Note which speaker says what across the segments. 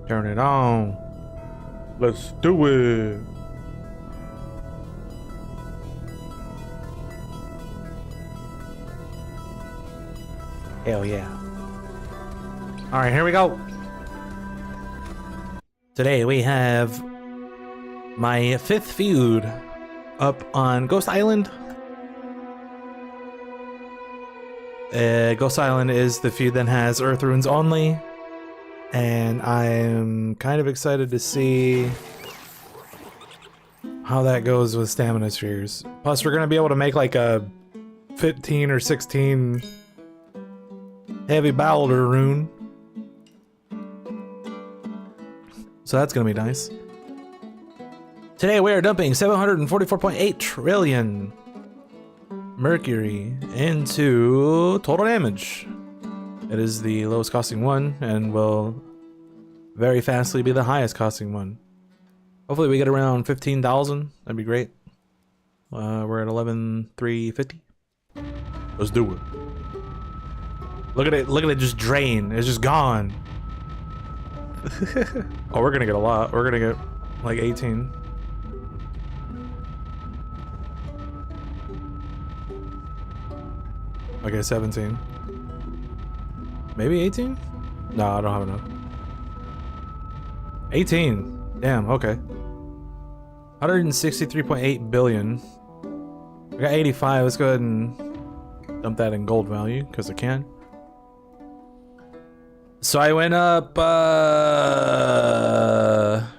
Speaker 1: Turn it on. Let's do it. Hell yeah. All right, here we go. Today we have my 5th feud up on Ghost Island. Ghost Island is the feud that has Earth Runes only. And I'm kind of excited to see how that goes with stamina spheres. Plus, we're going to be able to make like a 15 or 16 heavy Balder rune. So that's going to be nice. Today we are dumping 744.8 trillion Mercury into total damage. It is the lowest costing one and will very fastly be the highest costing one. Hopefully we get around 15,000. That'd be great. We're at 11,350. Let's do it. Look at it. Look at it just drain. It's just gone. Oh, we're gonna get a lot. We're gonna get like 18. Okay, 17. Maybe 18? No, I don't have enough. 18. Damn, okay. 163.8 billion. I got 85. Let's go ahead and dump that in gold value because I can. So I went up,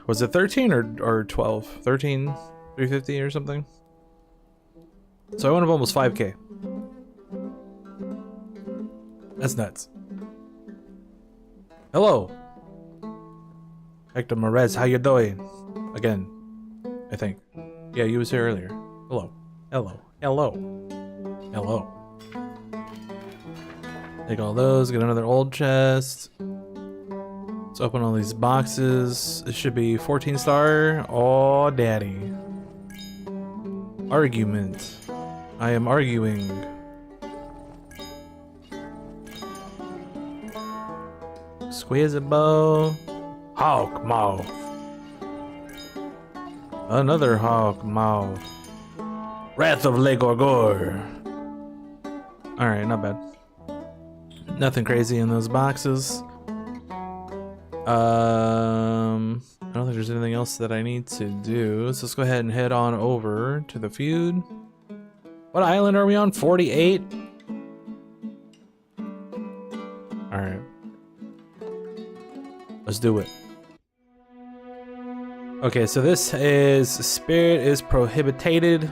Speaker 1: was it 13 or 12? 13, 350 or something? So I went up almost 5K. That's nuts. Hello. Hector Morez, how you doing? Again, I think. Yeah, you was here earlier. Hello. Hello. Hello. Hello. Take all those, get another old chest. Let's open all these boxes. It should be 14 star. Oh, daddy. Argument. I am arguing. Squeezable. Hawk mouth. Another hawk mouth. Wrath of Legorgor. Alright, not bad. Nothing crazy in those boxes. I don't think there's anything else that I need to do. So let's go ahead and head on over to the feud. What island are we on? 48? Alright. Let's do it. Okay, so this is Spirit is prohibited.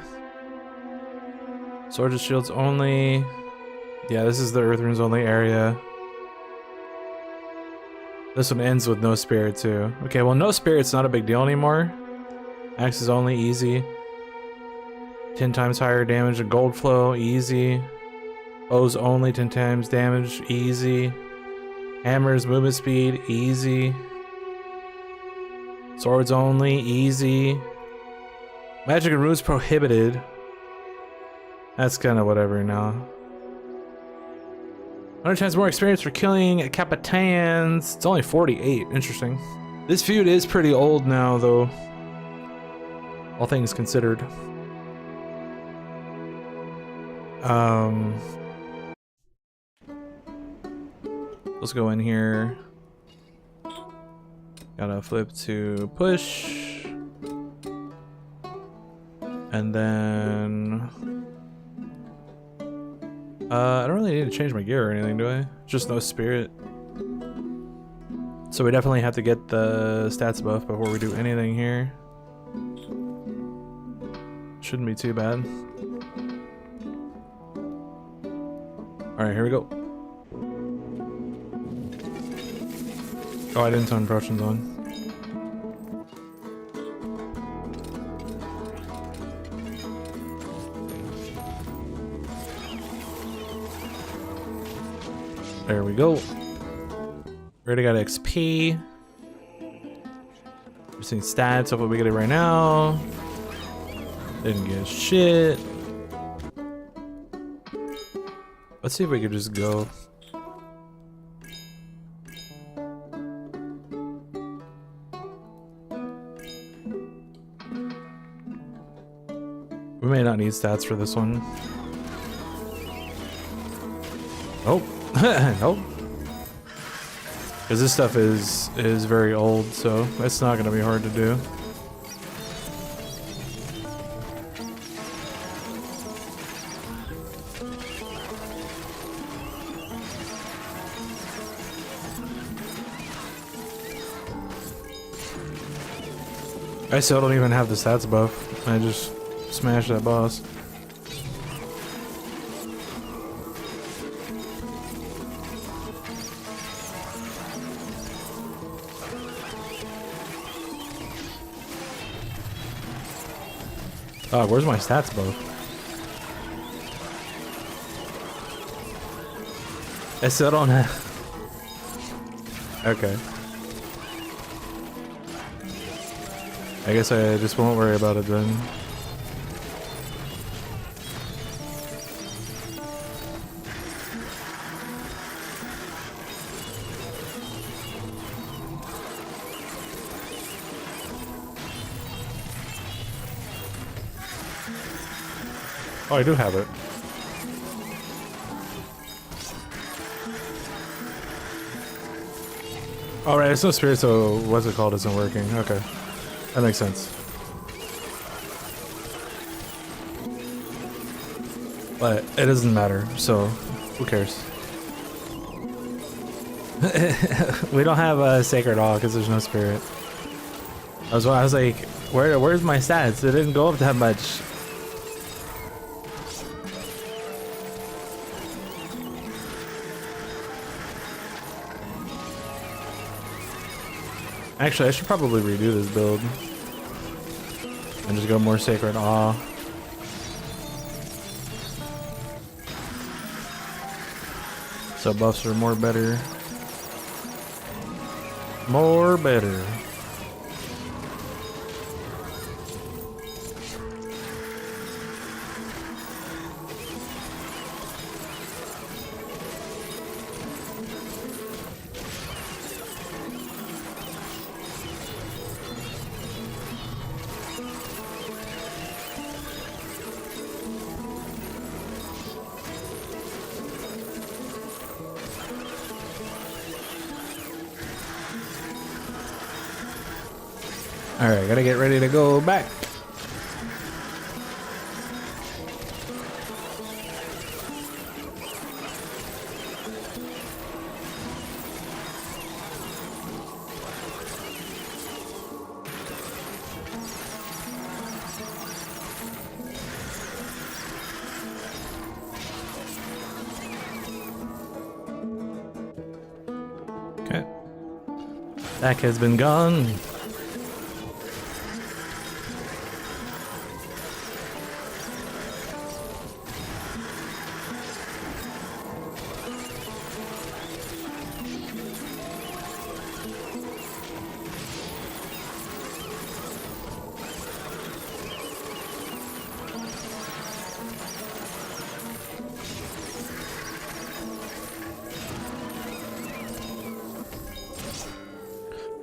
Speaker 1: Swords and shields only. Yeah, this is the Earth Runes only area. This one ends with no spirit too. Okay, well no spirit's not a big deal anymore. Axe is only easy. 10 times higher damage and gold flow, easy. Bows only 10 times damage, easy. Hammers movement speed, easy. Swords only, easy. Magic and runes prohibited. That's kind of whatever now. 100 times more experience for killing Capitans. It's only 48. Interesting. This feud is pretty old now, though. All things considered. Let's go in here. Gotta flip to push. And then... I don't really need to change my gear or anything, do I? Just no spirit. So we definitely have to get the stats buff before we do anything here. Shouldn't be too bad. Alright, here we go. Oh, I didn't turn potions on. There we go. Already got XP. We're seeing stats. Hopefully we get it right now. Didn't get shit. Let's see if we could just go. We may not need stats for this one. Nope. Nope. Because this stuff is very old, so it's not going to be hard to do. I still don't even have the stats buff. I just smashed that boss. Oh, where's my stats buff? I still don't have... Okay. I guess I just won't worry about it then. Oh, I do have it. Alright, it's no spirit, so what's it called isn't working. Okay. That makes sense. But it doesn't matter, so who cares? We don't have a sacred awe because there's no spirit. I was like, where's my stats? It didn't go up that much. Actually, I should probably redo this build and just go more sacred awe. So buffs are more better. More better. Alright, gotta get ready to go back. Okay. Back has been gone.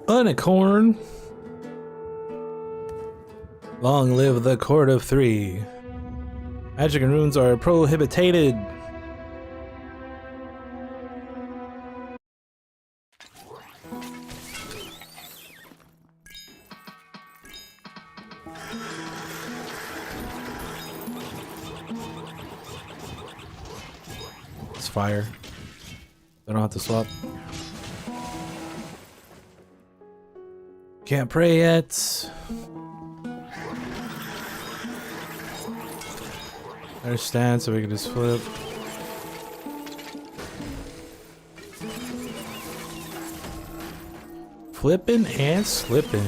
Speaker 1: Unicorn. Long live the Court of Three. Magic and runes are prohibited. It's fire. I don't have to swap. Can't pray yet. Understand, so we can just flip. Flipping and slipping.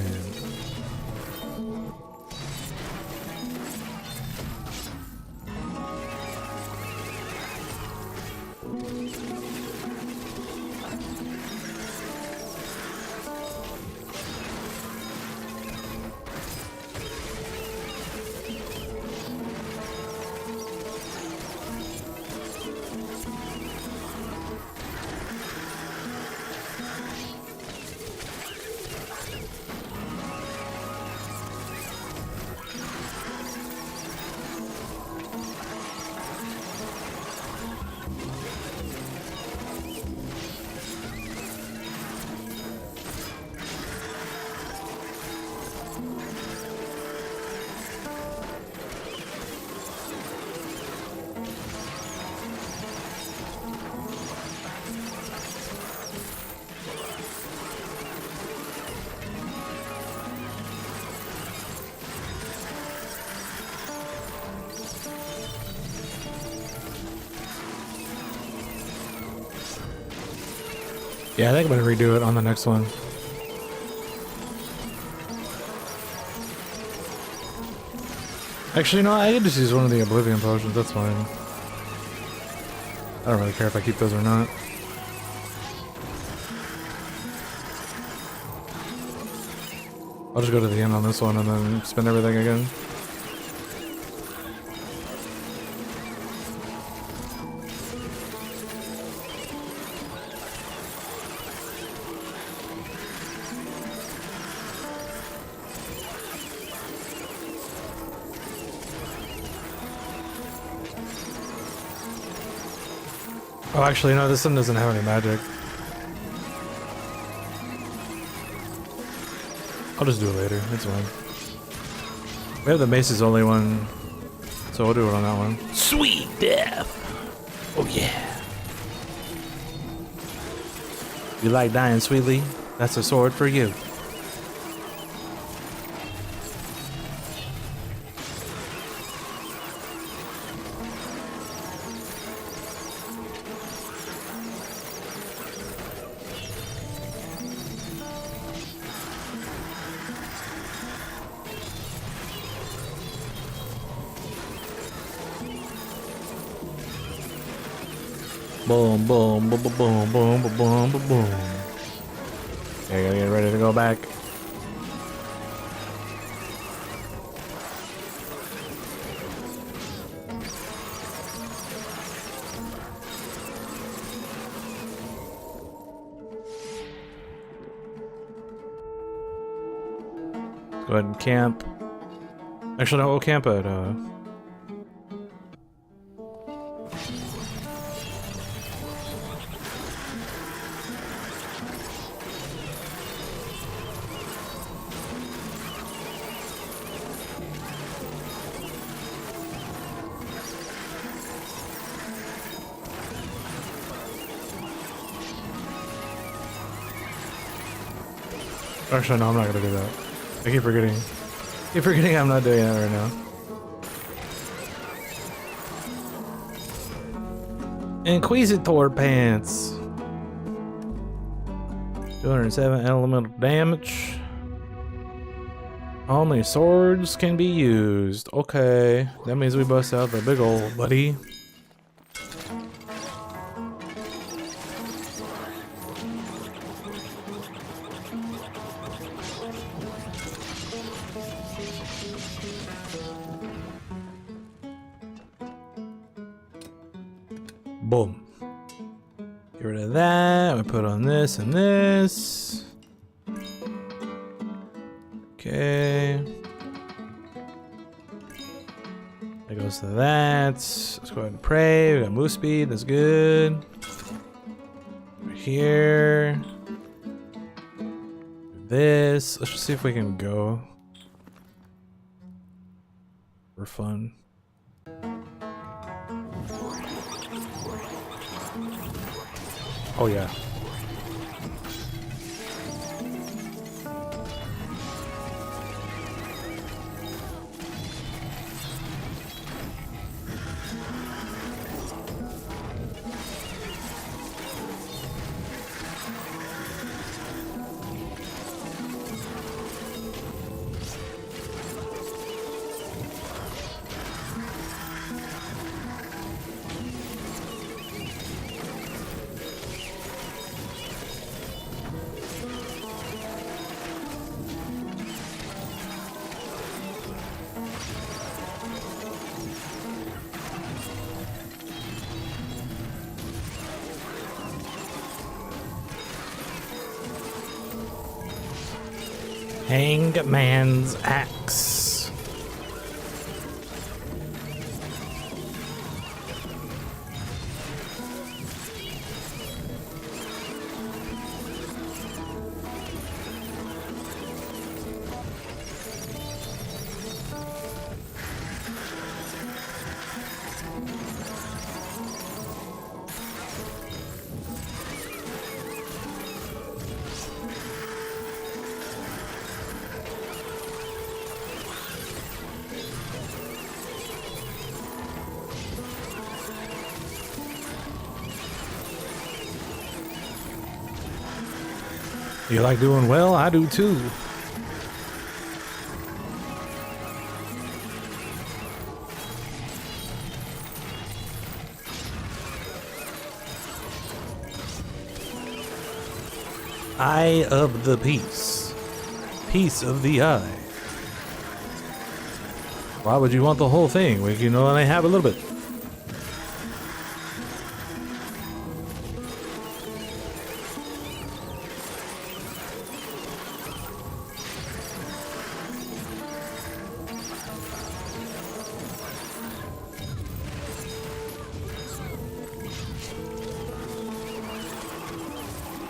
Speaker 1: Yeah, I think I'm gonna redo it on the next one. Actually, no, I could just use one of the Oblivion potions, that's fine. I don't really care if I keep those or not. I'll just go to the end on this one and then spend everything again. Oh, actually, no, this one doesn't have any magic. I'll just do it later, it's fine. We have the Mace's only one, so we'll do it on that one. Sweet death! Oh yeah! You like dying sweetly? That's a sword for you. Boom, boom, boom, boom, boom, boom, boom, boom, boom, boom. Okay, gotta get ready to go back. Let's go ahead and camp. Actually, no, we'll camp at, Actually, no, I'm not gonna do that. I keep forgetting. Keep forgetting I'm not doing that right now. Inquisitor pants. 207 elemental damage. Only swords can be used. Okay, that means we bust out the big old buddy. Boom. Get rid of that. We put on this and this. Okay. That goes to that. Let's go ahead and pray. We got move speed. That's good. Right here. This. Let's just see if we can go for fun. Oh yeah. Hangman's axe. You like doing well? I do too. Eye of the piece. Piece of the eye. Why would you want the whole thing? We can only have a little bit.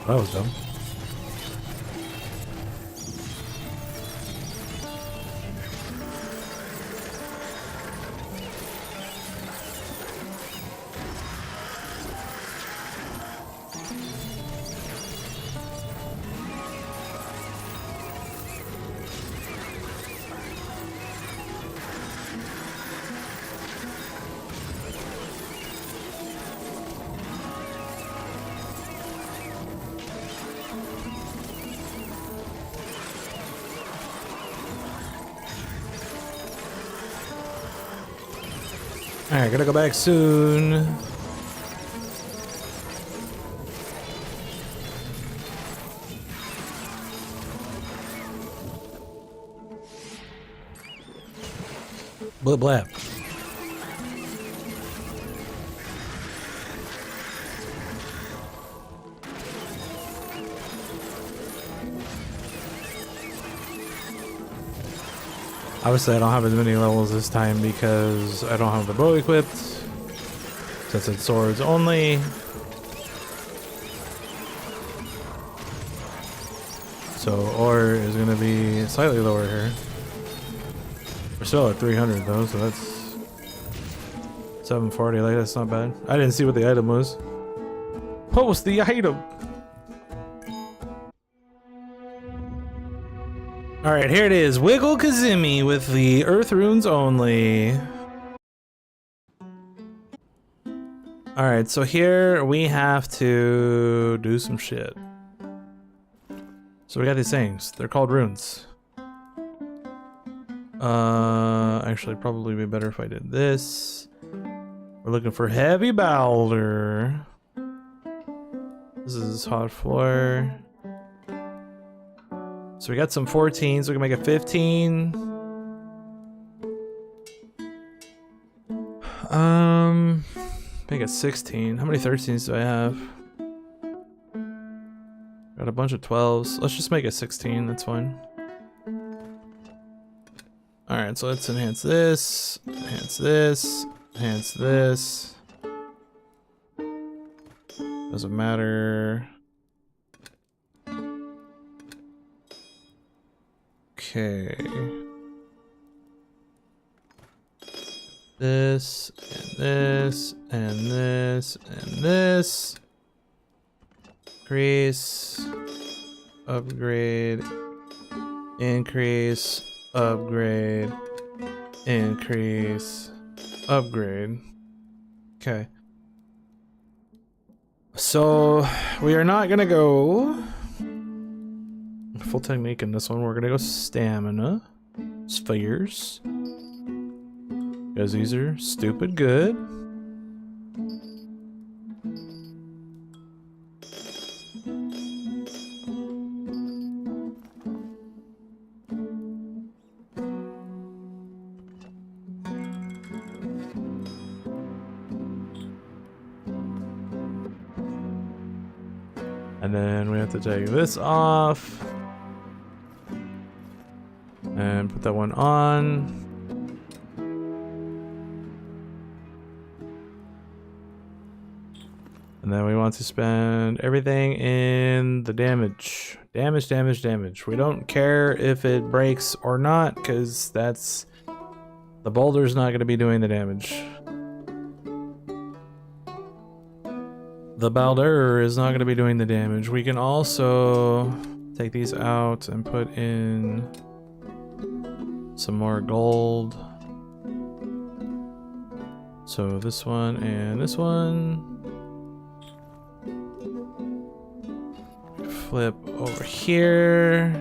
Speaker 1: That was dumb. Alright, gotta go back soon. Blip blap. Obviously I don't have as many levels this time because I don't have the bow equipped, since it's swords only. So ore is going to be slightly lower here. We're still at 300 though, so that's 740, like that's not bad. I didn't see what the item was. What was the item? Alright, here it is. Wiggle Kazimi with the Earth Runes only. Alright, so here we have to do some shit. So we got these things. They're called runes. Actually, probably be better if I did this. We're looking for Heavy Balder. This is Hot Floor. So we got some 14s, we can make it 15. Make it 16. How many 13s do I have? Got a bunch of 12s. Let's just make it 16, that's fine. Alright, so let's enhance this, enhance this, enhance this. Doesn't matter. Okay. This, and this, and this, and this. Increase, upgrade, increase, upgrade, increase, upgrade. Okay. So we are not gonna go full technique in this one. We're gonna go stamina, spheres, because these are stupid good. And then we have to take this off and put that one on. And then we want to spend everything in the damage. Damage, damage, damage. We don't care if it breaks or not, because that's... the boulder's not going to be doing the damage. The Balder is not going to be doing the damage. We can also take these out and put in some more gold. So this one and this one. flip over here.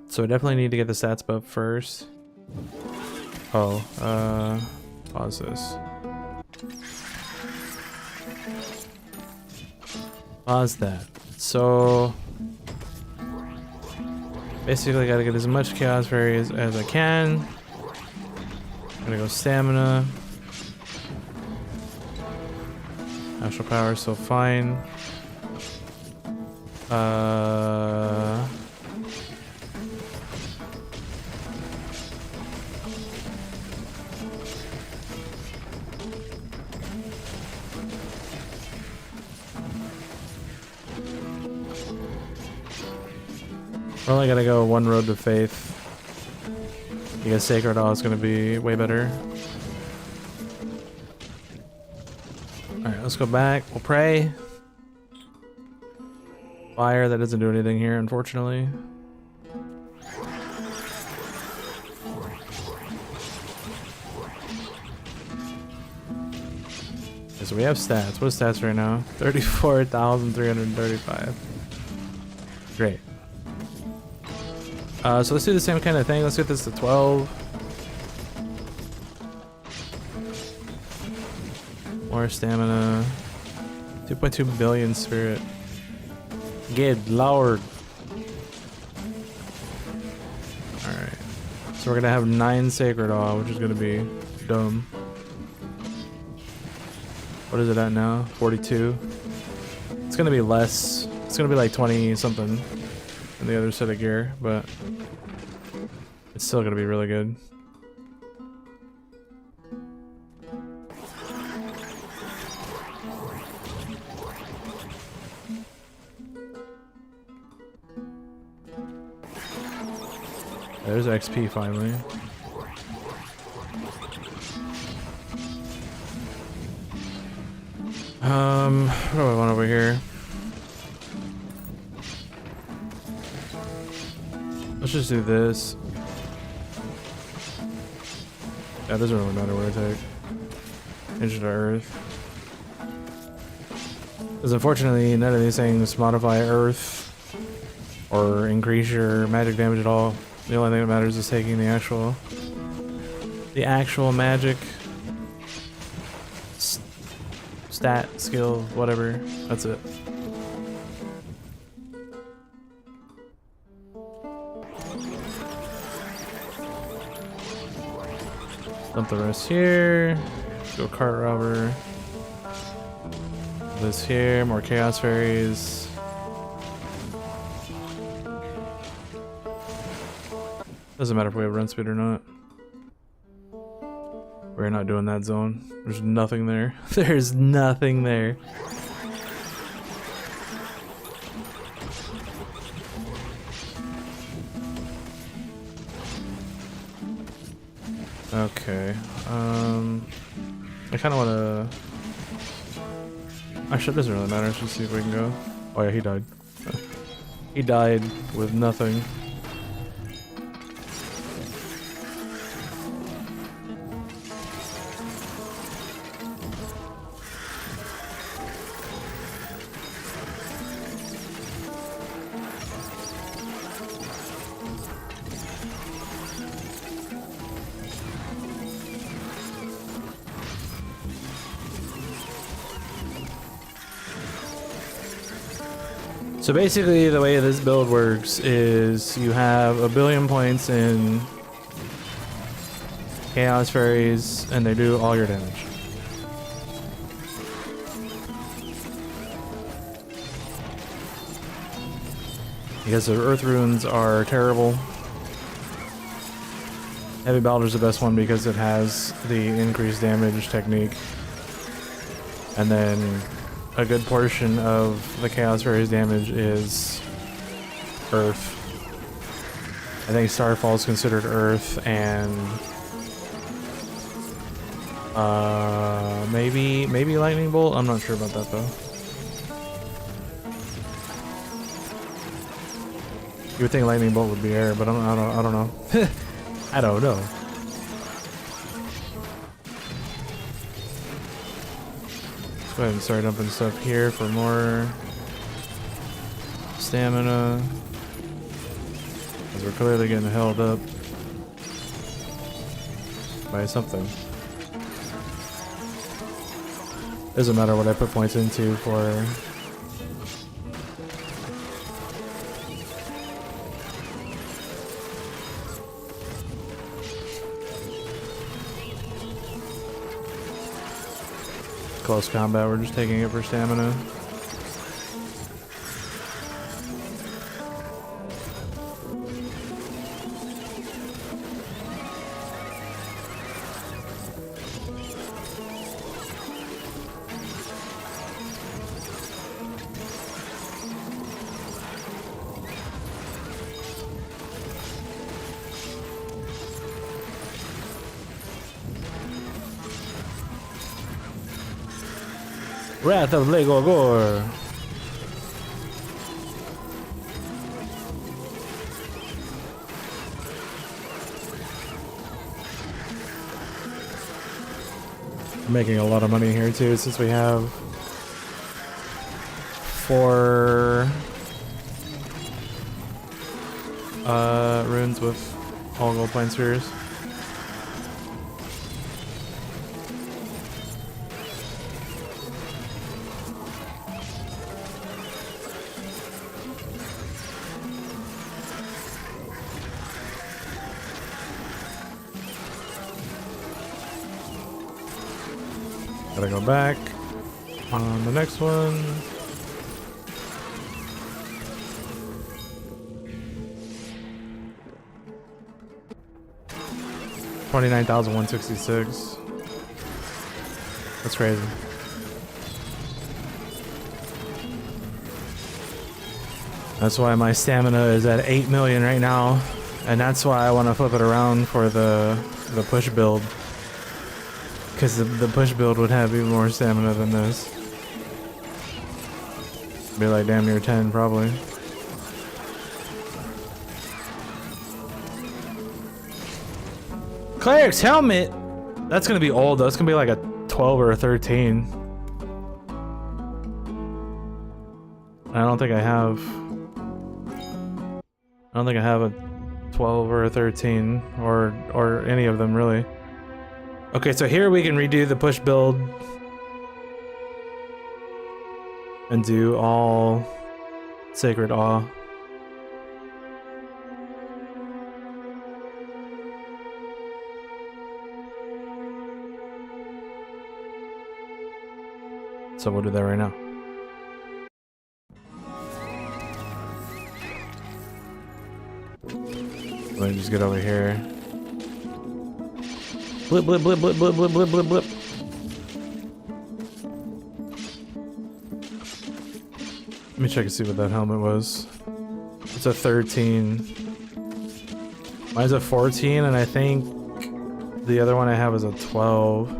Speaker 1: So I definitely need to get the stats buff first. Oh, pause this. Pause that. So basically I gotta get as much chaos fairies as I can. I'm gonna go stamina. Astral power is still fine. We're only gonna go one road to faith. Because Sacred Awe is gonna be way better. Alright, let's go back. We'll pray. Fire, that doesn't do anything here, unfortunately. Okay, so we have stats. What are stats right now? 34,335. Great. So let's do the same kind of thing. Let's get this to 12. More stamina. 2.2 billion spirit. Good lord. Alright. So we're gonna have 9 Sacred Awe, which is gonna be dumb. What is it at now? 42. It's gonna be less. It's gonna be like 20 something in the other set of gear, but it's still gonna be really good. There's XP finally. What do I want over here? Let's just do this. Yeah, it doesn't really matter what I take. Engine to Earth. Because unfortunately, none of these things modify Earth or increase your magic damage at all. The only thing that matters is taking the actual magic stat, skill, whatever. That's it. Dump the rest here. Go cart robber. This here, more chaos fairies. Doesn't matter if we have run speed or not. We're not doing that zone. There's nothing there. There's nothing there. Okay. I kind of want to. Actually, it doesn't really matter. Let's just see if we can go. Oh yeah, he died. He died with nothing. So basically the way this build works is you have 1 billion points in Chaos Fairies and they do all your damage. Because the Earth Runes are terrible. Heavy Balder's the best one because it has the increased damage technique. And then a good portion of the Chaos Fairies damage is Earth. I think Starfall is considered Earth, and maybe Lightning Bolt. I'm not sure about that though. You would think Lightning Bolt would be air, but I don't know. I don't know. Go ahead and start dumping stuff here for more stamina. Because we're clearly getting held up by something. Doesn't matter what I put points into for. Close combat, we're just taking it for stamina. Wrath of Lego Gore. We're making a lot of money here too, since we have 4 runes with all gold pine spheres. Gotta go back on the next one. $29,166. That's crazy. That's why my stamina is at 8 million right now, and that's why I want to flip it around for the push build. Because the push build would have even more stamina than this. Be like damn near 10 probably. Cleric's helmet! That's gonna be old though, it's gonna be like a 12 or a 13. I don't think I have a 12 or a 13 or any of them really. Okay, so here we can redo the push build and do all Sacred Awe. So we'll do that right now. Let me just get over here. Blip, blip, blip, blip, blip, blip, blip, blip, blip. Let me check and see what that helmet was. It's a 13. Mine's a 14, and I think the other one I have is a 12.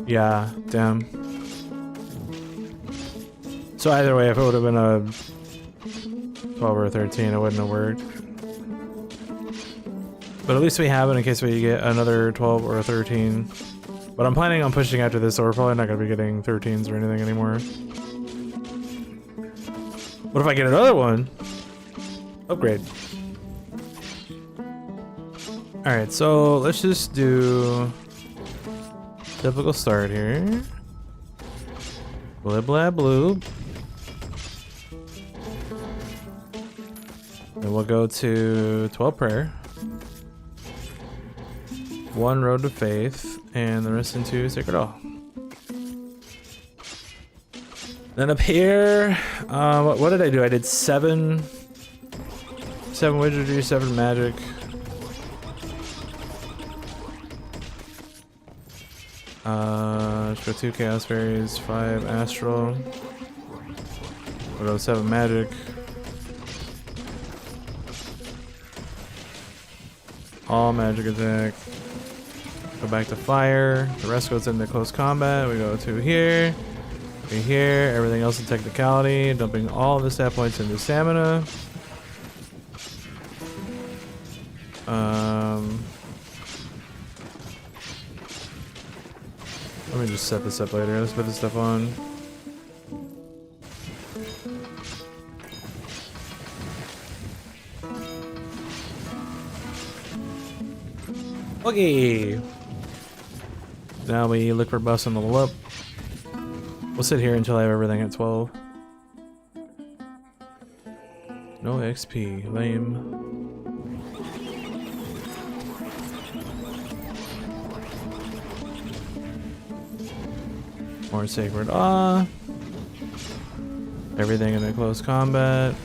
Speaker 1: Yeah, damn. So either way, if it would have been a 12 or a 13, it wouldn't have worked. But at least we have it in case we get another 12 or a 13. But I'm planning on pushing after this, so we're probably not going to be getting 13s or anything anymore. What if I get another one? Upgrade. Alright, so let's just do typical start here. Blah blah blue. Then we'll go to 12 prayer. 1 road to faith, and the rest into Sacred Awe. Then up here, what did I do? I did 7 wizardry, 7 magic. Let's go 2 chaos fairies, 5 astral. We'll go 7 magic. All magic attack. Go back to fire. The rest goes into close combat. We go to here. Here. Everything else in technicality. Dumping all the stat points into stamina. Let me just set this up later. Let's put this stuff on. Okay. Now we look for buffs and level up. We'll sit here until I have everything at 12. No XP. Lame. More sacred awe. Everything in the close combat.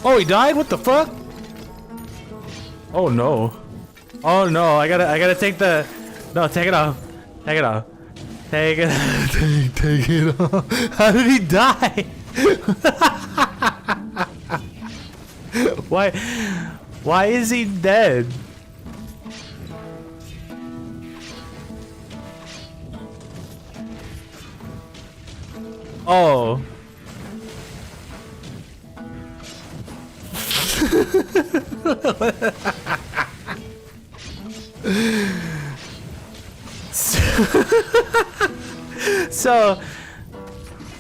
Speaker 1: Oh, he died? What the fuck? Oh no. Oh no, I gotta take the... No, take it off. Take it off. Take it take it off. How did he die? Why is he dead? Oh.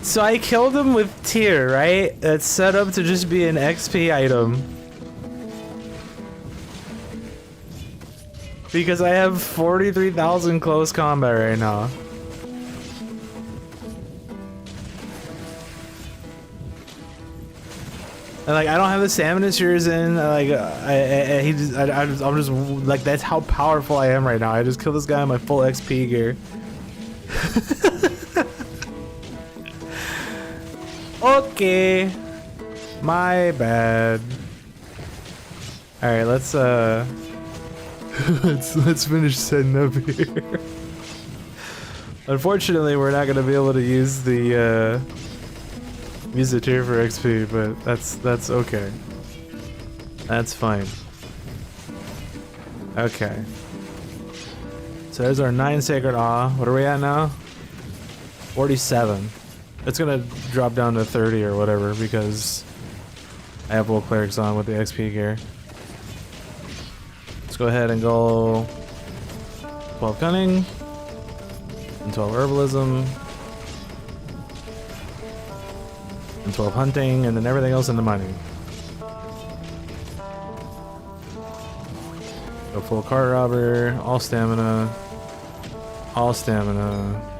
Speaker 1: So I killed him with tier, right? That's set up to just be an XP item. Because I have 43,000 close combat right now. And like I don't have the stamina shears in. Like I'm just like that's how powerful I am right now. I just killed this guy in my full XP gear. Okay, my bad. All right, let's let's finish setting up here. Unfortunately, we're not gonna be able to use the tier for XP, but that's okay. That's fine. Okay. So there's our 9 Sacred Awe. What are we at now? 47. It's gonna drop down to 30 or whatever because I have Wool Clerics on with the XP gear. Let's go ahead and go 12 Cunning and 12 Herbalism and 12 Hunting and then everything else in the money. Go full Cart Robber, all stamina, all stamina.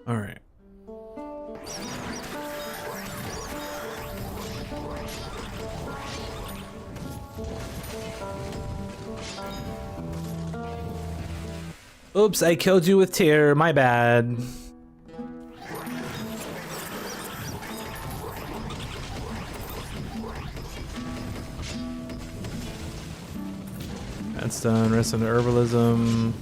Speaker 1: All right. Oops, I killed you with tier, my bad. That's done, rest into herbalism.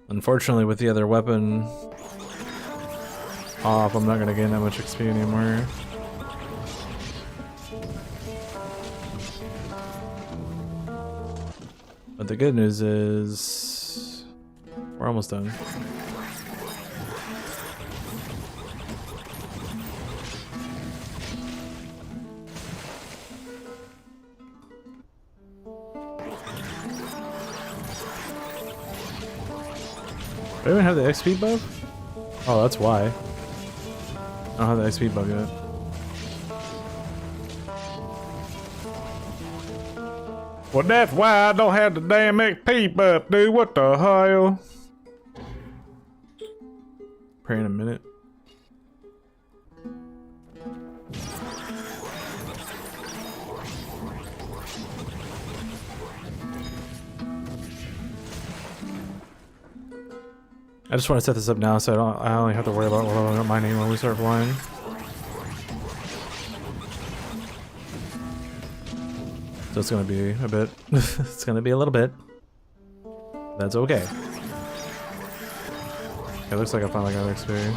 Speaker 1: Unfortunately, with the other weapon off, I'm not gonna gain that much XP anymore. But the good news is we're almost done. Do I even have the XP buff? Oh, that's why. I don't have the XP buff yet. Well, that's why I don't have the damn XP buff, dude. What the hell? Pray in a minute. I just want to set this up now so I only have to worry about leveling up my name when we start flying. So it's gonna be a bit. It's gonna be a little bit. That's okay. It looks like I finally got XP.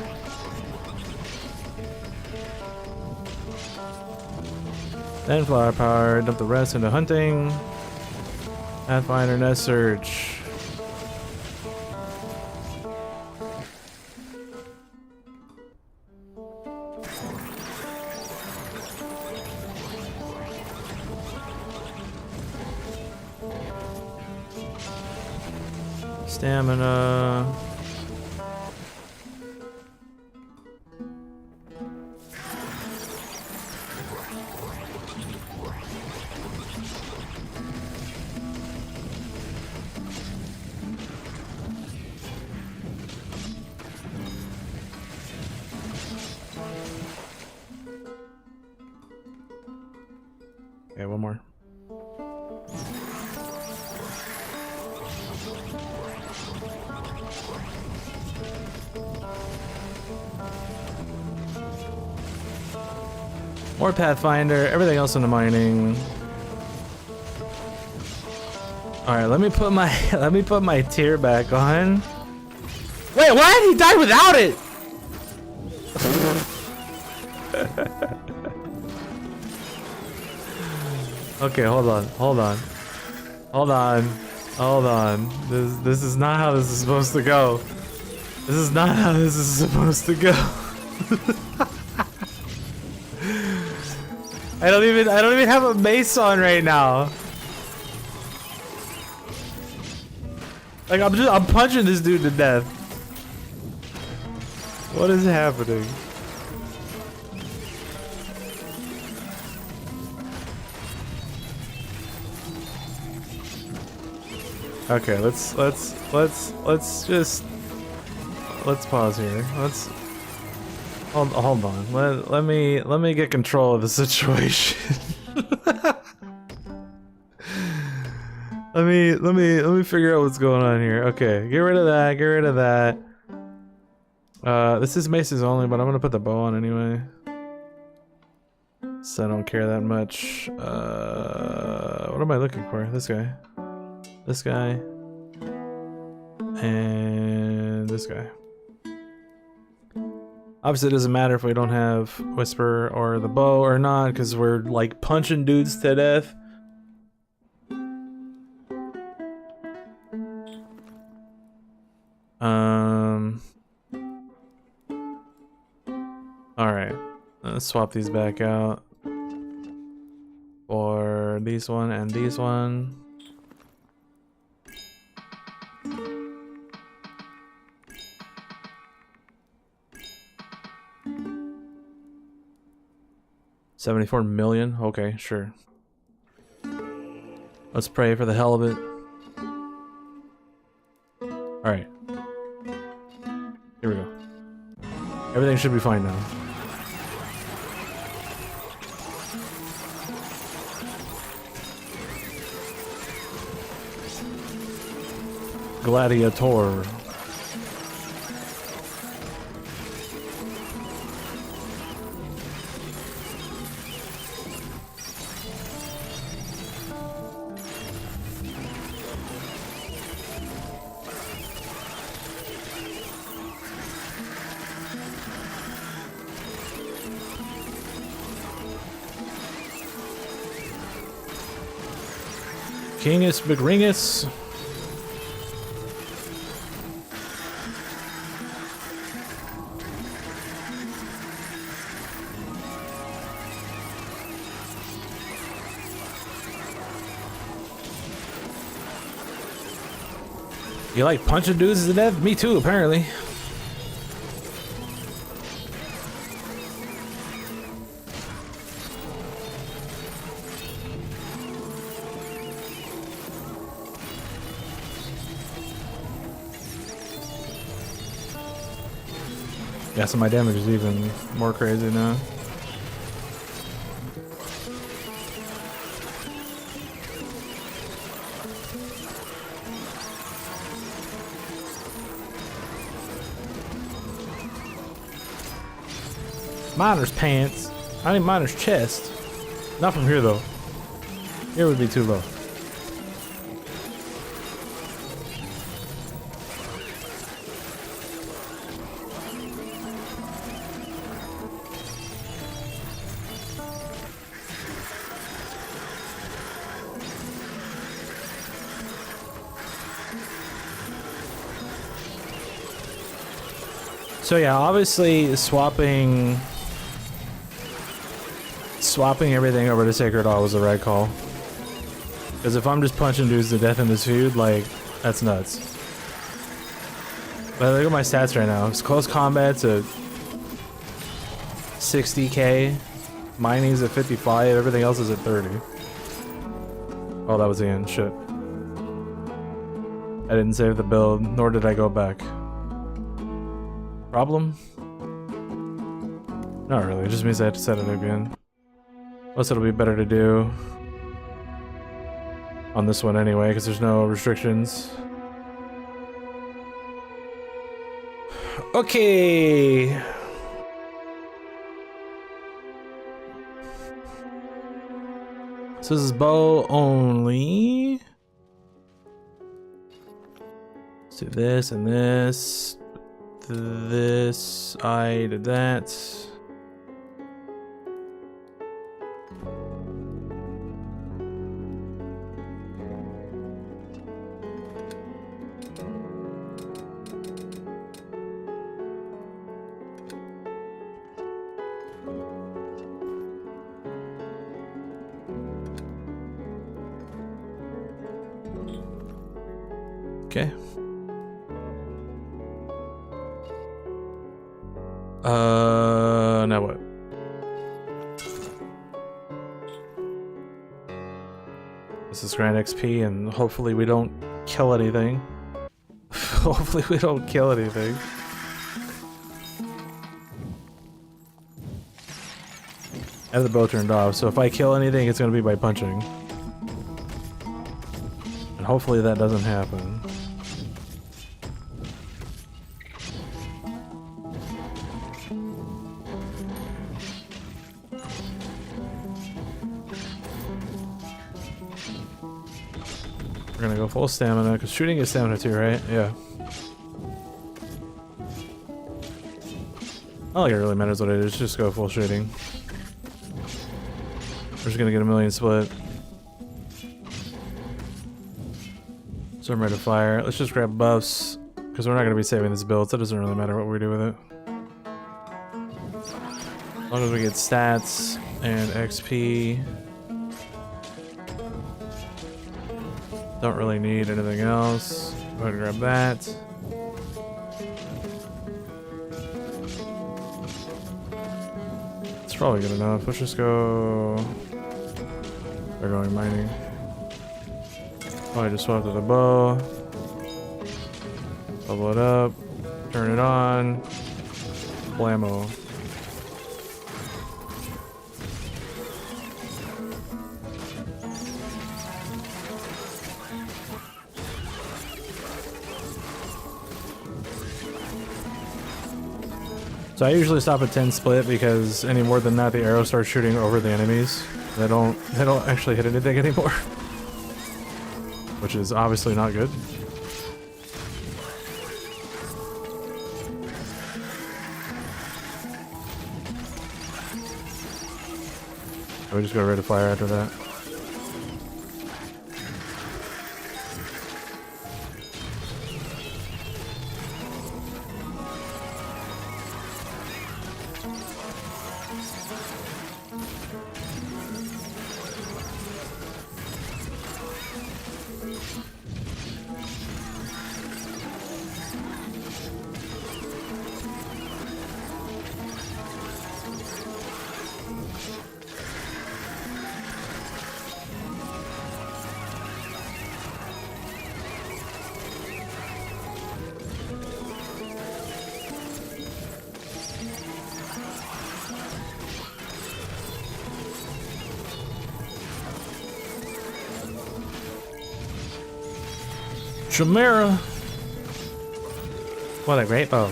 Speaker 1: Then flower power, dump the rest into hunting. Pathfinder nest search. Stamina. Okay, one more. More Pathfinder, everything else into mining. Alright, let me put my tier back on. Wait, what? He died without it! Okay, hold on. This is not how this is supposed to go. This is not how this is supposed to go. I don't even have a mace on right now. Like I'm punching this dude to death. What is happening? Okay, let's pause here. Hold on. Let me get control of the situation. let me figure out what's going on here. Okay, get rid of that. This is maces only, but I'm gonna put the bow on anyway. So I don't care that much. What am I looking for? This guy. And this guy. Obviously it doesn't matter if we don't have Whisper or the bow or not, because we're like punching dudes to death. Alright. Let's swap these back out. For these one and these one. $74 million? Okay, sure. Let's pray for the hell of it. Alright. Here we go. Everything should be fine now. Gladiator. Kingus McRingus. You like punching dudes to death? Me too, apparently. Yeah, so my damage is even more crazy now. Miner's pants. I need miner's chest. Not from here though. Here would be too low. So yeah, obviously swapping everything over to Sacred Awe was the right call. Because if I'm just punching dudes to death in this feud, like, that's nuts. But look at my stats right now. It's close combat's at 60k, mining's at 55, everything else is at 30. Oh, that was the end. Shit. I didn't save the build, nor did I go back. Problem? Not really, it just means I have to set it again. Plus it'll be better to do on this one anyway, because there's no restrictions. Okay. So this is bow only. Let's do this and this. This, I did that. Okay. Now what? This is grand XP, and hopefully we don't kill anything. Hopefully we don't kill anything. I have the bow turned off, so if I kill anything, it's gonna be by punching. And hopefully that doesn't happen. We're gonna go full stamina, because shooting is stamina too, right? Yeah. I don't think it really matters what it is, just go full shooting. We're just gonna get a million split. So I'm ready to fire. Let's just grab buffs, because we're not gonna be saving this build, so it doesn't really matter what we do with it. As long as we get stats and XP. Don't really need anything else. Go ahead and grab that. It's probably good enough. Let's just go. We're going mining. Oh, I just swapped to the bow. Level it up. Turn it on. Blammo. So I usually stop at 10 split because any more than that, the arrow starts shooting over the enemies. They don't actually hit anything anymore, which is obviously not good. We just go right to fire after that. Chimera! What a great bow.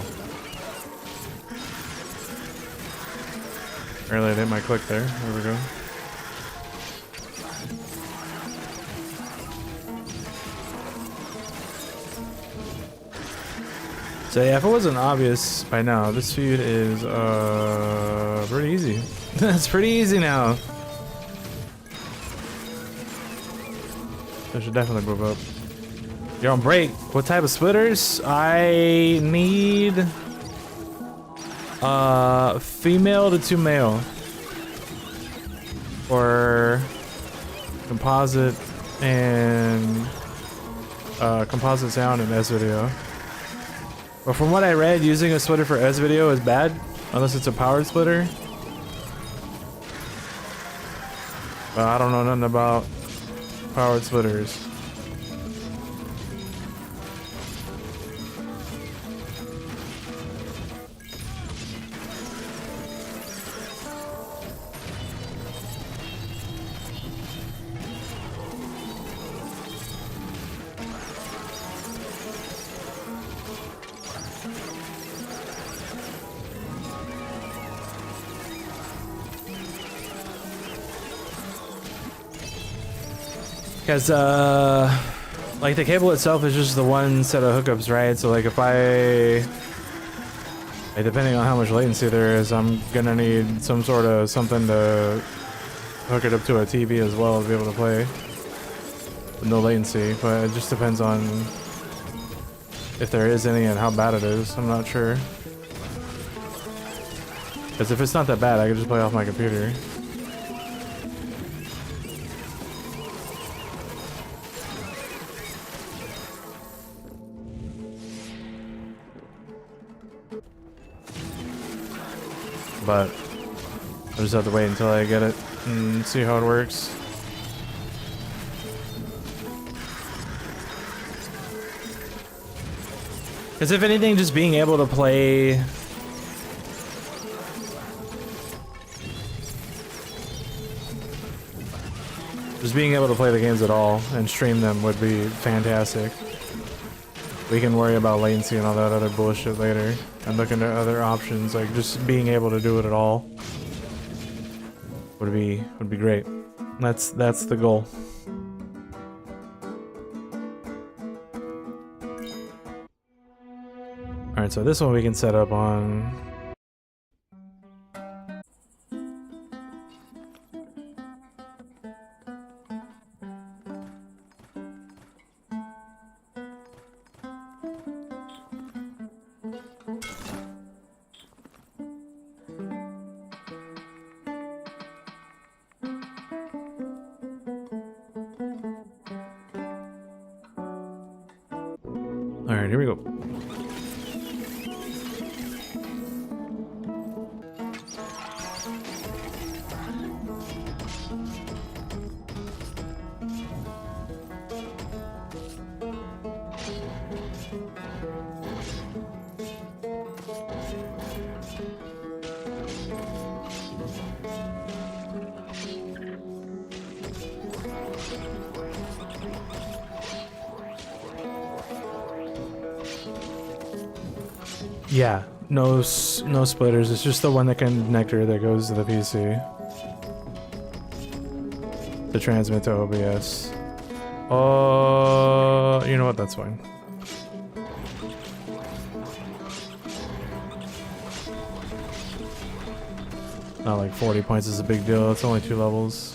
Speaker 1: Earlier I did my click there. There we go. So yeah, if it wasn't obvious by now, this feud is pretty easy. It's pretty easy now. I should definitely move up. You're on break. What type of splitters? I need Female to male. Or composite and composite sound in S video. But from what I read, using a splitter for S video is bad unless it's a powered splitter. But I don't know nothing about powered splitters. Because, like, the cable itself is just the one set of hookups, right? So, like, if like, depending on how much latency there is, I'm gonna need some sort of something to hook it up to a TV as well to be able to play with no latency. But it just depends on if there is any and how bad it is. I'm not sure. Because if it's not that bad, I can just play off my computer. But I just have to wait until I get it and see how it works. Because if anything, just being able to play the games at all and stream them would be fantastic. We can worry about latency and all that other bullshit later and look into other options. Like just being able to do it at all would be great. That's the goal. All right, so this one we can set up on. Alright, here we go. Yeah, no splitters. It's just the one that connector that goes to the PC to transmit to OBS. You know what? That's fine. Not like 40 points is a big deal. It's only 2 levels.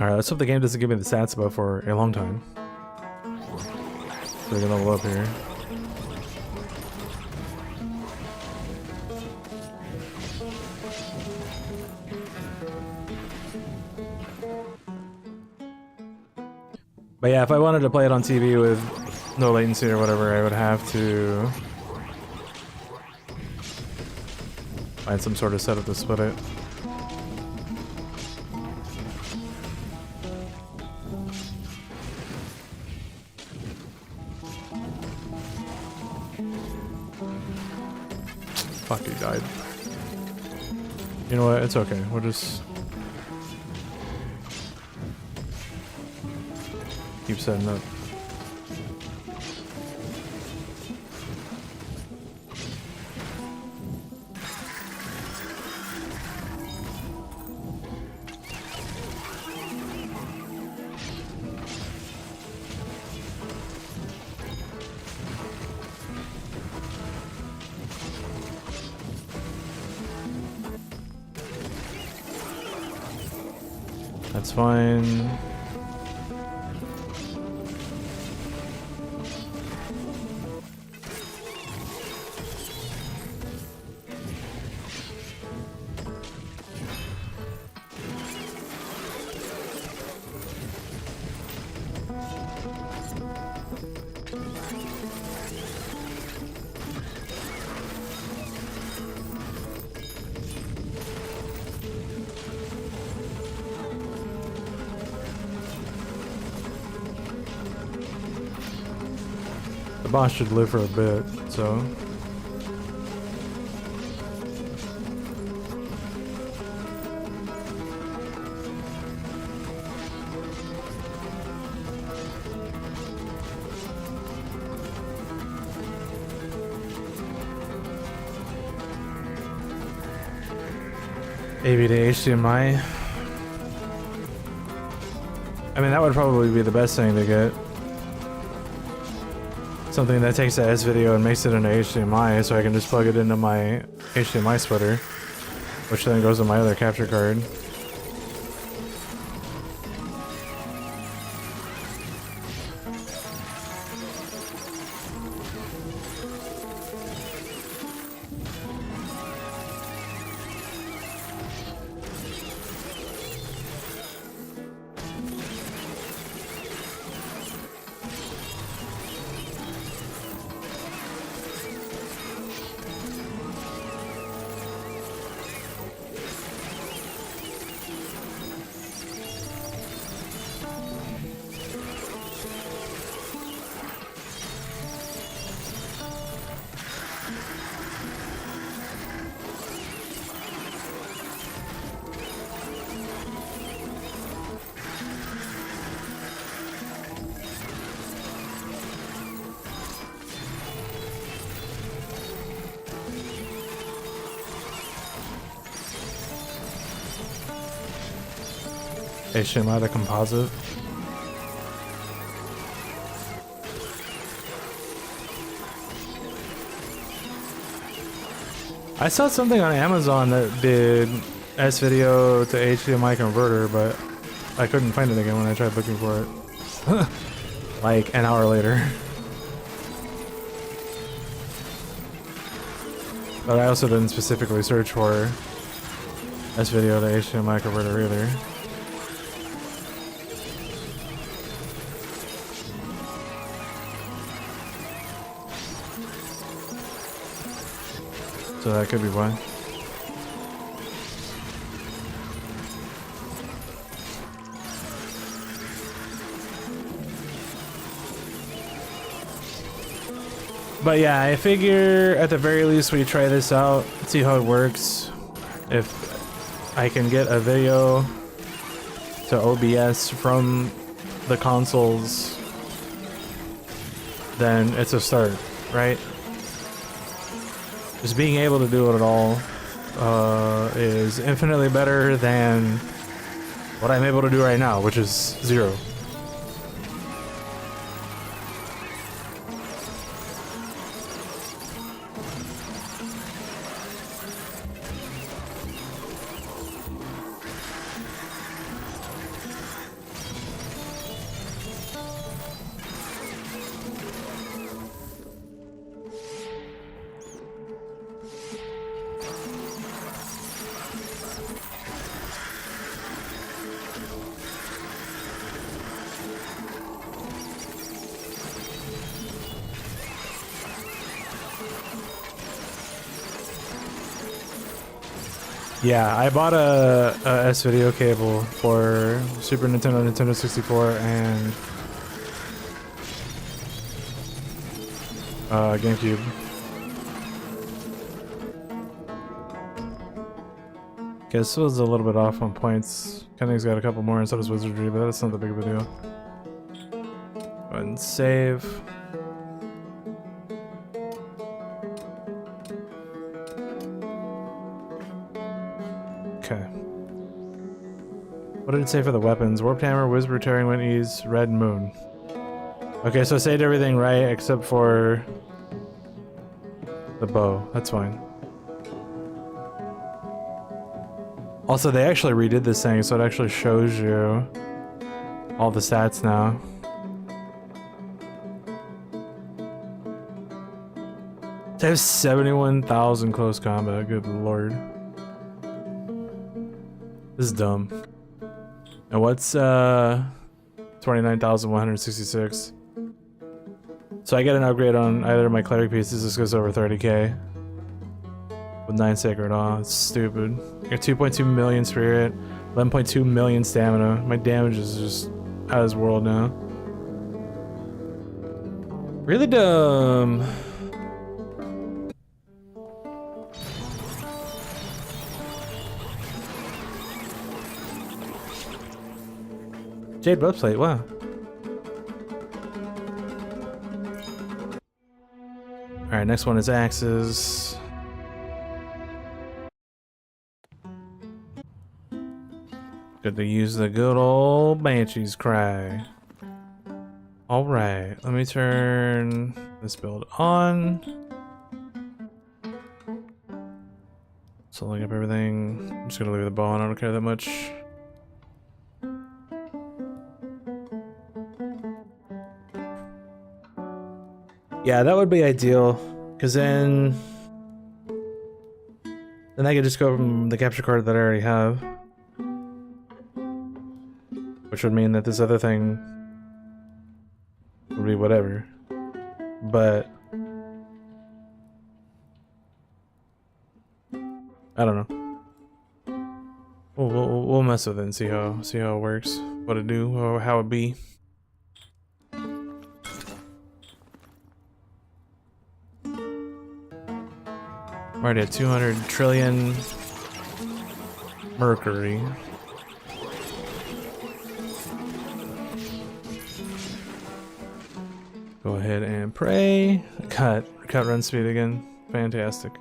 Speaker 1: Alright, let's hope the game doesn't give me the stats above for a long time. So we can level up here. But yeah, if I wanted to play it on TV with no latency or whatever, I would have to find some sort of setup to split it. Fuck, he died. You know what? It's okay. We'll just keep setting up. That's fine. The boss should live for a bit, so... AV to HDMI. I mean, that would probably be the best thing to get. Something that takes the S video and makes it into HDMI, so I can just plug it into my HDMI splitter, which then goes to my other capture card. HDMI to composite. I saw something on Amazon that did S video to HDMI converter, but I couldn't find it again when I tried looking for it. Like an hour later. But I also didn't specifically search for S video to HDMI converter either. So that could be why. But yeah, I figure at the very least we try this out, see how it works. If I can get a video to OBS from the consoles, then it's a start, right? Just being able to do it at all is infinitely better than what I'm able to do right now, which is 0. Yeah, I bought a S-video cable for Super Nintendo, Nintendo 64, and GameCube. Okay, this was a little bit off on points. Kenning's got a couple more, and so does Wizardry, but that's not that big of a deal. Go ahead and save. Okay. What did it say for the weapons? Warped Hammer, Whisper, Tearing Winties, Red Moon. Okay, so it saved everything right except for the bow. That's fine. Also, they actually redid this thing, so it actually shows you all the stats now. They have 71,000 close combat, good lord. This is dumb. And what's 29,166? So I get an upgrade on either of my cleric pieces, this goes over 30k. With 9 sacred awe, it's stupid. I got 2.2 million spirit, 11.2 million stamina. My damage is just out of this world now. Really dumb. Jade breastplate, wow. Alright, next one is axes. Good to use the good old Banshee's Cry. Alright, let me turn this build on. So link up everything. I'm just gonna leave the bow on, I don't care that much. Yeah, that would be ideal, because then I could just go from the capture card that I already have. Which would mean that this other thing would be whatever. But I don't know. We'll mess with it and see how it works, what it do, or how it be. I'm already at 200 trillion Mercury. Go ahead and pray. Cut run speed again. Fantastic.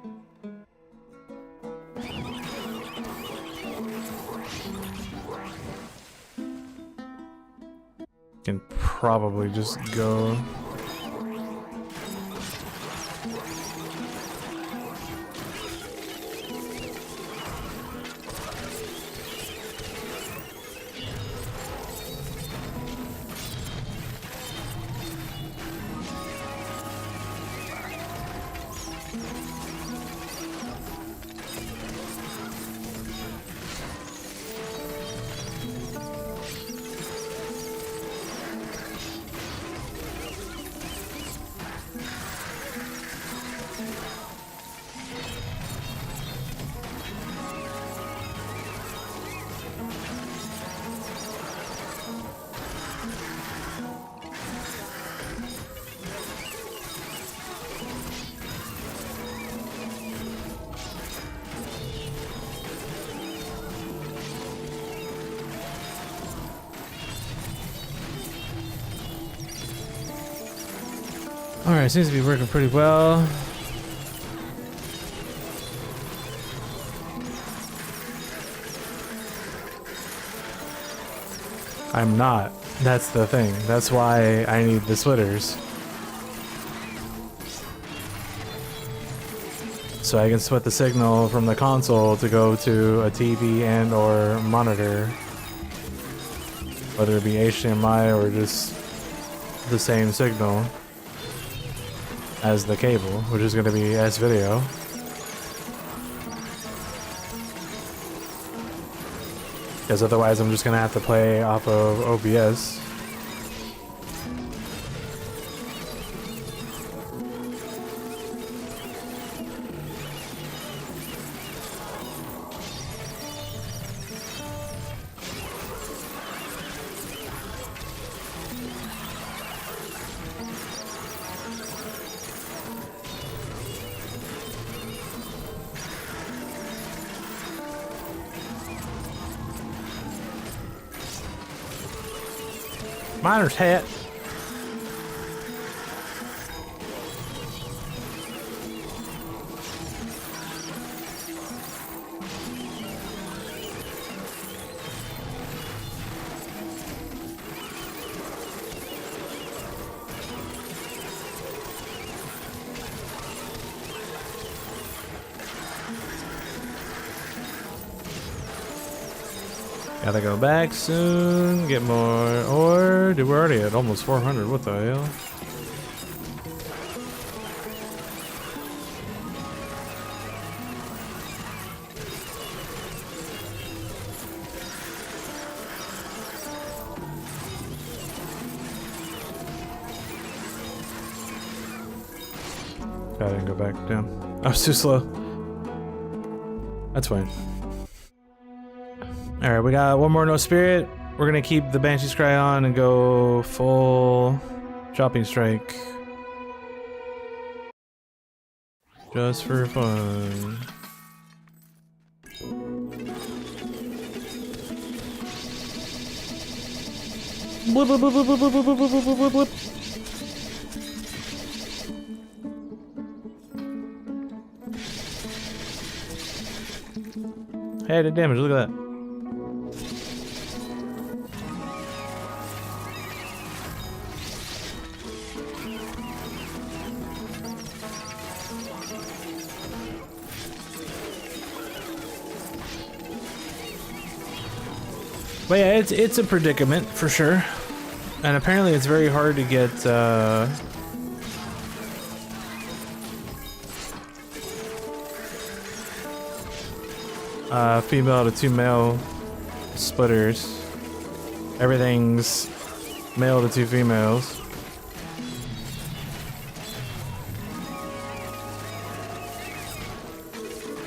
Speaker 1: Can probably just go. Alright, seems to be working pretty well. I'm not. That's the thing. That's why I need the splitters. So I can split the signal from the console to go to a TV and or monitor. Whether it be HDMI or just the same signal as the cable, which is going to be S-video. Because otherwise I'm just going to have to play off of OBS. Miner's hat. Gotta go back soon, get more, or dude, we're already at almost 400, what the hell? I didn't go back down. I was too slow. That's fine. Alright, we got one more no spirit. We're gonna keep the Banshee's Cry on and go full chopping strike. Just for fun. Blip, blip, blip, blip, blip, blip, blip, blip, blip, blip, blip. Hey, the damage, look at that. But yeah, it's a predicament for sure. And apparently it's very hard to get female to two male splitters. Everything's male to two females.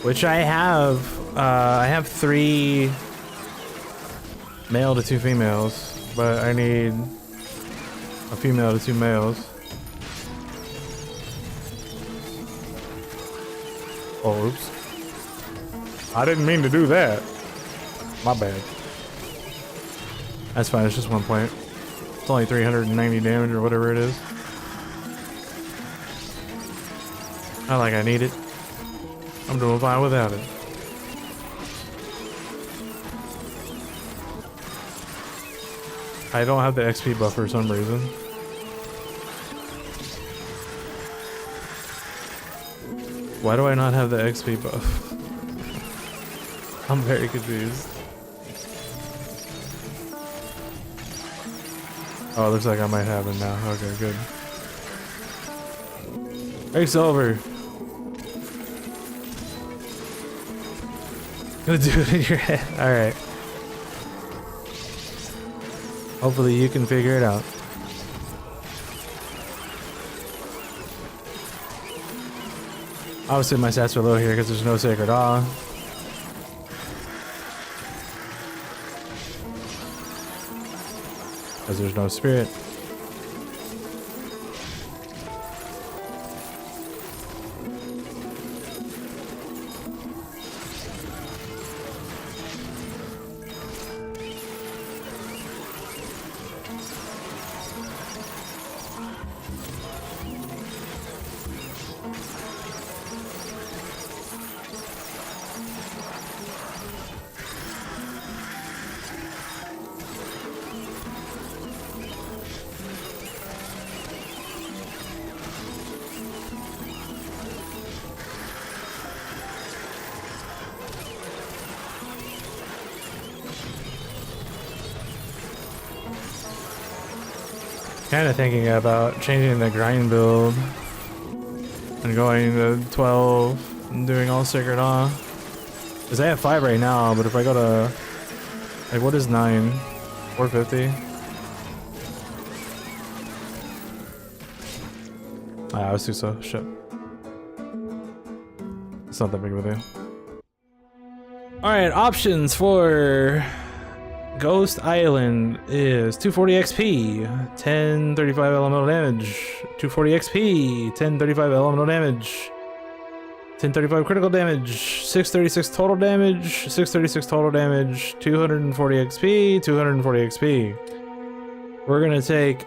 Speaker 1: Which I have 3 male to 2 females, but I need a female to 2 males. Oh, oops. I didn't mean to do that. My bad. That's fine, it's just 1 point. It's only 390 damage or whatever it is. Not like I need it. I'm doing fine without it. I don't have the XP buff for some reason. Why do I not have the XP buff? I'm very confused. Oh, it looks like I might have it now. Okay, good. Hey, Silver. Gonna do it in your head. Alright. Hopefully you can figure it out. Obviously my stats are low here because there's no Sacred Awe. Because there's no Spirit. Kind of thinking about changing the grind build and going to 12 and doing all Sacred Awe. Because I have 5 right now, but if I go to, like, what is 9? 450? Ah, I was too slow. Shit. It's not that big of a deal. Alright, options for Ghost Island is 240 XP, 1035 elemental damage, 240 XP, 1035 elemental damage, 1035 critical damage, 636 total damage, 636 total damage, 240 XP, 240 XP. We're gonna take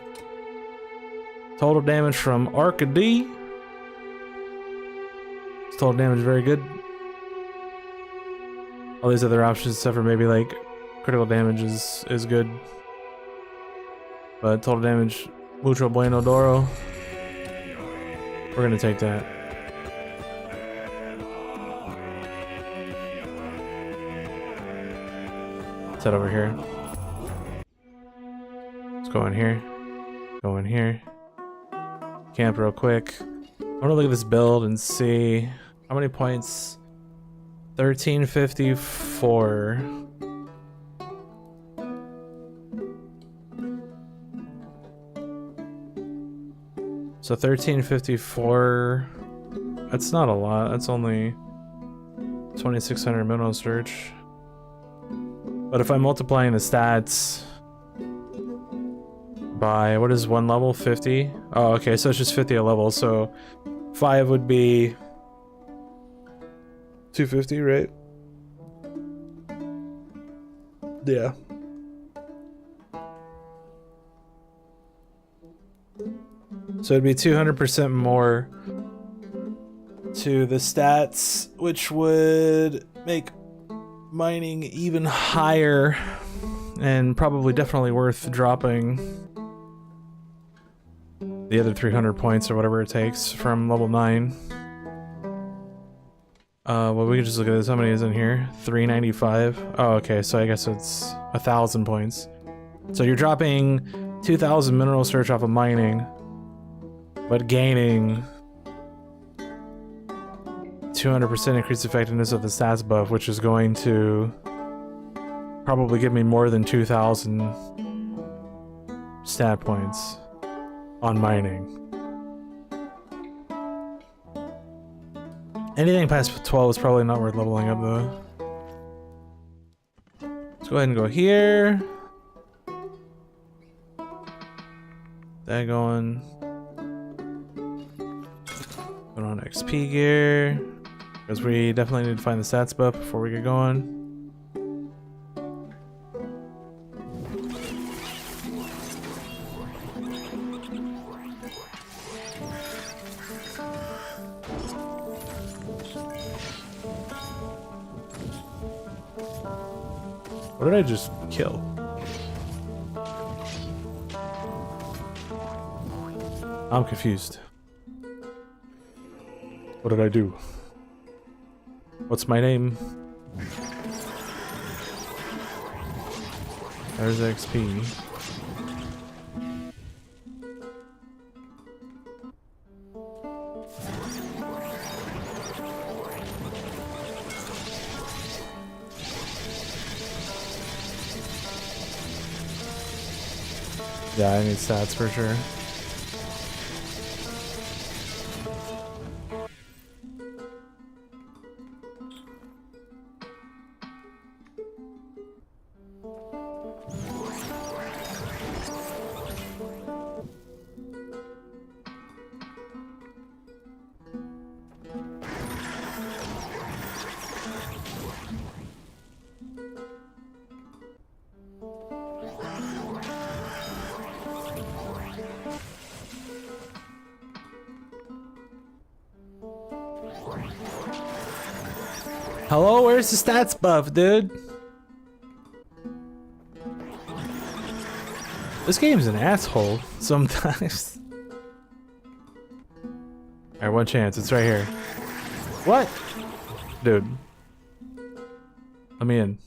Speaker 1: total damage from Arcady. Total damage very good. All these other options, except for maybe like critical damage is good. But total damage, mucho bueno doro. We're gonna take that. Let's head over here. Let's go in here. Go in here. Camp real quick. I want to look at this build and see how many points. 1354. So 1354. That's not a lot. That's only 2600 mineral search. But if I'm multiplying the stats by, what is one level? 50? Oh, okay, so it's just 50 a level, so 5 would be 250, right? Yeah. So it'd be 200% more to the stats, which would make mining even higher and probably definitely worth dropping the other 300 points or whatever it takes from level 9. Well, we can just look at this. How many is in here? 395. Oh, okay, so I guess it's 1,000 points. So you're dropping 2,000 mineral search off of mining, but gaining 200% increased effectiveness of the stats buff, which is going to probably give me more than 2,000 stat points on mining. Anything past 12 is probably not worth leveling up though. Let's go ahead and go here. That going. Put on XP gear. Because we definitely need to find the stats buff before we get going. What did I just kill? I'm confused. What did I do? What's my name? There's XP. Yeah, I need stats for sure. Hello, where's the stats buff, dude? This game's an asshole sometimes. Alright, one chance. It's right here. What? Dude. Let me in.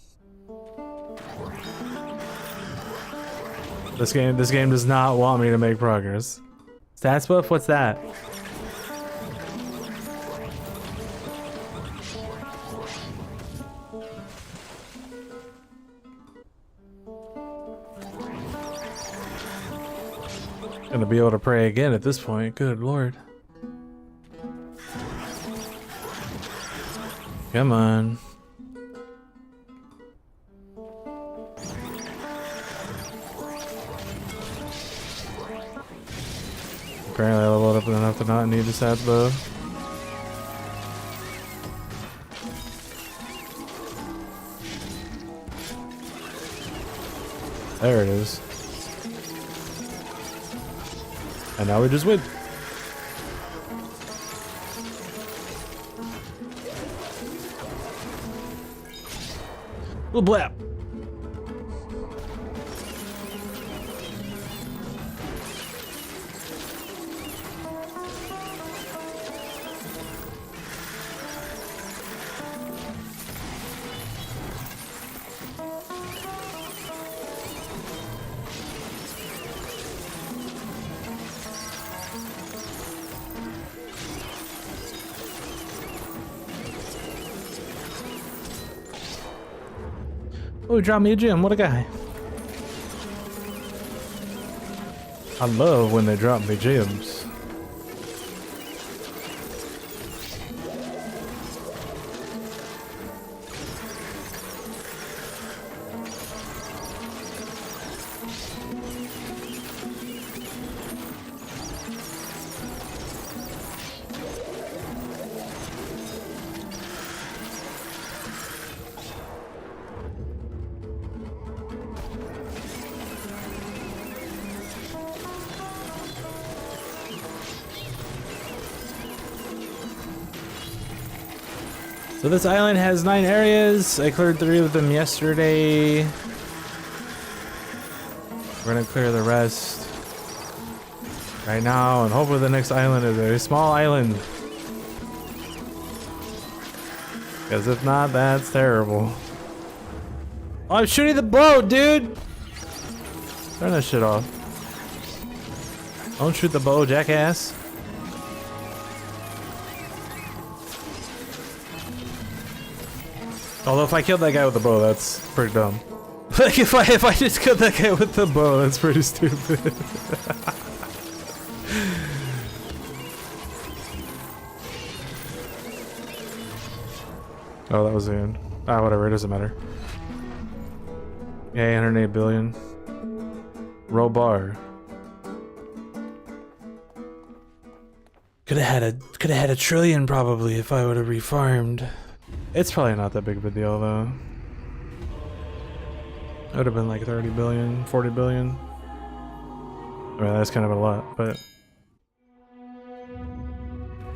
Speaker 1: This game does not want me to make progress. Stats buff? What's that? Gonna be able to pray again at this point. Good lord. Come on. Apparently I leveled up enough to not need the stats bow. There it is. And now we just win. Little blap. Oh, he dropped me a gem. What a guy. I love when they drop me gems. So this island has 9 areas. I cleared 3 of them yesterday. We're gonna clear the rest right now, and hopefully the next island is a small island. Because if not, that's terrible. Oh, I'm shooting the boat, dude! Turn that shit off. Don't shoot the bow, jackass. Although if I killed that guy with the bow, that's pretty dumb. Like if I just killed that guy with the bow, that's pretty stupid. Oh, that was the end. Ah, whatever, it doesn't matter. Yeah, 108 billion. Row bar. Could have had a trillion probably if I would have refarmed. It's probably not that big of a deal though. It would have been like 30 billion, 40 billion. I mean, that's kind of a lot, but...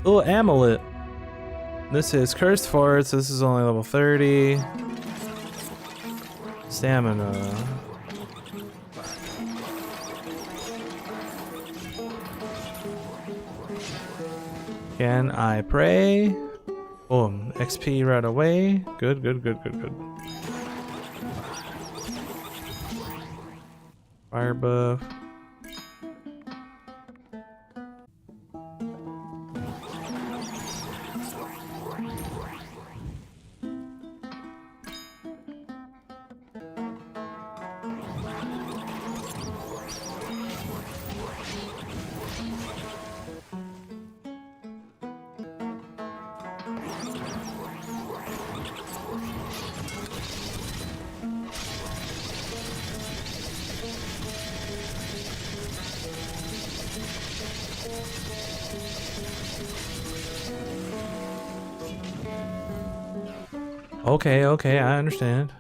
Speaker 1: Oh, amulet. This is cursed forts. This is only level 30. Stamina. Can I pray? Boom. XP right away. Good, good, good, good, good. Fire buff. Okay, okay, I understand.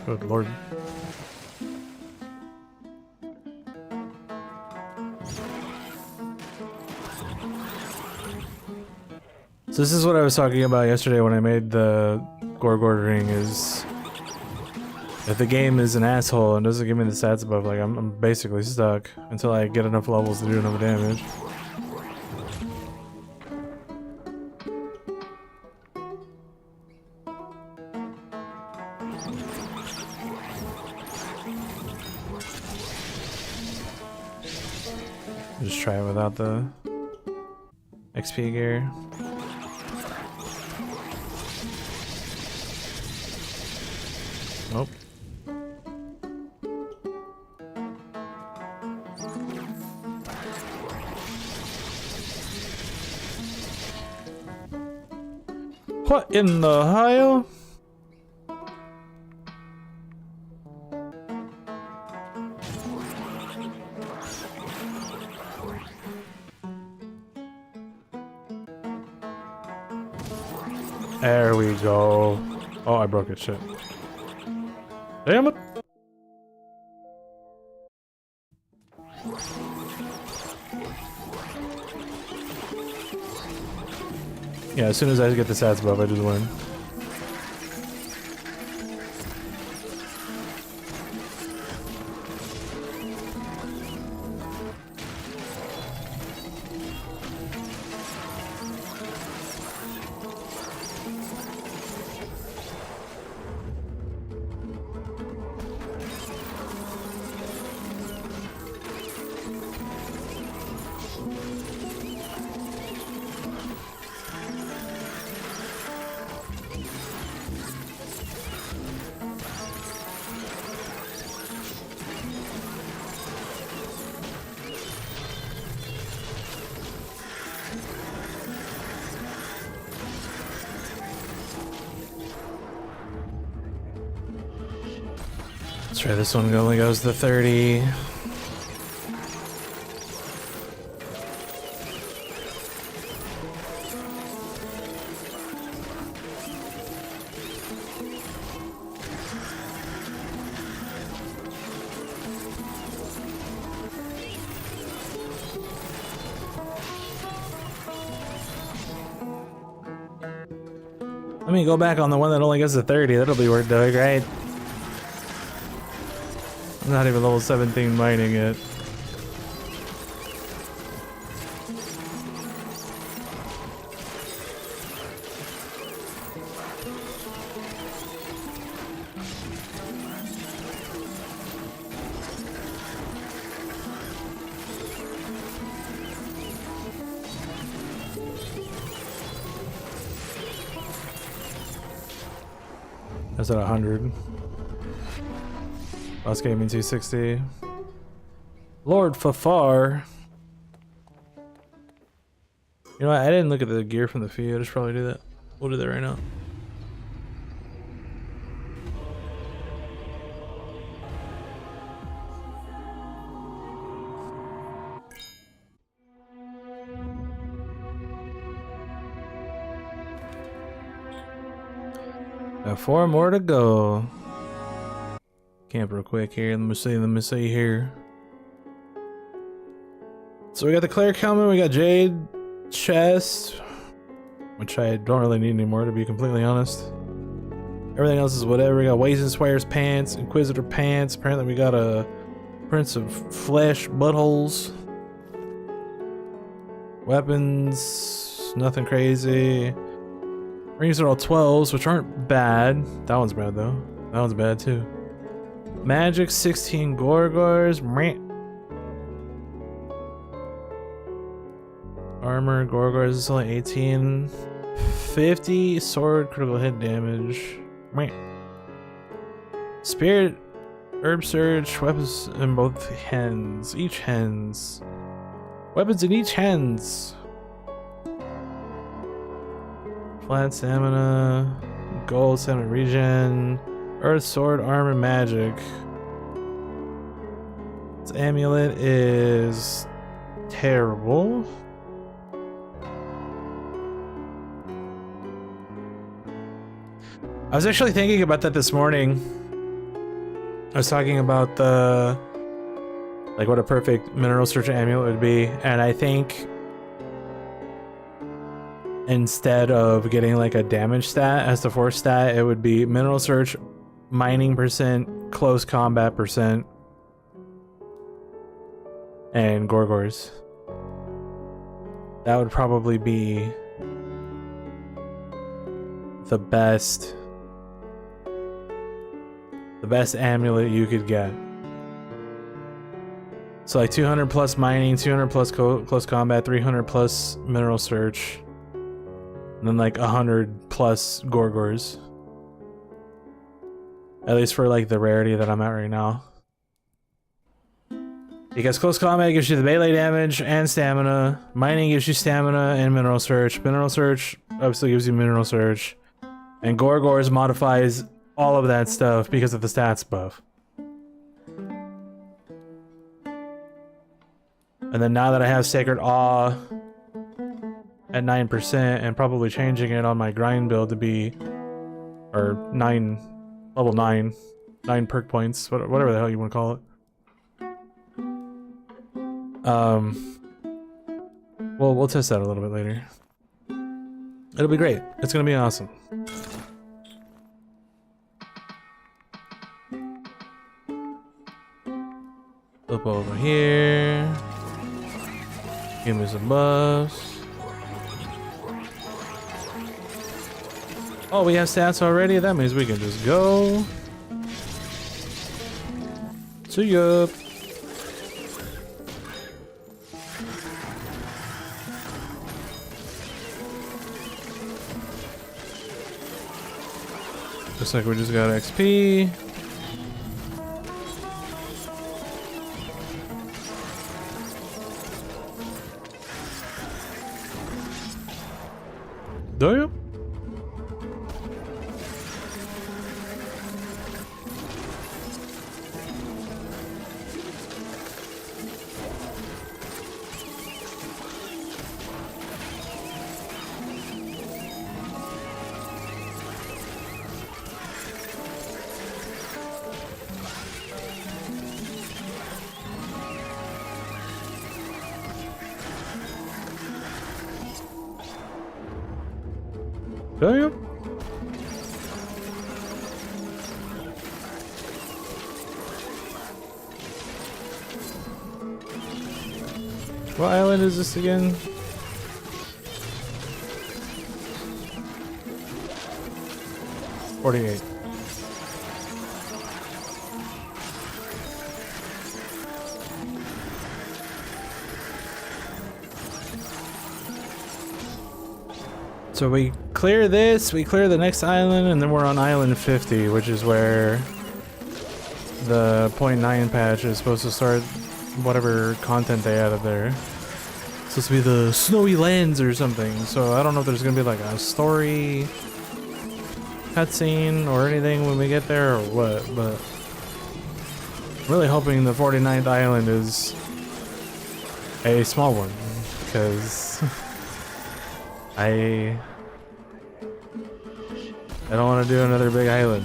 Speaker 1: Good lord. So this is what I was talking about yesterday when I made the Gorgord ring, is if the game is an asshole and doesn't give me the stats above, like I'm basically stuck until I get enough levels to do enough damage. Just try it without the XP gear. Nope. What in the hell? There we go. Oh, I broke it, shit. Damn it! Yeah, as soon as I get the stats buff, I just win. Let's try this one. It only goes to 30. Let me go back on the one that only goes to 30. That'll be worth doing, right? I'm not even level 17 mining it. That's at 100. Last game in 260. Lord Fafar. You know what? I didn't look at the gear from the Feud. I should probably do that. We'll do that right now. Got 4 more to go. Camp real quick here. Let me see here. So we got the Cleric helmet, we got Jade chest, which I don't really need anymore, to be completely honest. Everything else is whatever. We got Ways and Swears pants, Inquisitor pants. Apparently we got a Prince of Flesh buttholes. Weapons, nothing crazy. Rings are all 12s, which aren't bad. That one's bad though. That one's bad too. Magic, 16 Gorgors. Armor, Gorgors is only 18. 50 sword, critical hit damage. Spirit, Herb Surge, weapons in both hands. Each hands. Weapons in each hands. Flat stamina, gold stamina regen, earth sword, armor, magic. Its amulet is terrible. I was actually thinking about that this morning. I was talking about the, like, what a perfect mineral search amulet would be, and I think instead of getting like a damage stat as the force stat, it would be mineral search, mining percent, close combat percent, and Gorgors. That would probably be the best amulet you could get. So like 200 plus mining, 200 plus close combat, 300 plus mineral search, and then like 100 plus Gorgors. At least for like the rarity that I'm at right now. Because close combat gives you the melee damage and stamina. Mining gives you stamina and mineral search. Mineral search obviously gives you mineral search. And Gorgors modifies all of that stuff because of the stats buff. And then now that I have Sacred Awe at 9% and probably changing it on my grind build to be, or level 9 perk points, whatever the hell you want to call it. We'll test that a little bit later. It'll be great. It's gonna be awesome. Flip over here. Give me some buffs. Oh, we have stats already? That means we can just go. See ya. Looks like we just got XP. Do you? Damn. What island is this again? $48. So we clear this, we clear the next island, and then we're on island 50, which is where the 0.9 patch is supposed to start whatever content they added there. It's supposed to be the snowy lands or something, so I don't know if there's gonna be like a story cutscene or anything when we get there or what, but I'm really hoping the 49th island is a small one, because I don't want to do another big island.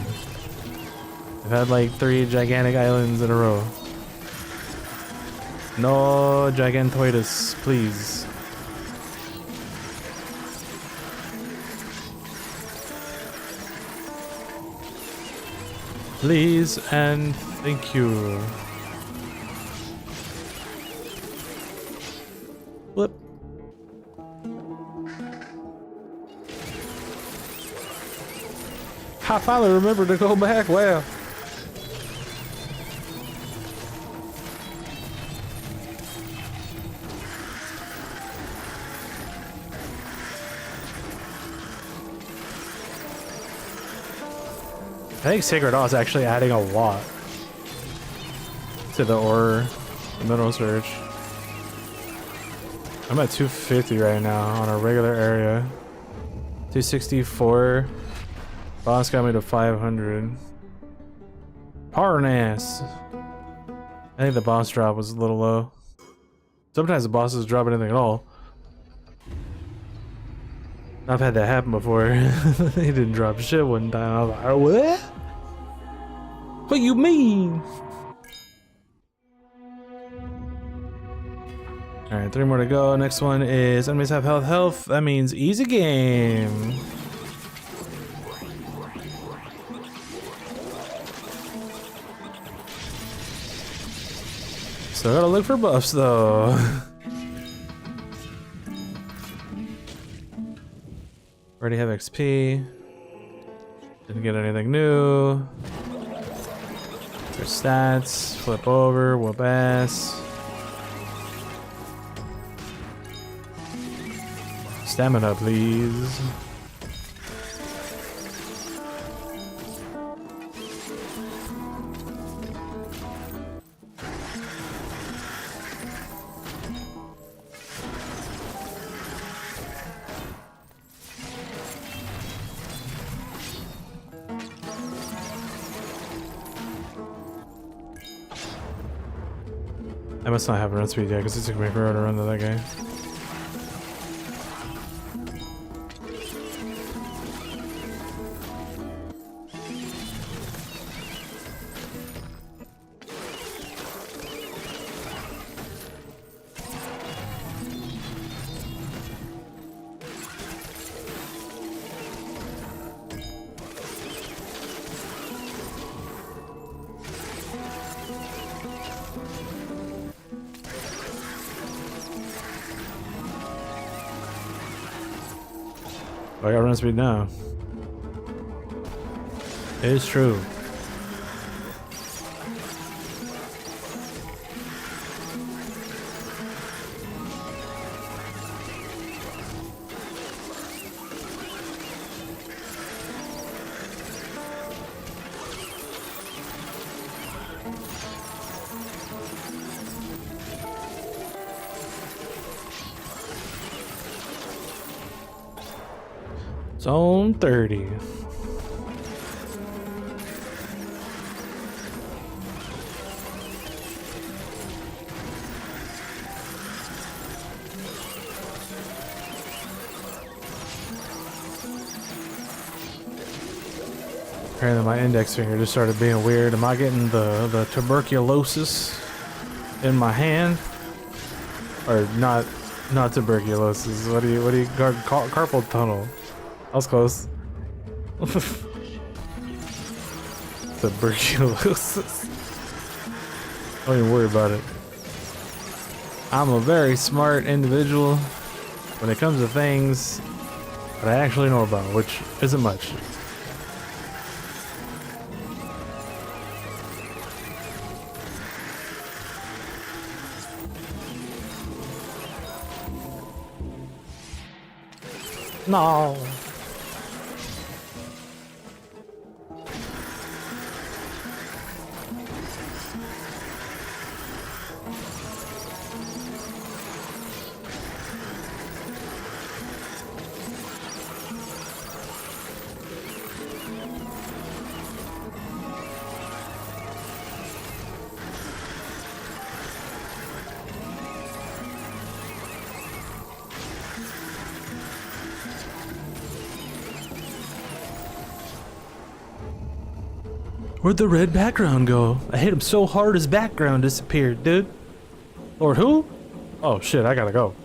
Speaker 1: I've had like 3 gigantic islands in a row. No gigantoides, please. Please and thank you. Flip. I finally remembered to go back. Wow. I think Sacred Awe is actually adding a lot to the ore, the mineral search. I'm at 250 right now on a regular area. 264. Boss got me to 500. Parnass. I think the boss drop was a little low. Sometimes the bosses drop anything at all. I've had that happen before. They didn't drop shit one time. I was like, what? What you mean? Alright, 3 more to go. Next one is enemies have health. That means easy game. So I gotta look for buffs though. Already have XP. Didn't get anything new. There's stats. Flip over. Whoop ass. Stamina, please. I must not have run speed yet because it took me forever to run to that guy. I got run speed now. It is true. Zone 30. Apparently my index finger just started being weird. Am I getting the tuberculosis in my hand? Or not tuberculosis. What do you carpal tunnel? I was close. Tuberculosis. Don't even worry about it. I'm a very smart individual when it comes to things that I actually know about, which isn't much. No. Where'd the red background go? I hit him so hard his background disappeared, dude. Lord who? Oh shit, I gotta go.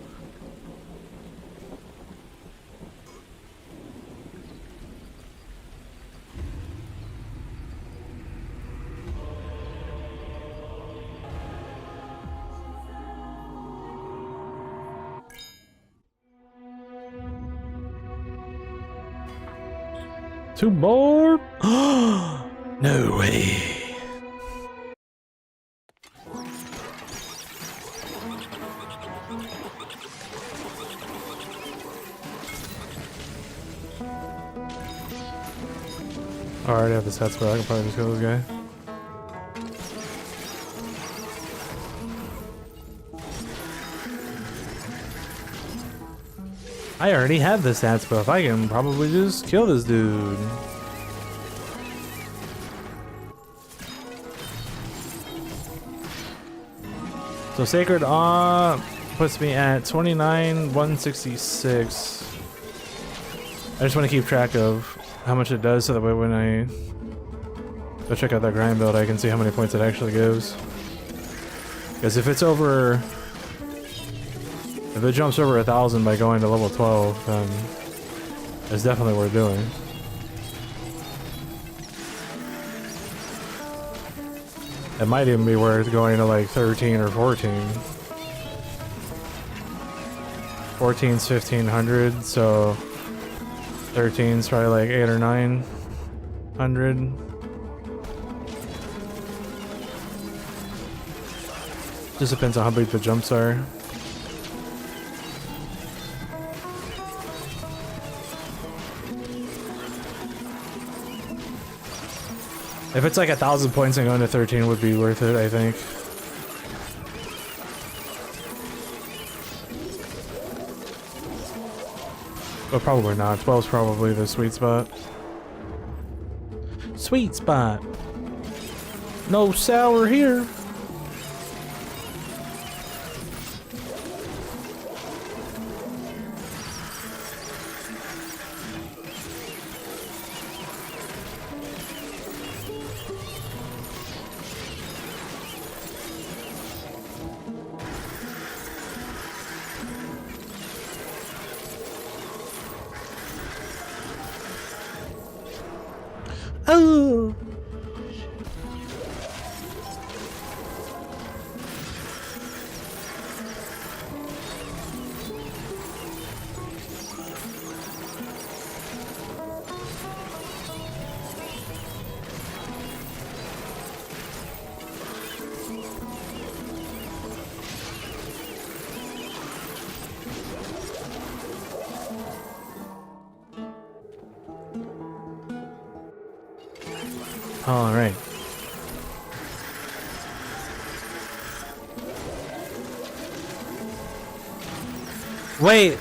Speaker 1: Two more? No way. I already have the sets, but I can probably just kill this guy. I already have the stats buff. I can probably just kill this dude. So Sacred Awe puts me at 29,166. I just want to keep track of how much it does so that way when I go check out that grind build I can see how many points it actually gives. Because if it's over... if it jumps over 1,000 by going to level 12, then it's definitely worth doing. It might even be worth going to like 13 or 14. 14's 1,500, so 13's probably like 800 or 900. Just depends on how big the jumps are. If it's like 1,000 points and going to 13 would be worth it, I think. But probably not. 12's probably the sweet spot. Sweet spot. No sour here. Oh. All right. Wait.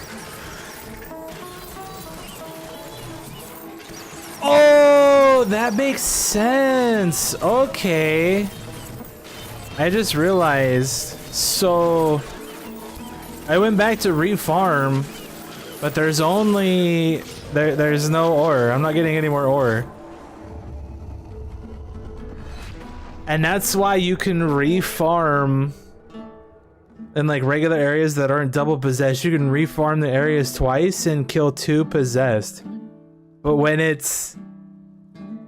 Speaker 1: Oh, that makes sense. Okay. I just realized. So I went back to refarm, but there's only there's no ore. I'm not getting any more ore. And that's why you can refarm in like regular areas that aren't double possessed. You can refarm the areas twice and kill 2 possessed. But when it's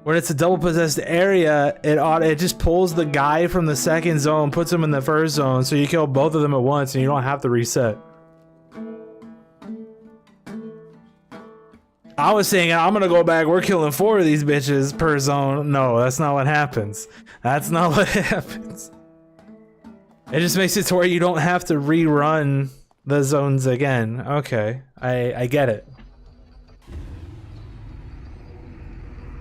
Speaker 1: a double possessed area, it just pulls the guy from the second zone, puts him in the first zone, so you kill both of them at once and you don't have to reset. I was saying, I'm gonna go back, we're killing 4 of these bitches per zone. No, that's not what happens. That's not what happens. It just makes it to where you don't have to rerun the zones again. Okay, I get it.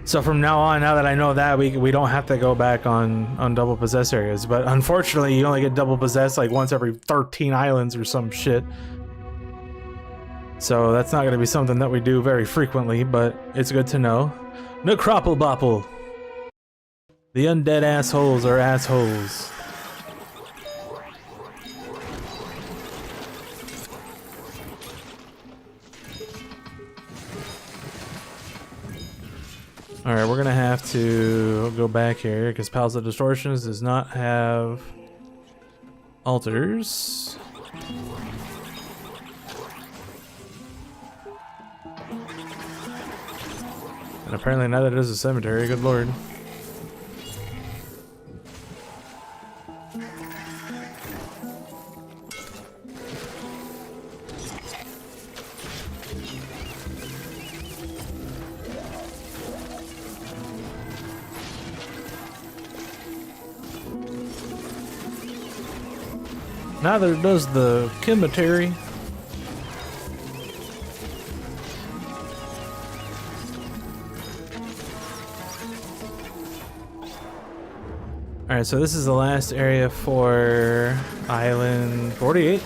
Speaker 1: So from now on, now that I know that, we don't have to go back on double possessed areas. But unfortunately, you only get double possessed like once every 13 islands or some shit. So that's not going to be something that we do very frequently, but it's good to know. Necropple Bopple. The undead assholes are assholes. Alright, we're going to have to go back here because Palace of Distortions does not have altars. And apparently neither does a cemetery, good lord. Neither does the cemetery. Alright, so this is the last area for Island 48.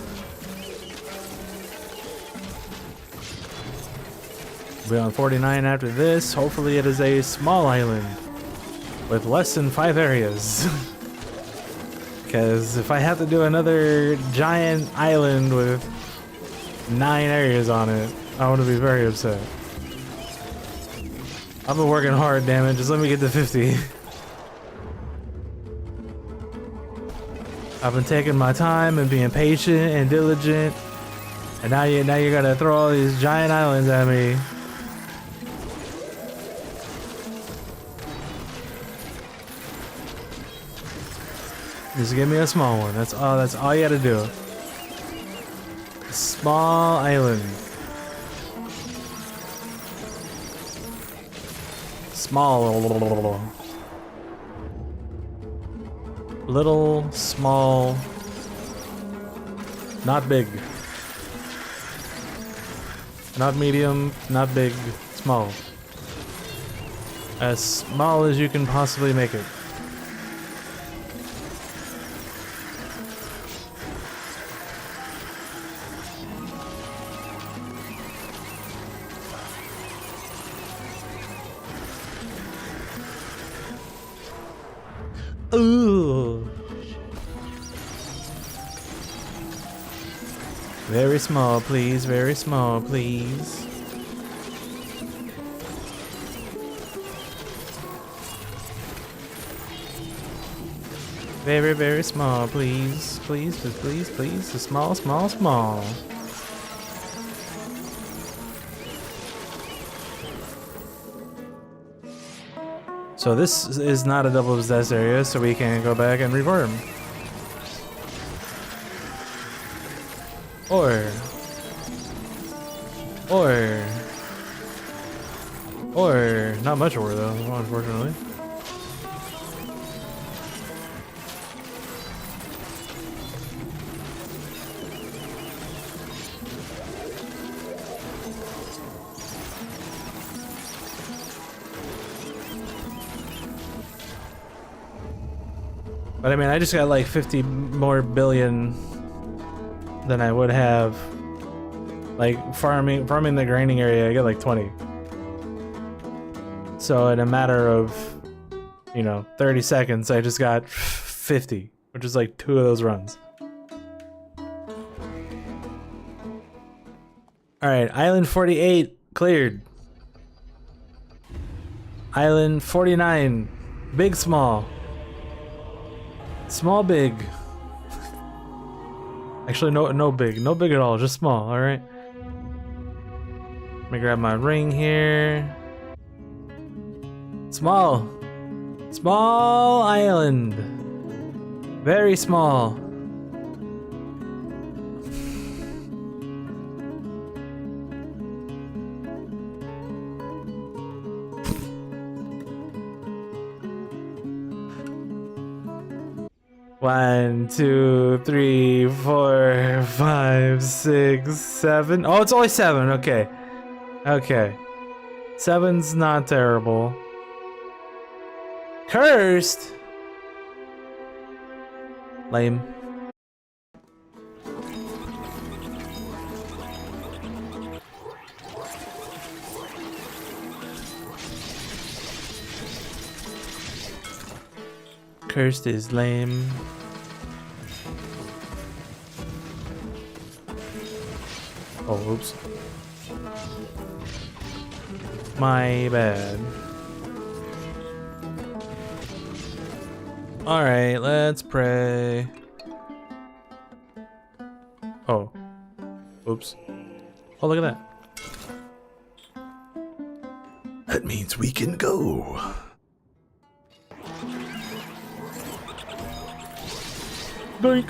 Speaker 1: We'll be on 49 after this. Hopefully it is a small island with less than 5 areas. Because if I have to do another giant island with 9 areas on it, I want to be very upset. I've been working hard, damn it. Just let me get to 50. I've been taking my time and being patient and diligent, and now you're gonna throw all these giant islands at me. Just give me a small one. That's all you gotta do. A small island. Small. Little, small, not big. Not medium, not big, small. As small as you can possibly make it. Ooh. Very small, please. Very small, please. Very, very small, please. Please, please, please. Small, small, small. So this is not a double possessed area, so we can go back and refarm. Or not much ore though, unfortunately. But I mean, I just got like 50 more billion than I would have. Like farming the graining area, I get like 20. So in a matter of, 30 seconds, I just got 50, which is like 2 of those runs. Alright, Island 48 cleared. Island 49, big, small. Small, big. Actually, no big at all, just small. All right. Let me grab my ring here. Small. Small island. Very small. One, two, three, 4, 5, 6, 7. Oh, it's only 7. Okay. Okay. 7's not terrible. Cursed? Lame. Cursed is lame. Oh, oops. My bad. Alright, let's pray. Oh. Oops. Oh, look at that. That means we can go. Doink.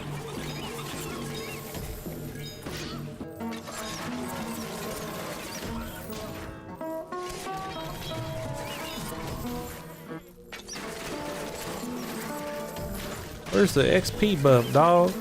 Speaker 1: Where's the XP buff, dog?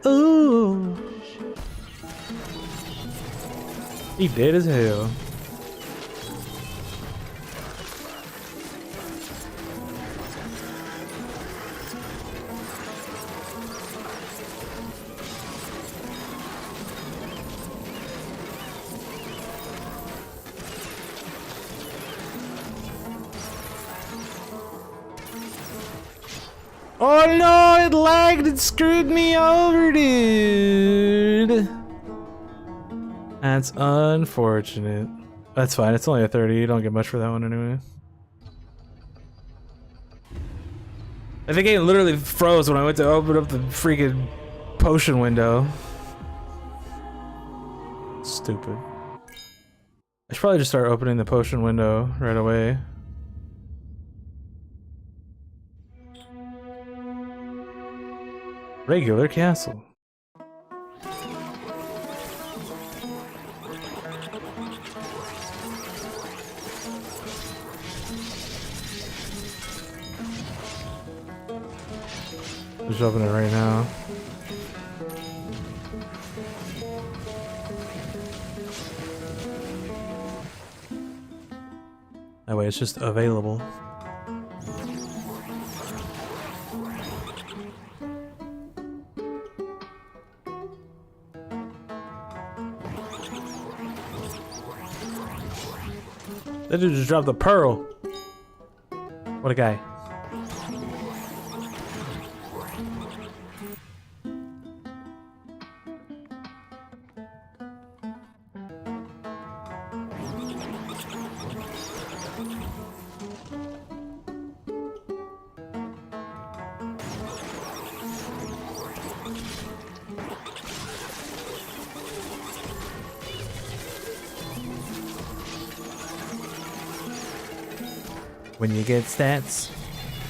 Speaker 1: Ooh. He dead as hell. Oh no, it lagged, it screwed me over, dude. That's unfortunate. That's fine, it's only a 30, you don't get much for that one anyway. The game literally froze when I went to open up the freaking potion window. Stupid. I should probably just start opening the potion window right away. Regular castle. Just open it right now. That way it's just available. That dude just dropped the pearl. What a guy. When you get stats,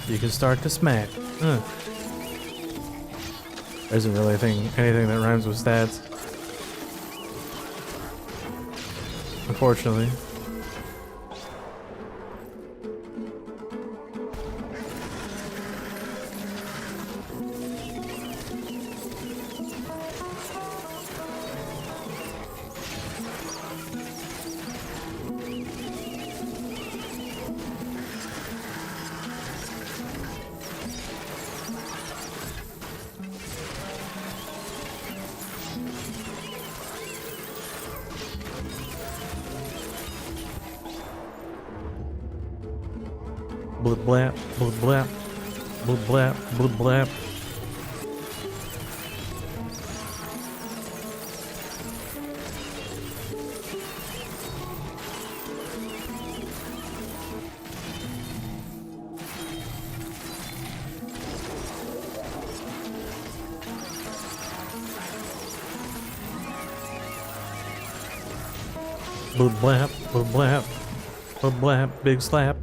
Speaker 1: you can start to smack. There isn't really anything that rhymes with stats. Unfortunately. Blip blap, blip blap, blip blap, blip blap. Blip blap, blip blap, blip blap, big slap.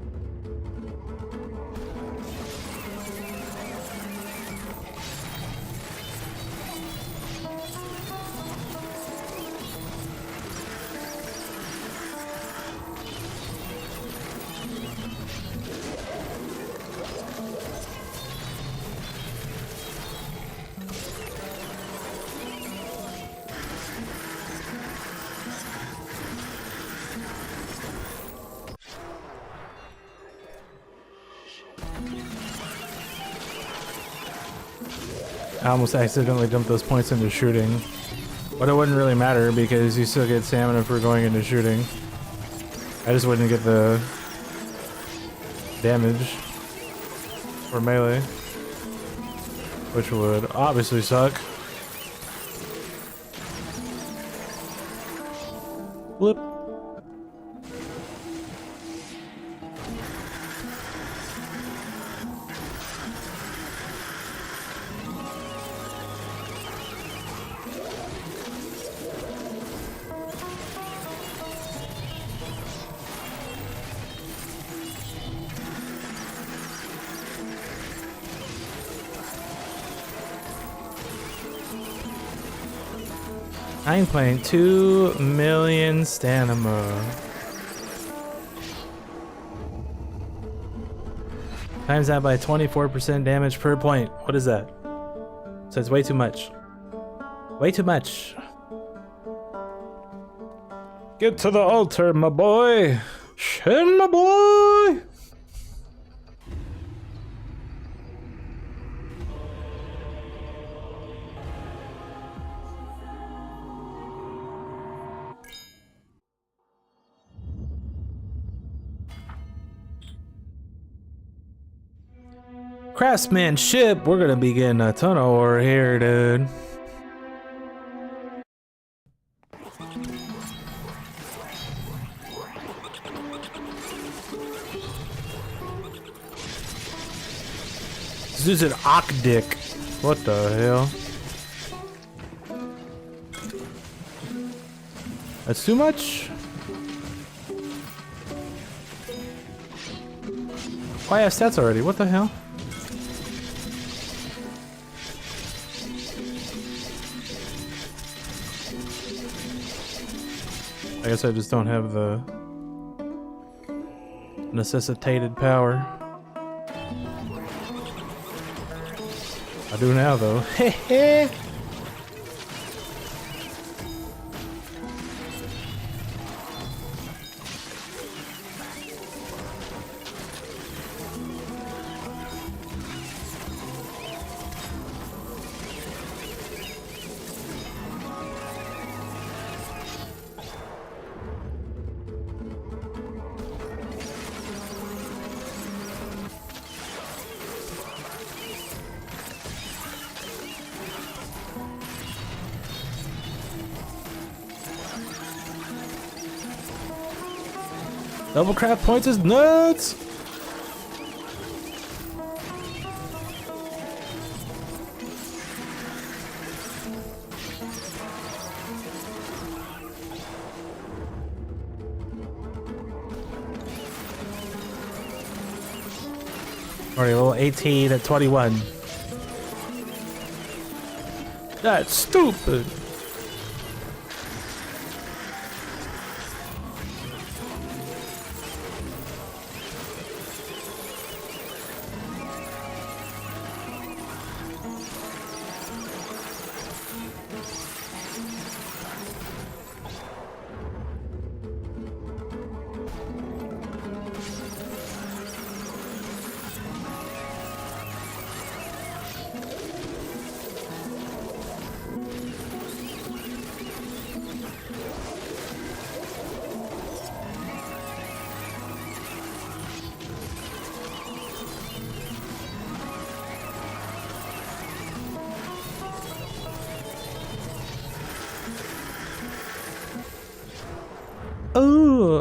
Speaker 1: I almost accidentally dumped those points into shooting, but it wouldn't really matter because you still get stamina for going into shooting. I just wouldn't get the damage for melee, which would obviously suck. Blip. I'm playing 2 million stamina. Times that by 24% damage per point. What is that? So it's way too much. Way too much. Get to the altar, my boy. Shin, my boy. Craftsmanship, we're gonna be getting a ton of ore here, dude. This is an dick. What the hell? That's too much? Why have stats already? What the hell? I guess I just don't have the necessitated power. I do now, though. Heh. Double craft points is nuts! Already level 18 at 21. That's stupid!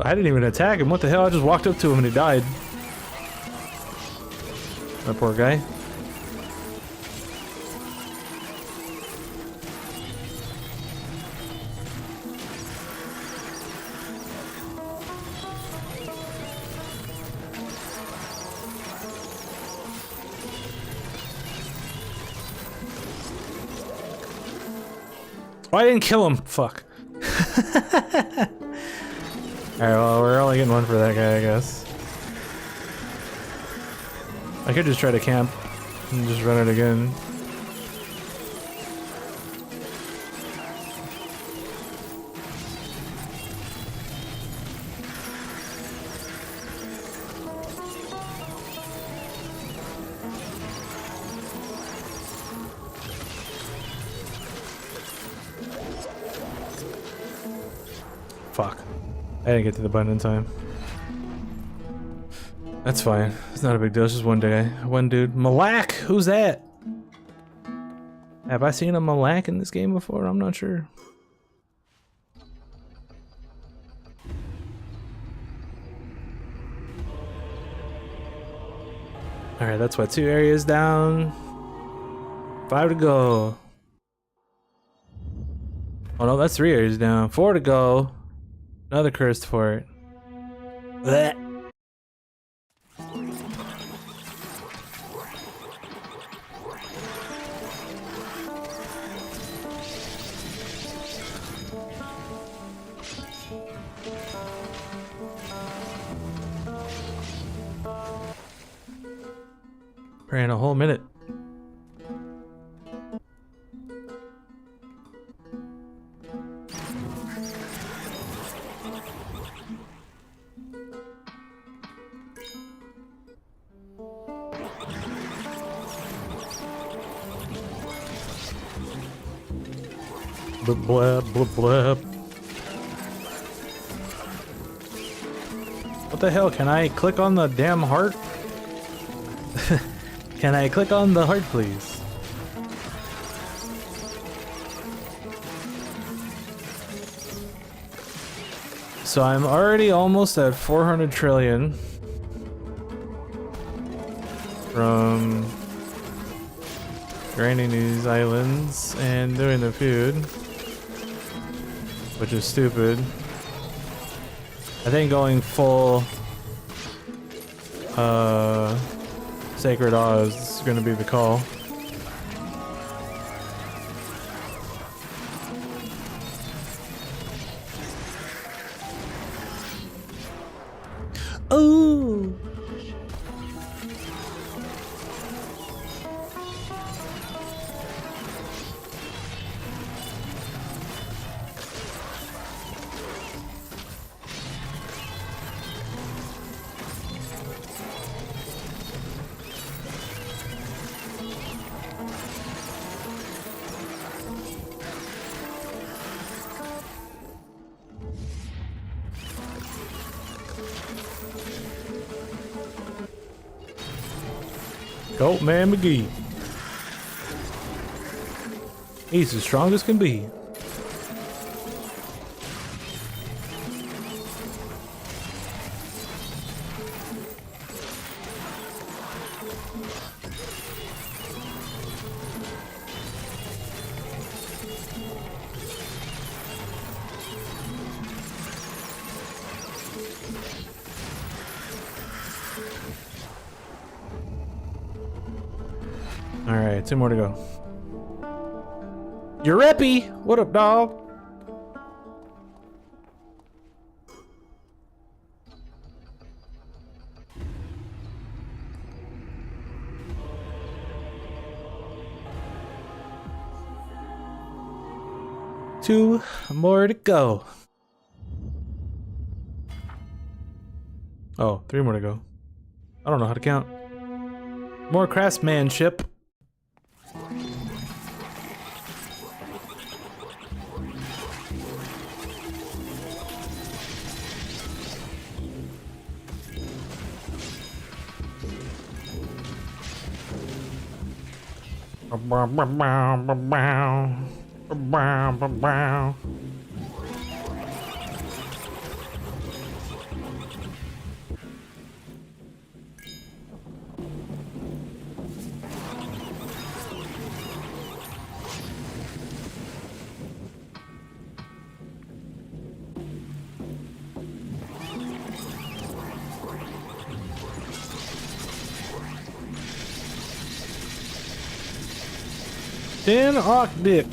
Speaker 1: I didn't even attack him. What the hell? I just walked up to him and he died. That poor guy. Oh, I didn't kill him. Fuck. Alright, well, we're only getting one for that guy, I guess. I could just try to camp and just run it again. Fuck. I didn't get to the button in time. That's fine. It's not a big deal. It's just one day. One dude. Malak! Who's that? Have I seen a Malak in this game before? I'm not sure. Alright, that's what, 2 areas down. 5 to go. Oh no, that's 3 areas down. 4 to go. Another cursed fort. Blech. Ran a whole minute. Blub blab blub blab. What the hell? Can I click on the damn heart? Can I click on the heart, please? So I'm already almost at 400 trillion from grinding these islands and doing the feud, which is stupid. I think going full Sacred Oz is gonna be the call. Oh! Goat Man McGee. He's as strong as can be. Alright, 2 more to go. You're Reppy! What up, dog? Two more to go. Oh, 3 more to go. I don't know how to count. More craftsmanship. 10 Arc Dick.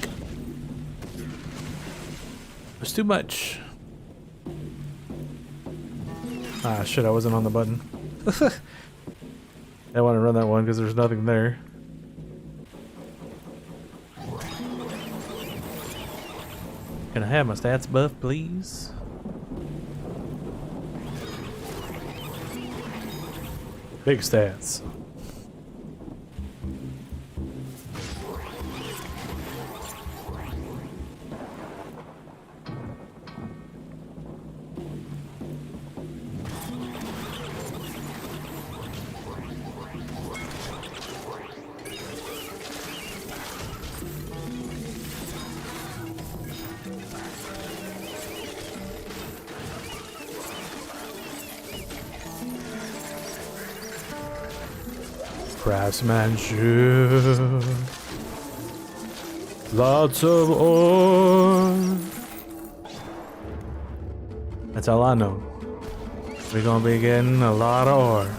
Speaker 1: There's too much. Ah, shit, I wasn't on the button. I want to run that one because there's nothing there. Can I have my stats buff, please? Big stats. Craftsmanship. Lots of ore. That's all I know. We're gonna be getting a lot of ore.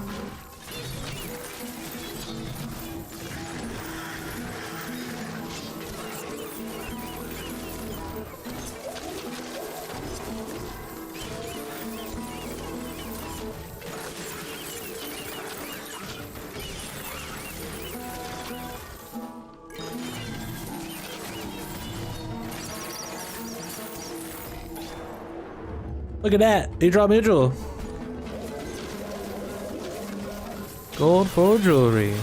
Speaker 1: Look at that! They drop Mitchell. Gold for jewelry.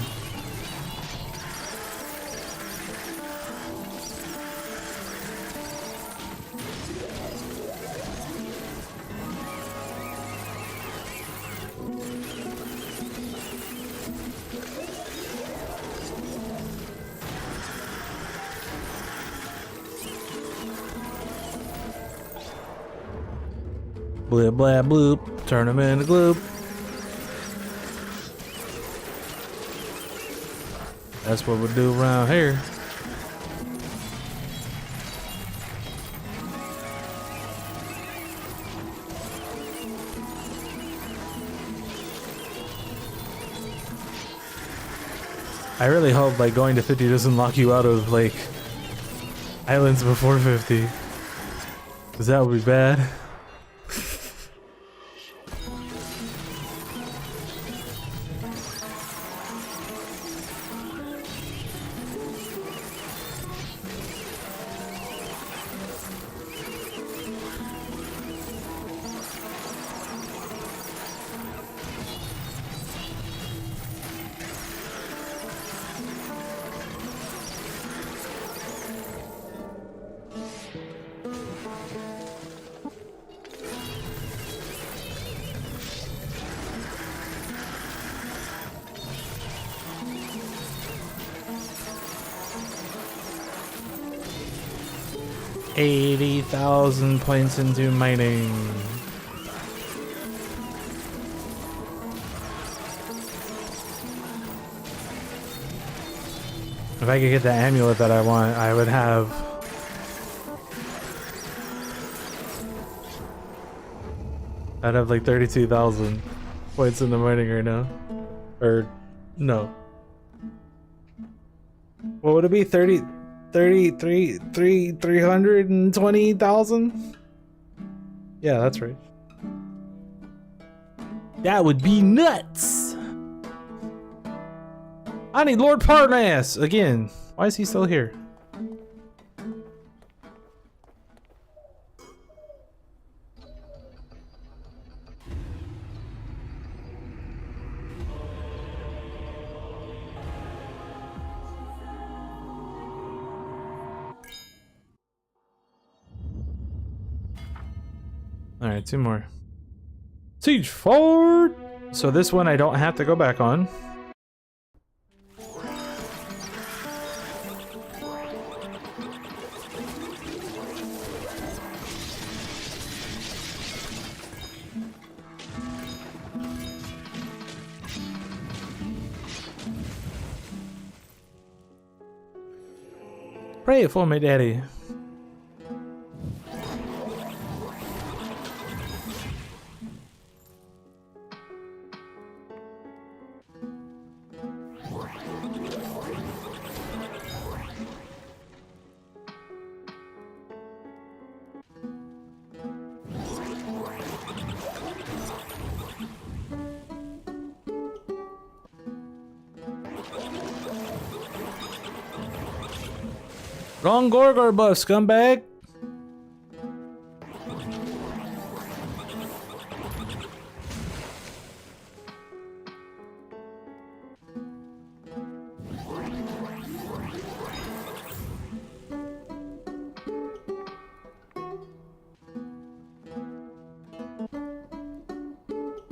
Speaker 1: Blip blab bloop, turn them into gloop. That's what we do around here. I really hope like going to 50 doesn't lock you out of like islands before 50. Cause that would be bad. $80,000 points into mining. If I could get the amulet that I want, I would have. I'd have like 32,000 points in the mining right now. Or, no. What would it be? 320,000? Yeah, that's right. That would be nuts. I need Lord Parnas again. Why is he still here? All right, two more. Siege forward. So this one I don't have to go back on. Pray for me, Daddy. Wrong Gorgor buff, scumbag!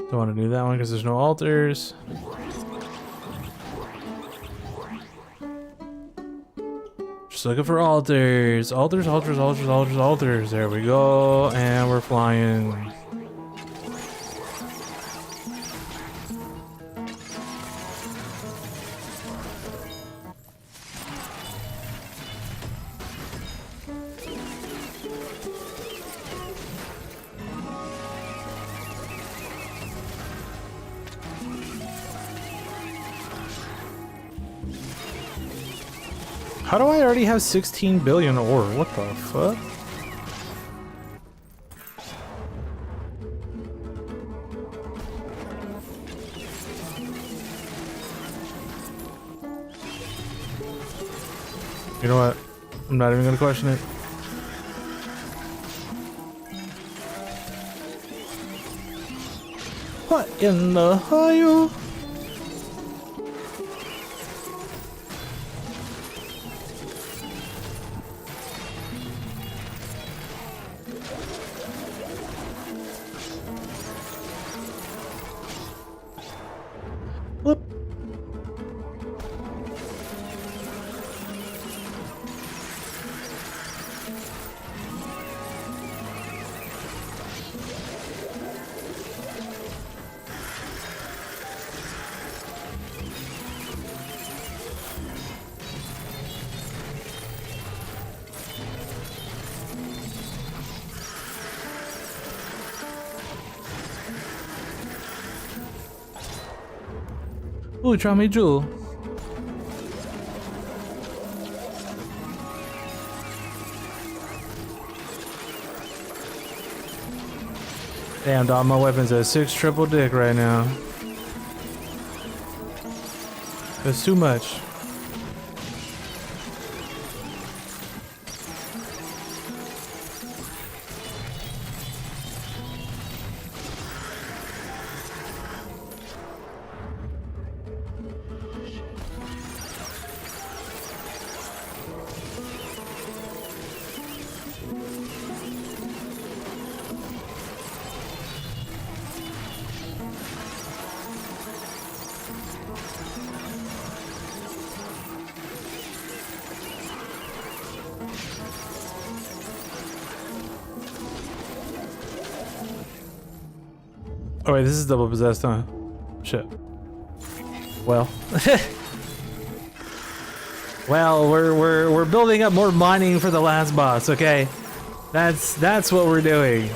Speaker 1: Don't want to do that one because there's no altars. Just looking for altars. Altars, altars, altars, altars, altars. There we go. And we're flying. How do I already have 16 billion ore? What the fuck? You know what? I'm not even gonna question it. What in the hell? Whoop. Ooh, try me jewel. Damn, dog, my weapon's at 6 triple dick right now. That's too much. Oh wait, this is double possessed, huh? Shit. Well. Well, we're building up more mining for the last boss, okay? That's what we're doing.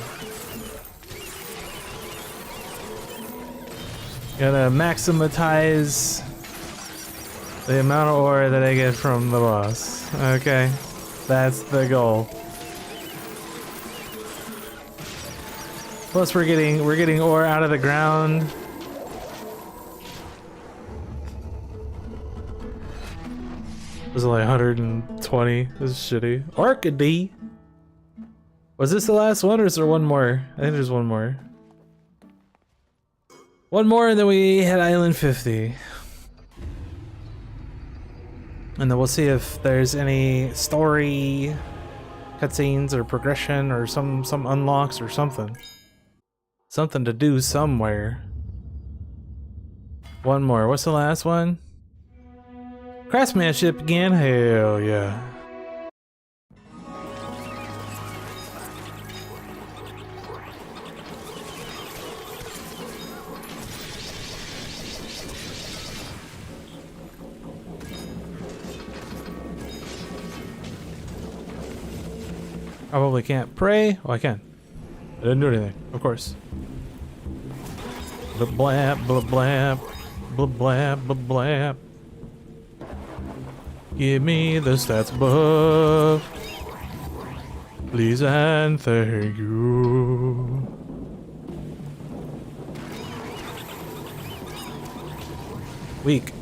Speaker 1: Gotta maximize the amount of ore that I get from the boss. Okay. That's the goal. Plus we're getting ore out of the ground. Was it like 120? This is shitty. Orchidee. Was this the last one or is there one more? I think there's one more. One more and then we hit Island 50. And then we'll see if there's any story cutscenes or progression or some unlocks or something. Something to do somewhere. One more. What's the last one? Craftsmanship again? Hell yeah. Probably can't pray. Oh, I can. I didn't do anything, of course. Blab, blab, blab, blab, blab, blab, blab, blab. Give me the stats buff, please and thank you. Weak.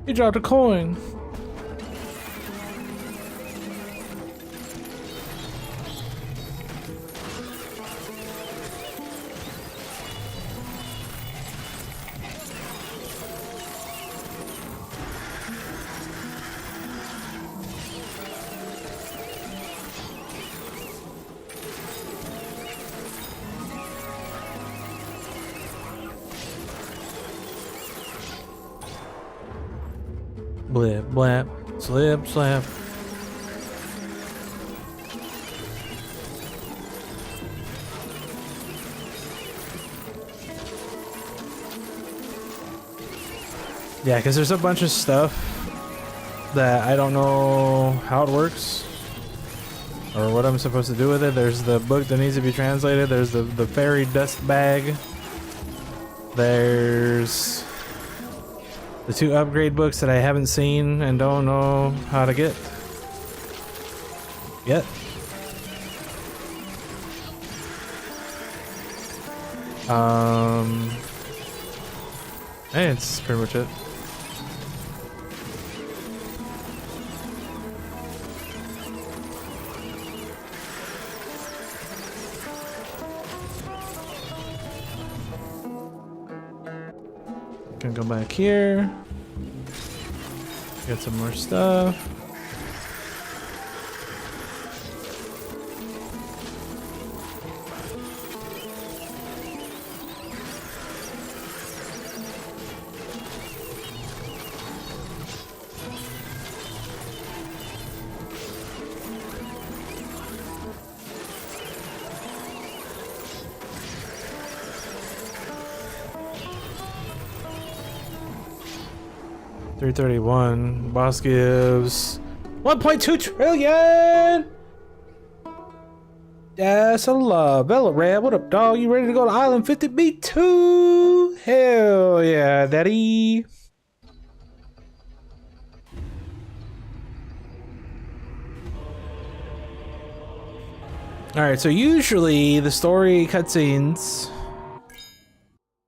Speaker 1: He dropped a coin. Blip, blap, slip, slap. Yeah, because there's a bunch of stuff that I don't know how it works or what I'm supposed to do with it. There's the book that needs to be translated. There's the fairy dust bag. There's the 2 upgrade books that I haven't seen and don't know how to get yet. And it's pretty much it. Gonna go back here. Get some more stuff. $331. Boss gives 1.2 trillion. That's a lot. Bella Red, what up, dog? You ready to go to Island 50B2? Hell yeah, daddy. Alright, so usually the story cutscenes,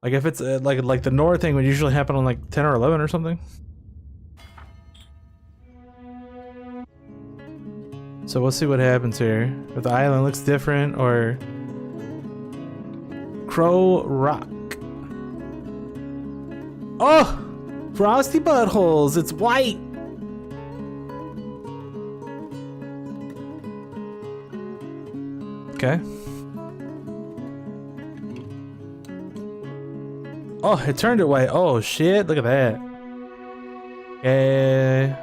Speaker 1: like if it's like the Nord thing would usually happen on like 10 or 11 or something. So we'll see what happens here. If the island looks different or... Crow Rock. Oh! Frosty buttholes! It's white! Okay. Oh, it turned it white. Oh shit, look at that. Okay.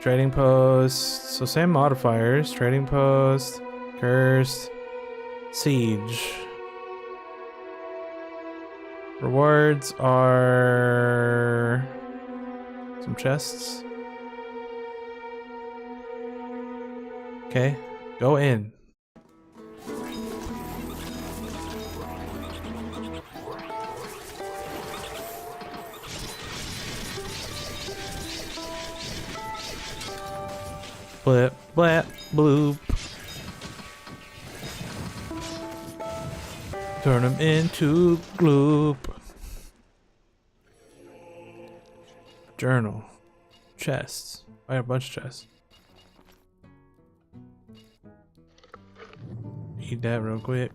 Speaker 1: Trading post. So same modifiers. Trading post. Cursed. Siege. Rewards are some chests. Okay, go in. Blip, blap, bloop. Turn them into gloop. Journal. Chests. I got a bunch of chests. Eat that real quick.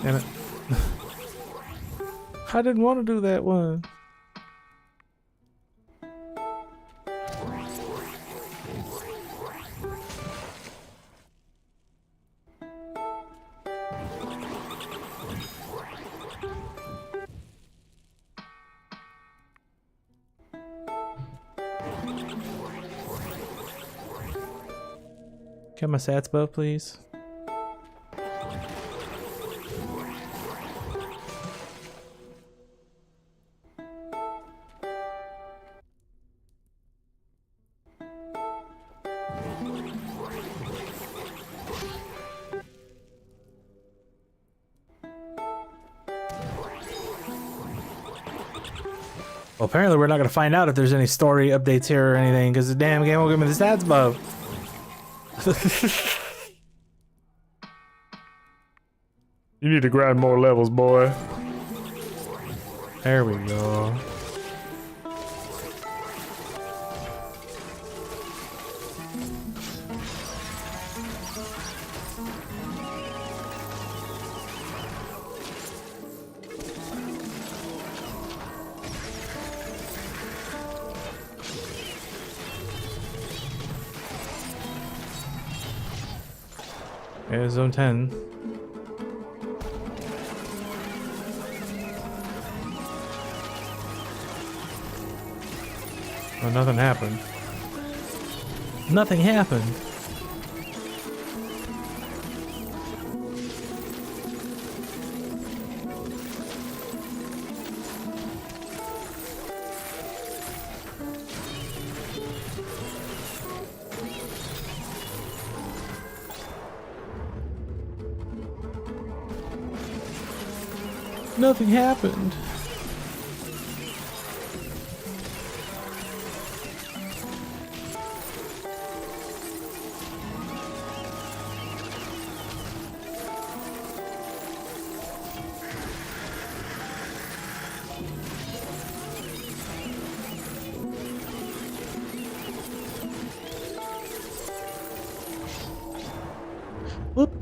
Speaker 1: Damn it. I didn't want to do that one. Get my sats buff, please. Well, apparently we're not gonna find out if there's any story updates here or anything, because the damn game won't give me the stats buff. You need to grind more levels, boy. There we go. Yeah, zone 10. Oh, nothing happened. Nothing happened. Nothing happened. Whoop.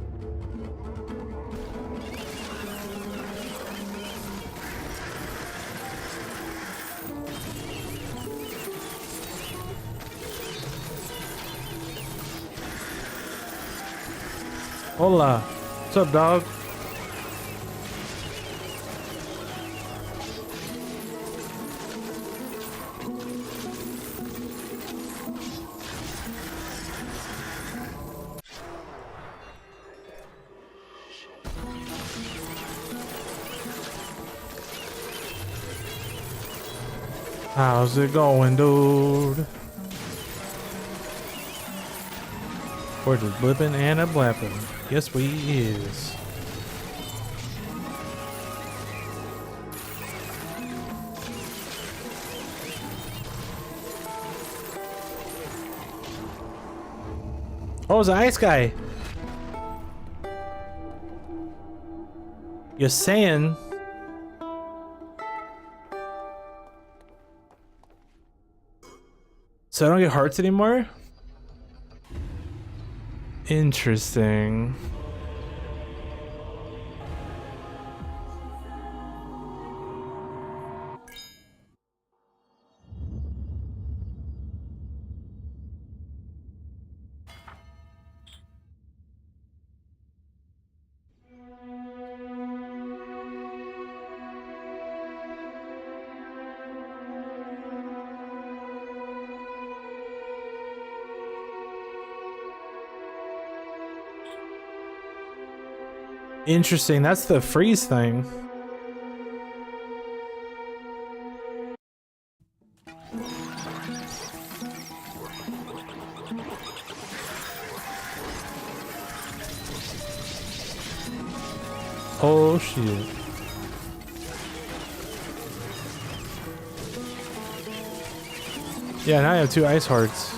Speaker 1: Hola. What's up, dog? How's it going, dude? We're just blipping and a blapping. Yes, we is. Oh, it's an ice guy. You're saying... So I don't get hearts anymore? Interesting. Interesting, that's the freeze thing. Oh shit. Yeah, now I have 2 ice hearts.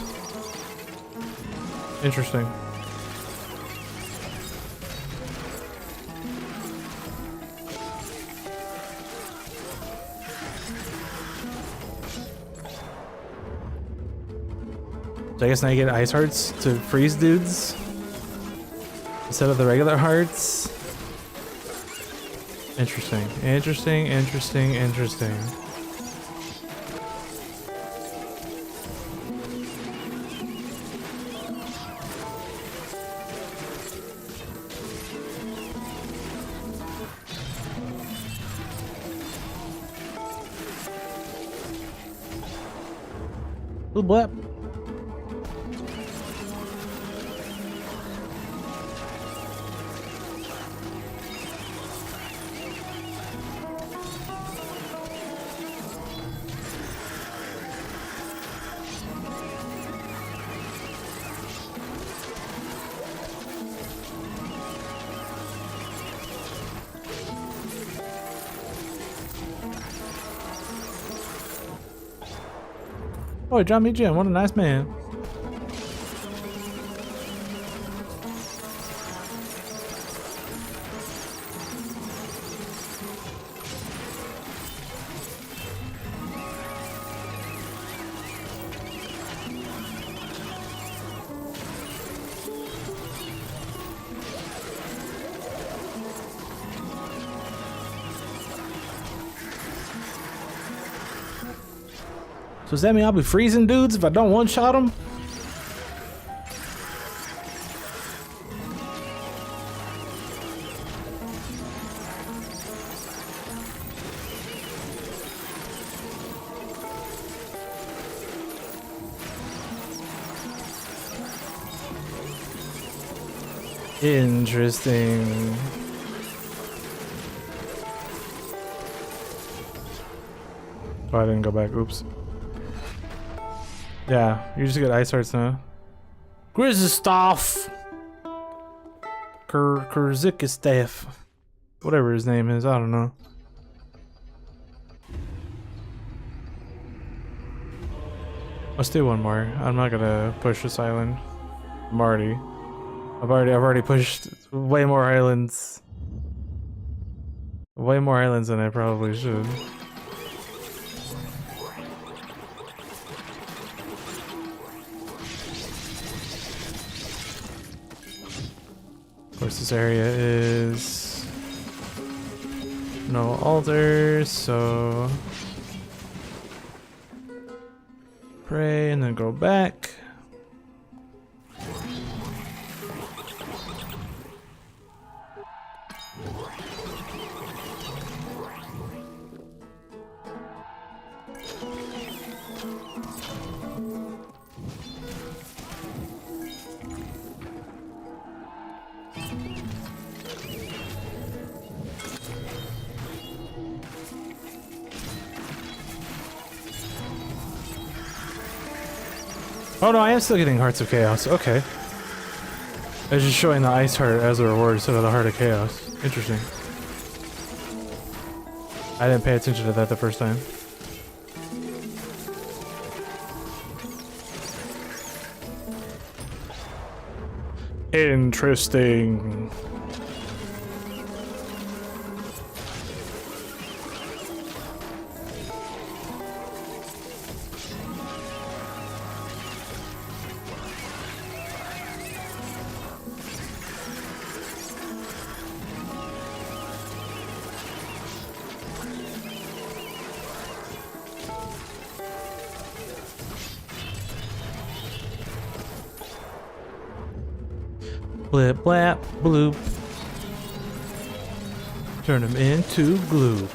Speaker 1: Interesting. So I guess now you get ice hearts to freeze dudes instead of the regular hearts. Interesting, interesting, interesting, interesting. Little blap. Oh, he dropped me a gem. What a nice man. So does that mean I'll be freezing dudes if I don't one-shot them? Interesting. Oh, I didn't go back. Oops. Yeah, you just get ice hearts now. Grizzstaff! Kurzikistaff. Whatever his name is, I don't know. Let's do one more. I'm not gonna push this island. I've already pushed way more islands. Way more islands than I probably should. Of course, this area is no altars, so pray and then go back. Oh no, I am still getting Hearts of Chaos. Okay. I was just showing the Ice Heart as a reward instead of the Heart of Chaos. Interesting. I didn't pay attention to that the first time. Interesting. Blip, blap, bloop. Turn them into glue.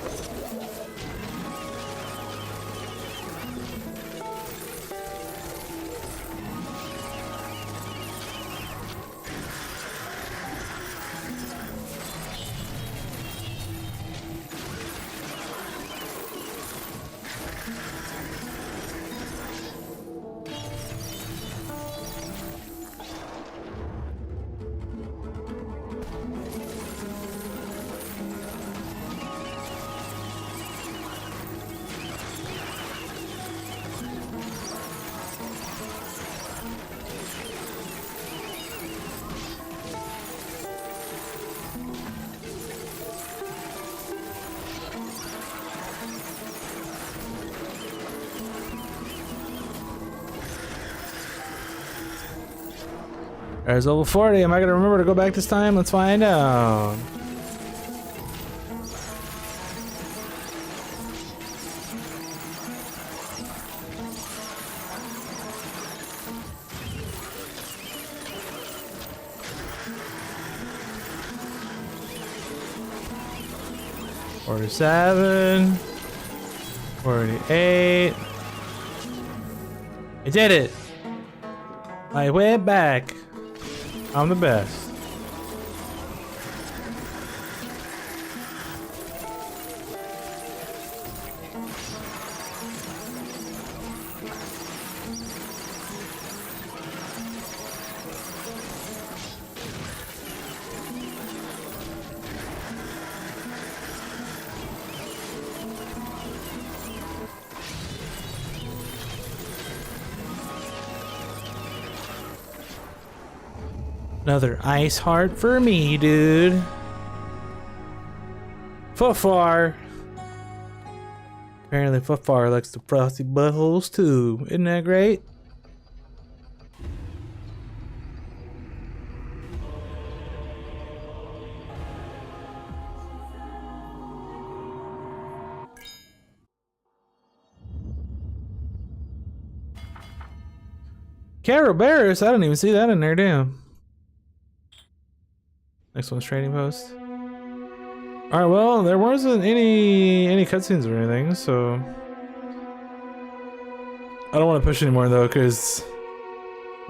Speaker 1: Alright, it's level 40. Am I gonna remember to go back this time? Let's find out. $47, 48. I did it. I went back. I'm the best. Another ice heart for me, dude. Fufar. Apparently Fufar likes the frosty buttholes too. Isn't that great? Carabarus? I didn't even see that in there, damn. Next one's trading post. Alright, well, there wasn't any cutscenes or anything, so I don't want to push anymore though, because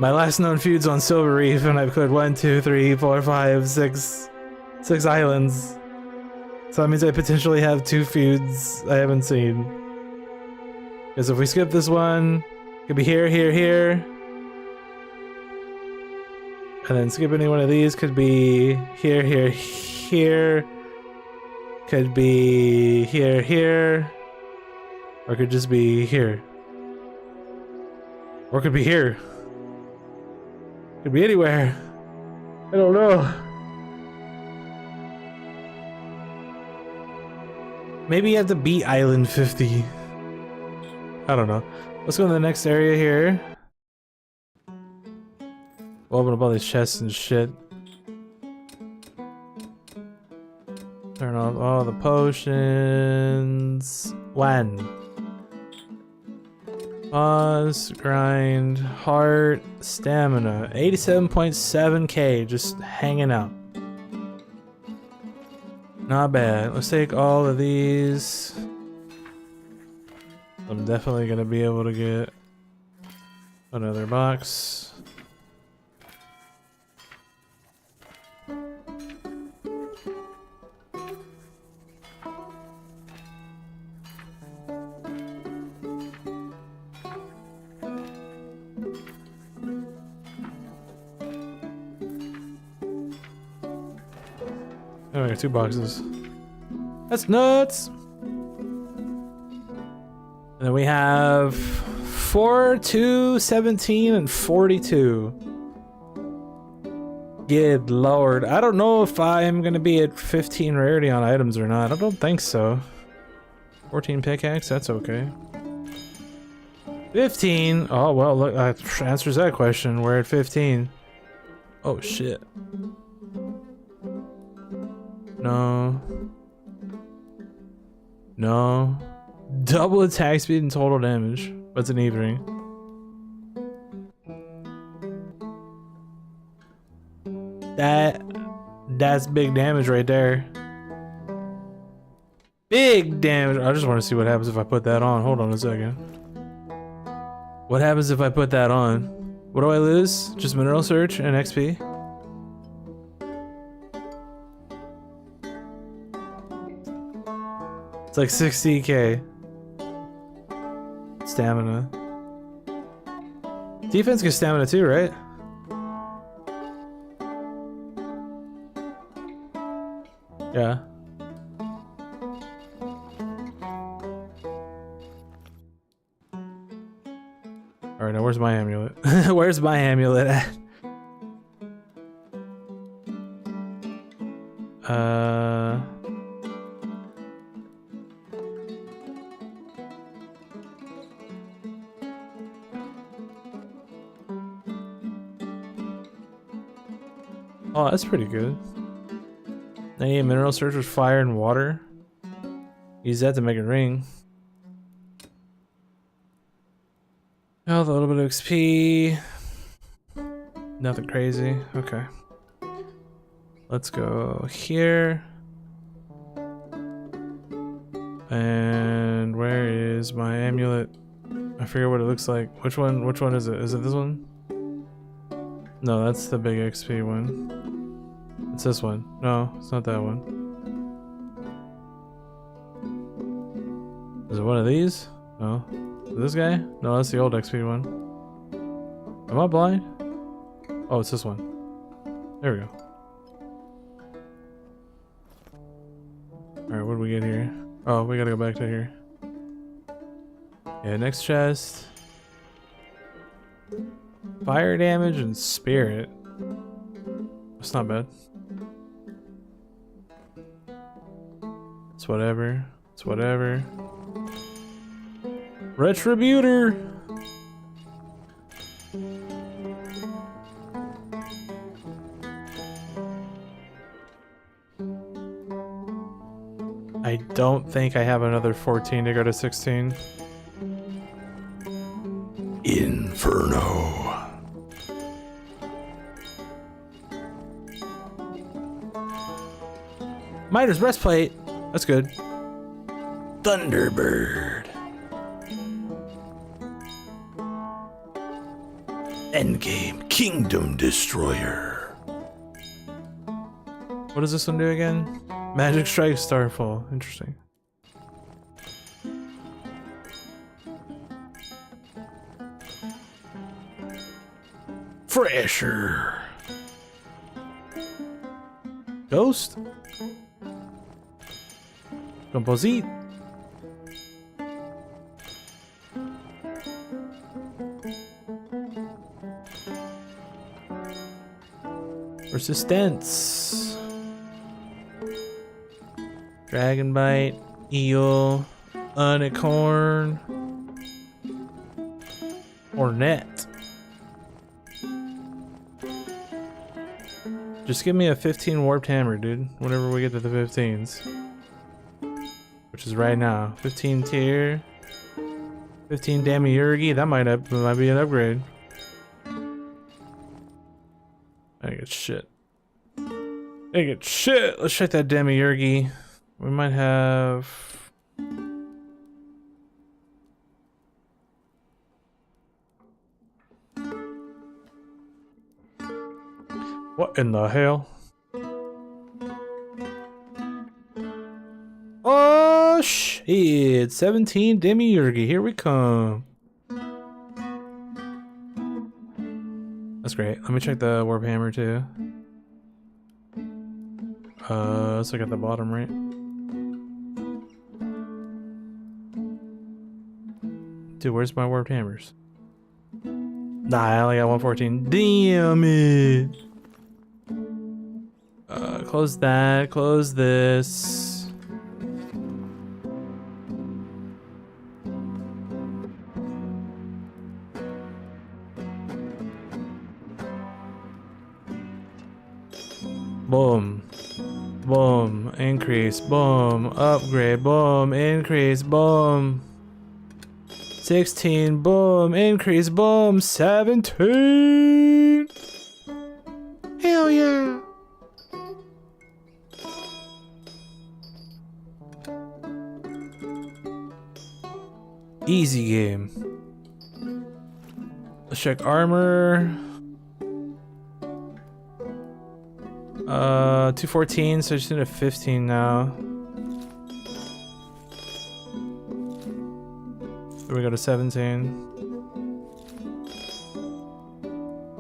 Speaker 1: my last known feud's on Silver Reef, and I've cleared 1, 2, 3, 4, 5, 6 islands. So that means I potentially have 2 feuds I haven't seen. Because if we skip this one, it could be here, here, here. And then skip any one of these could be here, here, here. Could be here, here. Or it could just be here. Or it could be here. Could be anywhere. I don't know. Maybe you have to beat Island 50. I don't know. Let's go to the next area here. We'll open up all these chests and shit. Turn off all the potions. When? Pause, grind, heart, stamina. 87.7k just hanging out. Not bad. Let's take all of these. I'm definitely gonna be able to get another box. Oh, I got 2 boxes. That's nuts! And then we have 4, 2, 17, and 42. Good lord. I don't know if I'm gonna be at 15 rarity on items or not. I don't think so. 14 pickaxe, that's okay. 15! Oh, well, look, that answers that question. We're at 15. Oh, shit. No. No. Double attack speed and total damage. What's an evening? That's big damage right there. Big damage. I just want to see what happens if I put that on. Hold on a second. What happens if I put that on? What do I lose? Just mineral search and XP? It's like 60k. Stamina. Defense gets stamina too, right? Yeah. Alright, now where's my amulet? Where's my amulet at? Oh, that's pretty good. I need a mineral search with fire and water. Use that to make a ring. Oh, a little bit of XP. Nothing crazy. Okay. Let's go here. And where is my amulet? I forget what it looks like. Which one is it? Is it this one? No, that's the big XP one. It's this one. No, it's not that one. Is it one of these? No. Is it this guy? No, that's the old XP one. Am I blind? Oh, it's this one. There we go. Alright, what do we get here? Oh, we gotta go back to here. Yeah, next chest. Fire damage and spirit. It's not bad. It's whatever. It's whatever. Retributor! I don't think I have another 14 to go to 16. Inferno. Miner's breastplate. That's good. Thunderbird. Endgame Kingdom Destroyer. What does this one do again? Magic Strike Starfall. Interesting. Fresher. Ghost. Composite. Resistance. Dragon Bite, Eel, Unicorn, Hornet. Just give me a 15 Warped Hammer, dude. Whenever we get to the 15s. Which is right now. 15 tier. 15 Demiurge. That might be an upgrade. I get shit. I get shit. Let's check that Demiurge. We might have... What in the hell? Oh shit! 17 Demiurge. Here we come. That's great. Let me check the Warp Hammer too. Let's look at the bottom right. Dude, where's my Warped Hammers? Nah, I only got 114. Damn it! Close that. Close this. Boom. Boom. Increase. Boom. Upgrade. Boom. Increase. Boom. 16, boom, increase, boom, 17! Hell yeah! Easy game. Let's check armor. 214, so I just need a 15 now. So we go to 17.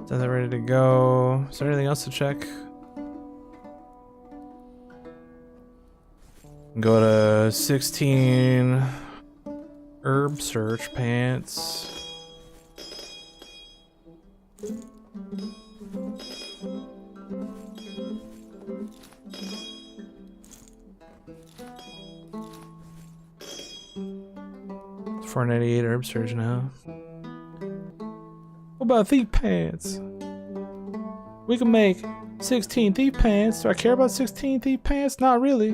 Speaker 1: Is that ready to go? Is there anything else to check? Go to 16. Herb search pants. $4.98 herb surge now. What about thief pants? We can make 16 thief pants. Do I care about 16 thief pants? Not really.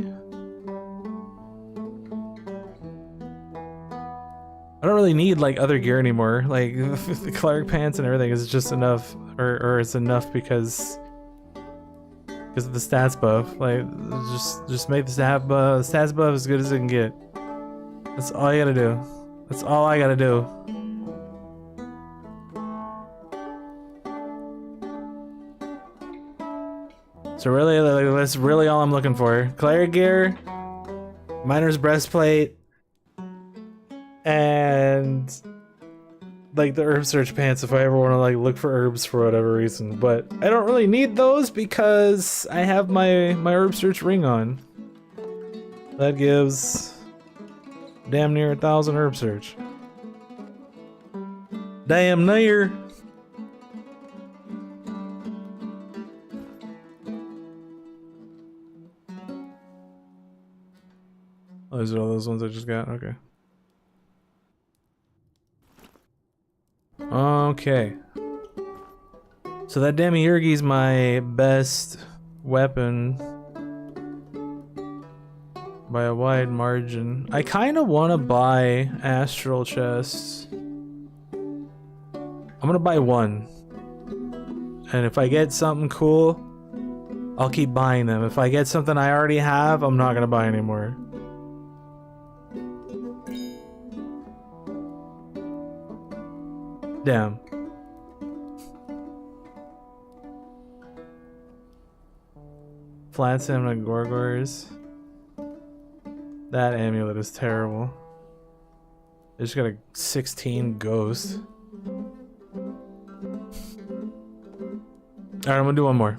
Speaker 1: I don't really need like other gear anymore. Like the cleric pants and everything is just enough, or it's enough because of the stats buff. Like just make the stats buff as good as it can get. That's all you gotta do. That's all I gotta do. So really, like, that's really all I'm looking for. Cleric gear, miner's breastplate, and like the herb search pants if I ever want to like look for herbs for whatever reason. But I don't really need those because I have my herb search ring on. That gives damn near 1,000 herb search. Damn near. Oh, those are all those ones I just got. Okay. Okay. So that Demiurge is my best weapon by a wide margin. I kind of want to buy Astral chests. I'm gonna buy one. And if I get something cool, I'll keep buying them. If I get something I already have, I'm not gonna buy anymore. Damn. Flat salmon and gorgors. That amulet is terrible. I just got a 16 ghost. Alright, I'm gonna do one more.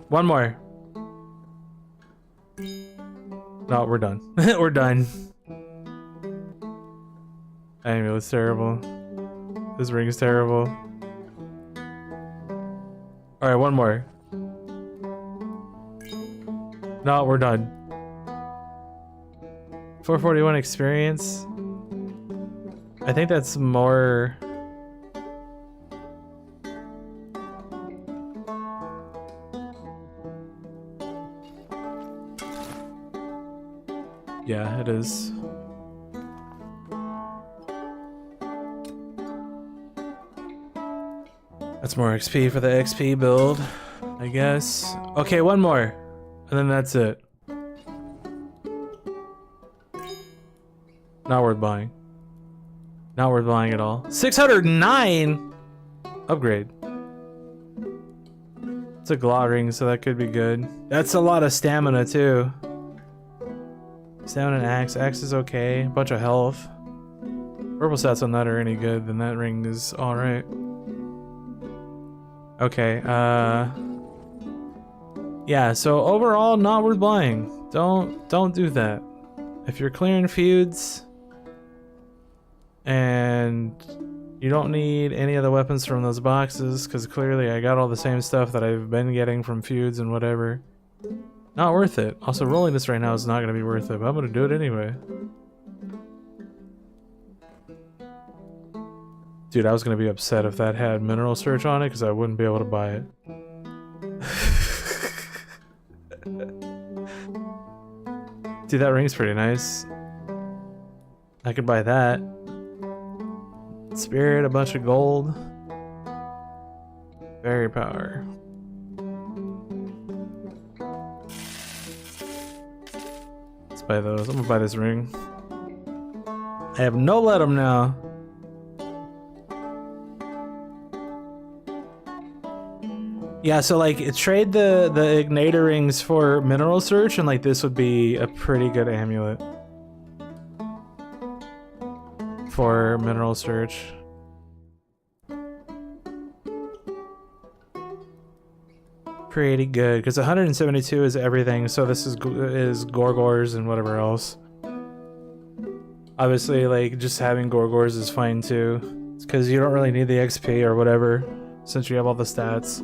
Speaker 1: One more. No, we're done. We're done. Amulet's terrible. This ring is terrible. Alright, one more. No, we're done. 441 experience. I think that's more... Yeah, it is. That's more XP for the XP build, I guess. Okay, one more. And then that's it. Not worth buying. Not worth buying at all. 609! Upgrade. It's a Glot ring, so that could be good. That's a lot of stamina, too. Stamina and axe. Axe is okay. Bunch of health. Purple stats on that are any good, then that ring is alright. Okay, yeah, so overall, not worth buying. Don't do that. If you're clearing feuds and you don't need any of the weapons from those boxes, because clearly I got all the same stuff that I've been getting from feuds and whatever, not worth it. Also, rolling this right now is not going to be worth it, but I'm going to do it anyway. Dude, I was going to be upset if that had mineral search on it, because I wouldn't be able to buy it. Dude, that ring's pretty nice. I could buy that. Spirit, a bunch of gold. Fairy power. Let's buy those. I'm gonna buy this ring. I have no let 'em now. Yeah, so like trade the Ignitor rings for mineral search, and like this would be a pretty good amulet for mineral search. Pretty good, because 172 is everything, so this is Gorgors and whatever else. Obviously, like just having Gorgors is fine too, because you don't really need the XP or whatever, since you have all the stats.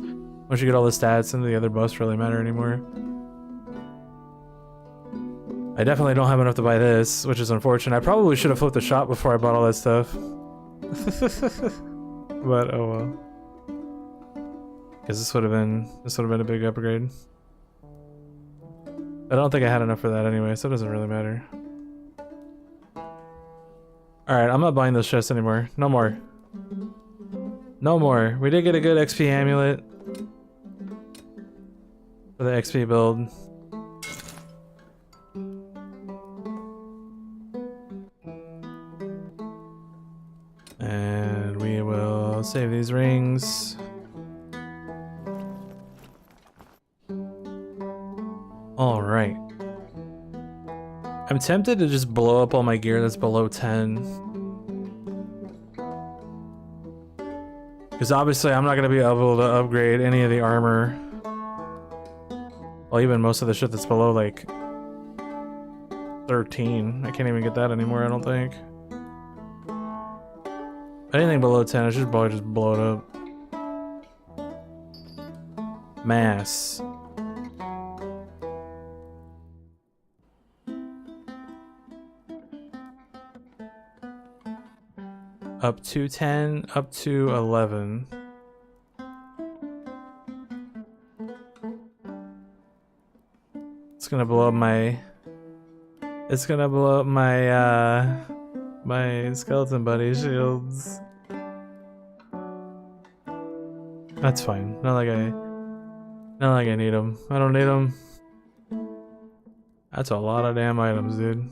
Speaker 1: Once you get all the stats, and the other buffs really matter anymore. I definitely don't have enough to buy this, which is unfortunate. I probably should have flipped the shop before I bought all that stuff. But oh well. Because this would have been a big upgrade. I don't think I had enough for that anyway, so it doesn't really matter. Alright, I'm not buying those chests anymore. No more. No more. We did get a good XP amulet for the XP build. And we will save these rings. Alright. I'm tempted to just blow up all my gear that's below 10. Because obviously I'm not going to be able to upgrade any of the armor. Well, even most of the shit that's below, like, 13. I can't even get that anymore, I don't think. Anything below 10, I should probably just blow it up. Mass. Up to 10, up to 11. It's gonna blow up my... It's gonna blow up my, my skeleton buddy shields. That's fine. Not like I need them. I don't need them. That's a lot of damn items, dude.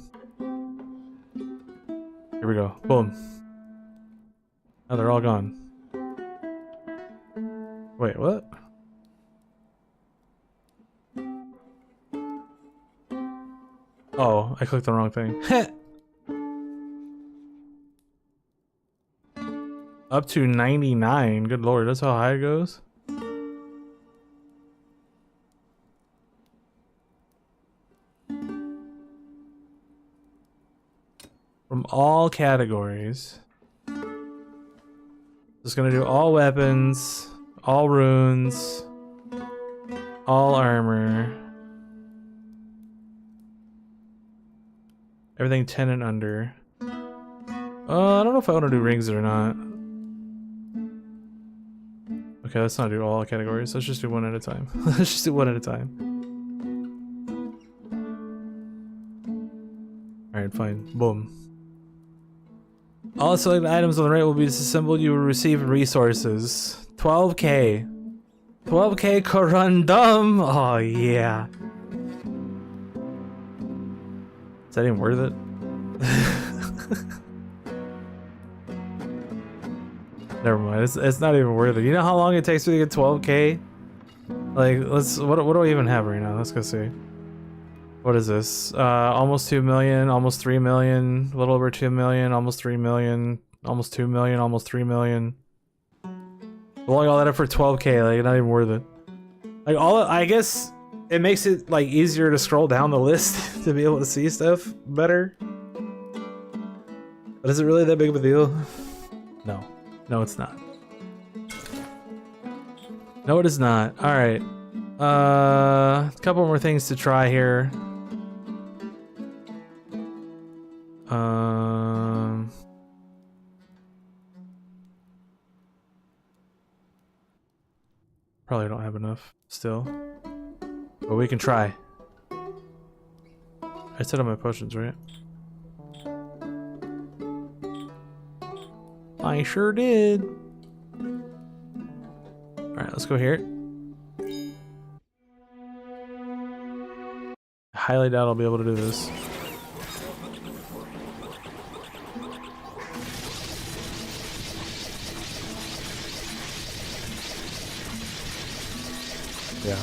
Speaker 1: Here we go. Boom. Now they're all gone. Wait, what? Oh, I clicked the wrong thing. Up to 99. Good lord, that's how high it goes? From all categories. Just gonna do all weapons, all runes, all armor. Everything 10 and under. I don't know if I want to do rings or not. Okay, let's not do all categories. Let's just do one at a time. Let's just do one at a time. Alright, fine. Boom. All selected items on the right will be disassembled. You will receive resources. 12k. 12k corundum. Oh, yeah. Is that even worth it? Never mind. It's not even worth it. You know how long it takes me to get 12k? Like, what do I even have right now? Let's go see. What is this? Almost 2 million, almost 3 million, a little over 2 million, almost 3 million, almost 2 million, almost 3 million. Blowing all that up for 12k, like, not even worth it. Like, I guess it makes it, like, easier to scroll down the list to be able to see stuff better. But is it really that big of a deal? No. No, it's not. No, it is not. Alright. A couple more things to try here. Probably don't have enough still. But we can try. I set up my potions, right? I sure did. Alright, let's go here. I highly doubt I'll be able to do this. Yeah.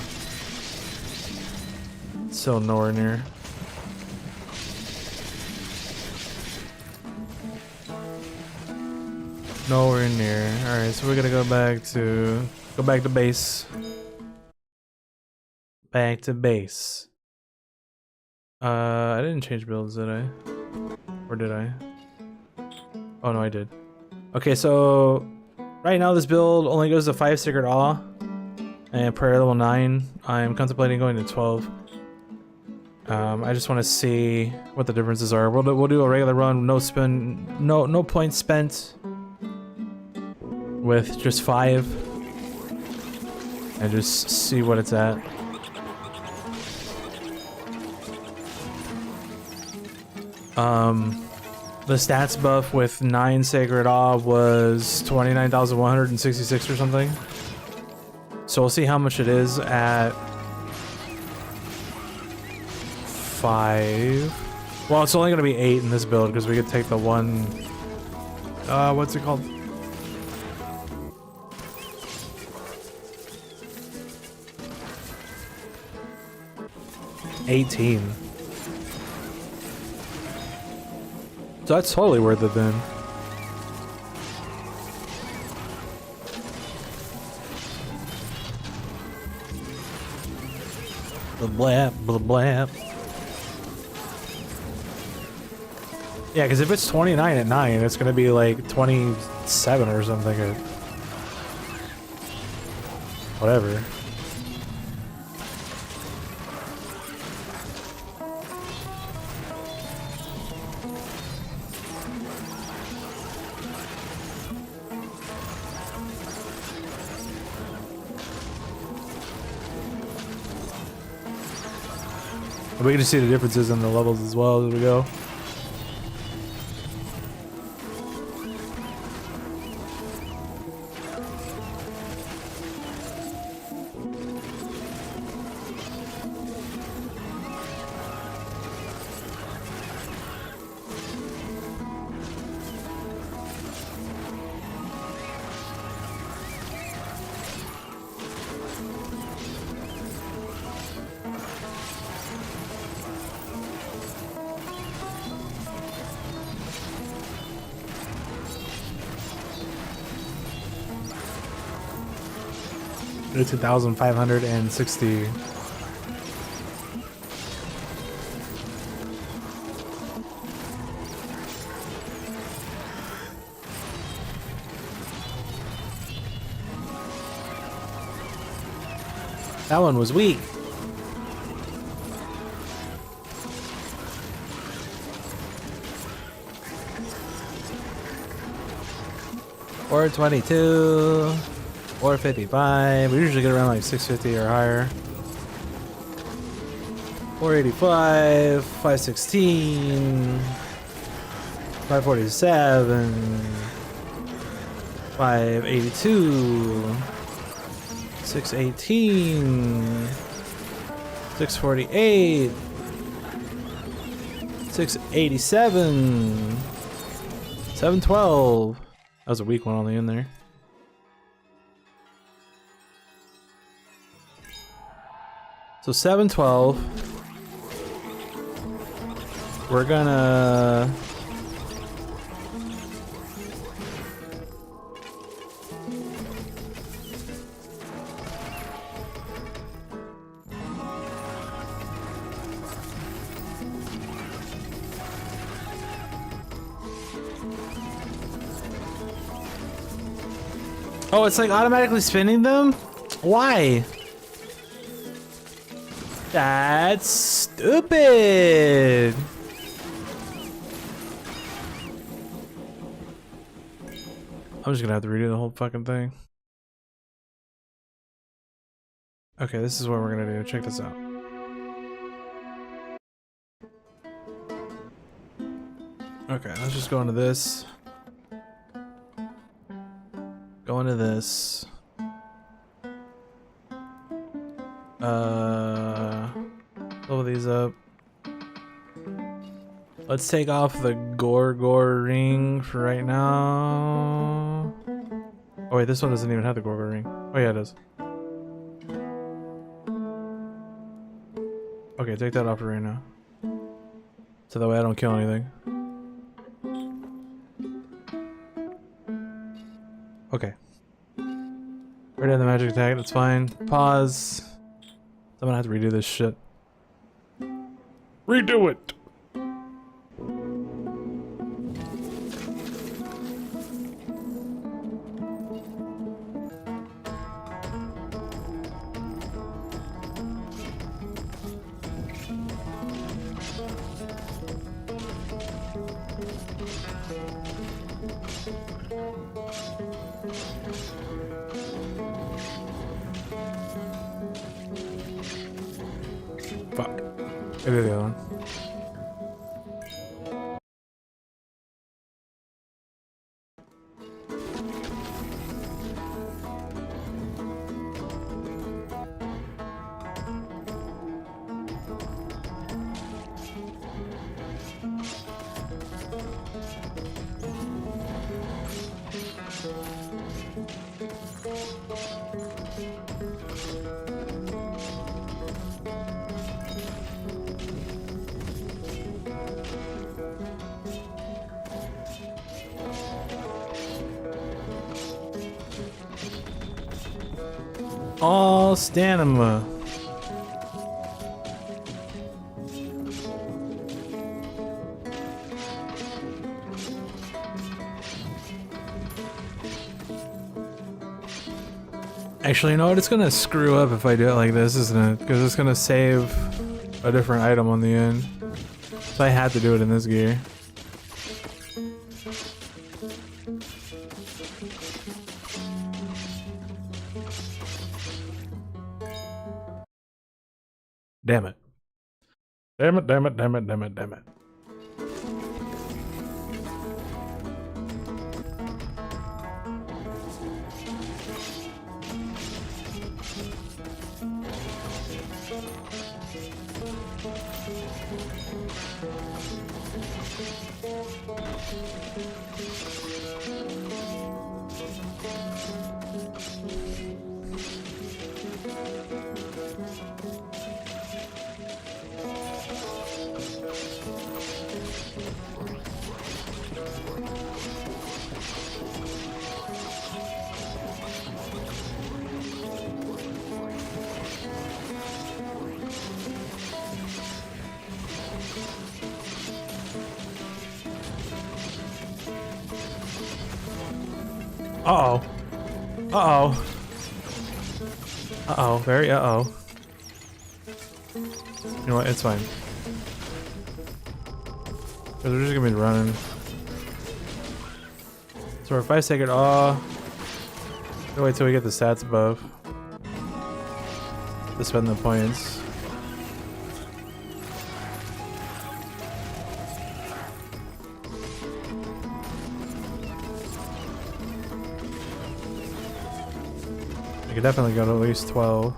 Speaker 1: So nowhere near. Nowhere near. Alright, so we're gonna go back to base. Back to base. I didn't change builds, did I? Or did I? Oh no, I did. Okay, so right now this build only goes to 5 Sacred Awe. And prayer level 9. I'm contemplating going to 12. I just want to see what the differences are. We'll do a regular run, no points spent, with just 5, and just see what it's at. The stats buff with 9 Sacred Awe was 29,166 or something. So we'll see how much it is at 5. Well, it's only gonna be 8 in this build because we could take the one. What's it called? $18. So that's totally worth it then. Blah, blah, blah. Yeah, because if it's 29 at 9, it's going to be like 27 or something. Or whatever. We can just see the differences in the levels as well as we go. It's 2,560. That one was weak. Or 22. 455. We usually get around like 650 or higher. 485, 516, 547, 582, 618, 648, 687, 712. That was a weak one on the end there. So 712. We're gonna Oh, it's like automatically spinning them? Why? That's stupid. I'm just gonna have to redo the whole fucking thing. Okay, this is what we're gonna do. Check this out. Okay, let's just go into this. Go into this. Level these up. Let's take off the Gorgor ring for right now. Oh wait, this one doesn't even have the Gorgor ring. Oh yeah, it does. Okay, take that off for right now. So that way I don't kill anything. Okay. Already have the magic attack, that's fine. Pause. I'm gonna have to redo this shit. Redo it! Fuck. Maybe the other one. All stamina. Actually, you know what? It's gonna screw up if I do it like this, isn't it? Because it's gonna save a different item on the end. So I had to do it in this gear. Damn it. Damn it, damn it, damn it, damn it, damn it. Uh-oh. Uh-oh. Uh-oh. Very uh-oh. You know what? It's fine. Because we're just gonna be running. So if I take it off... wait till we get the stats above. To spend the points. I could definitely go to at least 12.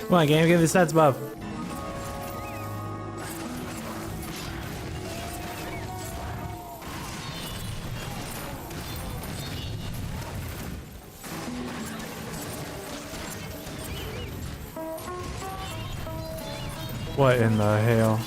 Speaker 1: Come on, game, give me the stats buff. What in the hell?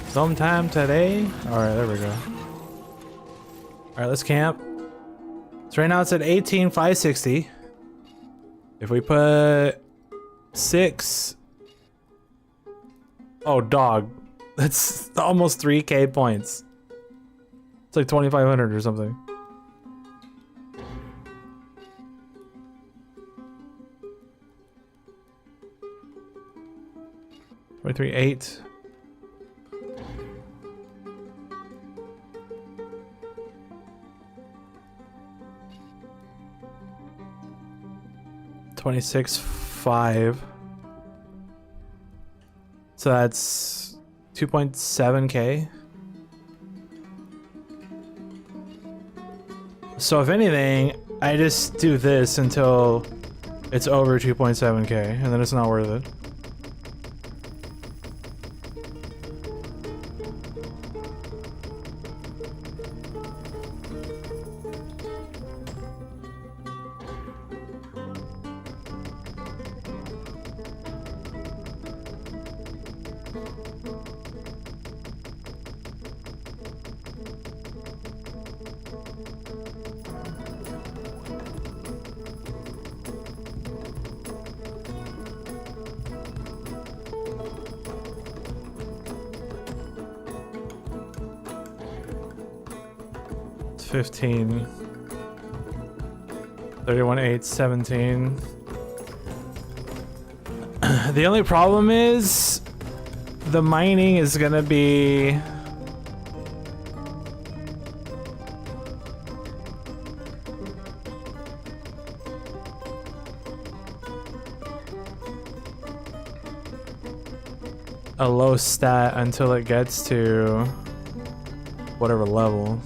Speaker 1: Sometime today? Alright, there we go. Alright, let's camp. So right now it's at 18,560. If we put 6... oh, dog. That's almost 3k points. It's like 2,500 or something. $23,800. $26,500. So that's 2.7k. So if anything, I just do this until it's over 2.7k, and then it's not worth it. It's 15. 31,800, 17. The only problem is the mining is gonna be a low stat until it gets to whatever level.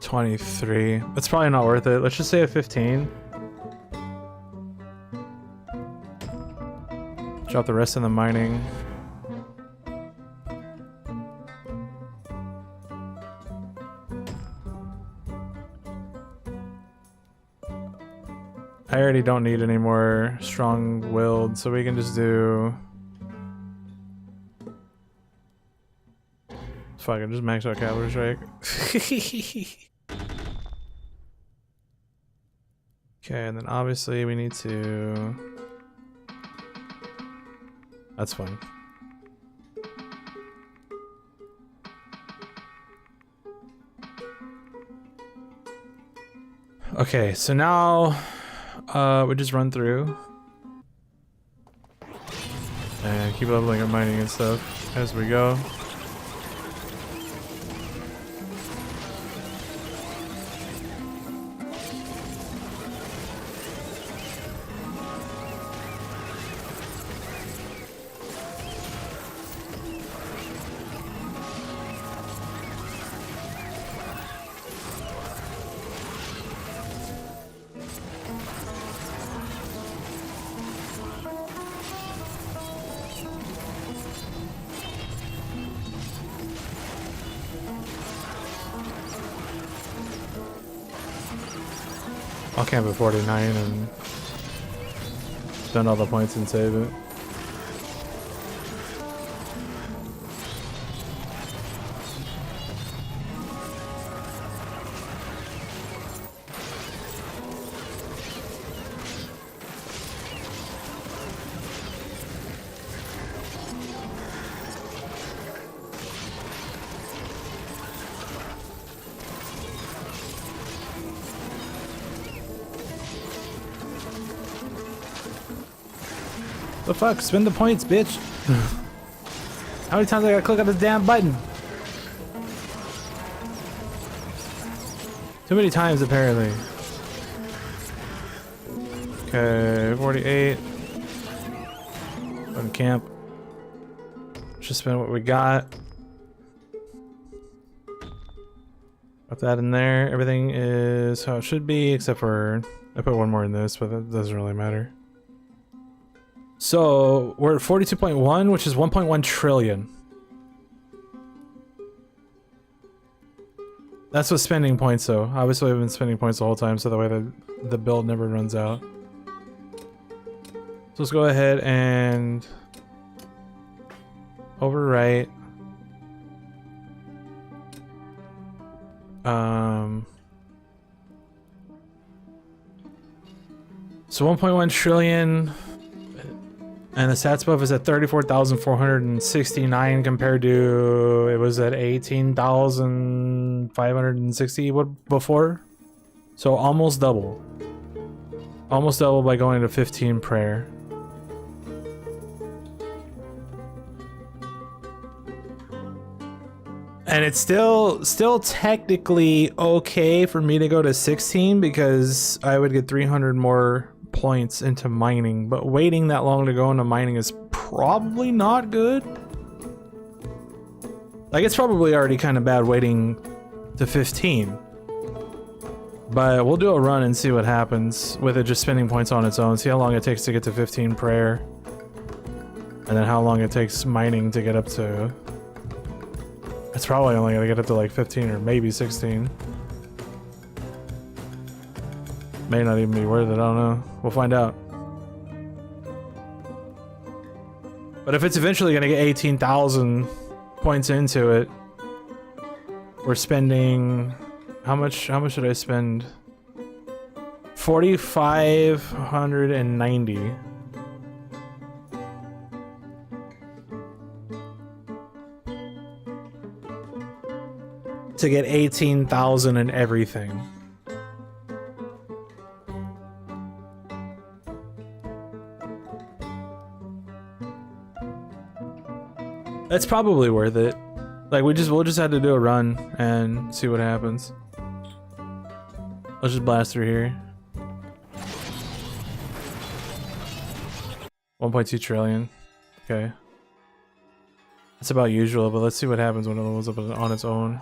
Speaker 1: $23. It's probably not worth it. Let's just say a 15. Drop the rest in the mining. I already don't need any more strong-willed, so we can just do... Fuck it, just max out cavalry strike. Okay, and then obviously we need to... That's fine. Okay, so now we just run through and keep leveling up mining and stuff as we go. I'll camp at 49 and spend all the points and save it. The fuck? Spend the points, bitch! How many times I gotta click on this damn button? Too many times, apparently. Okay, 48. Run camp. Just spend what we got. Put that in there. Everything is how it should be, except for I put one more in this, but that doesn't really matter. So we're at 42.1, which is 1.1 trillion. That's with spending points, though. Obviously, I've been spending points the whole time, so that way the build never runs out. So let's go ahead and overwrite. So 1.1 trillion. And the stats buff is at 34,469 compared to it was at 18,560 before. So almost double. Almost double by going to 15 prayer. And it's still technically okay for me to go to 16 because I would get 300 more points into mining, but waiting that long to go into mining is probably not good. Like, it's probably already kind of bad waiting to 15. But we'll do a run and see what happens with it just spending points on its own. See how long it takes to get to 15 prayer. And then how long it takes mining to get up to... It's probably only gonna get up to like 15 or maybe 16. May not even be worth it, I don't know. We'll find out. But if it's eventually gonna get 18,000 points into it, we're spending... How much should I spend? 4,590. To get 18,000 and everything. That's probably worth it. Like, we'll just have to do a run and see what happens. Let's just blast through here. 1.2 trillion. Okay. That's about usual, but let's see what happens when it levels up on its own.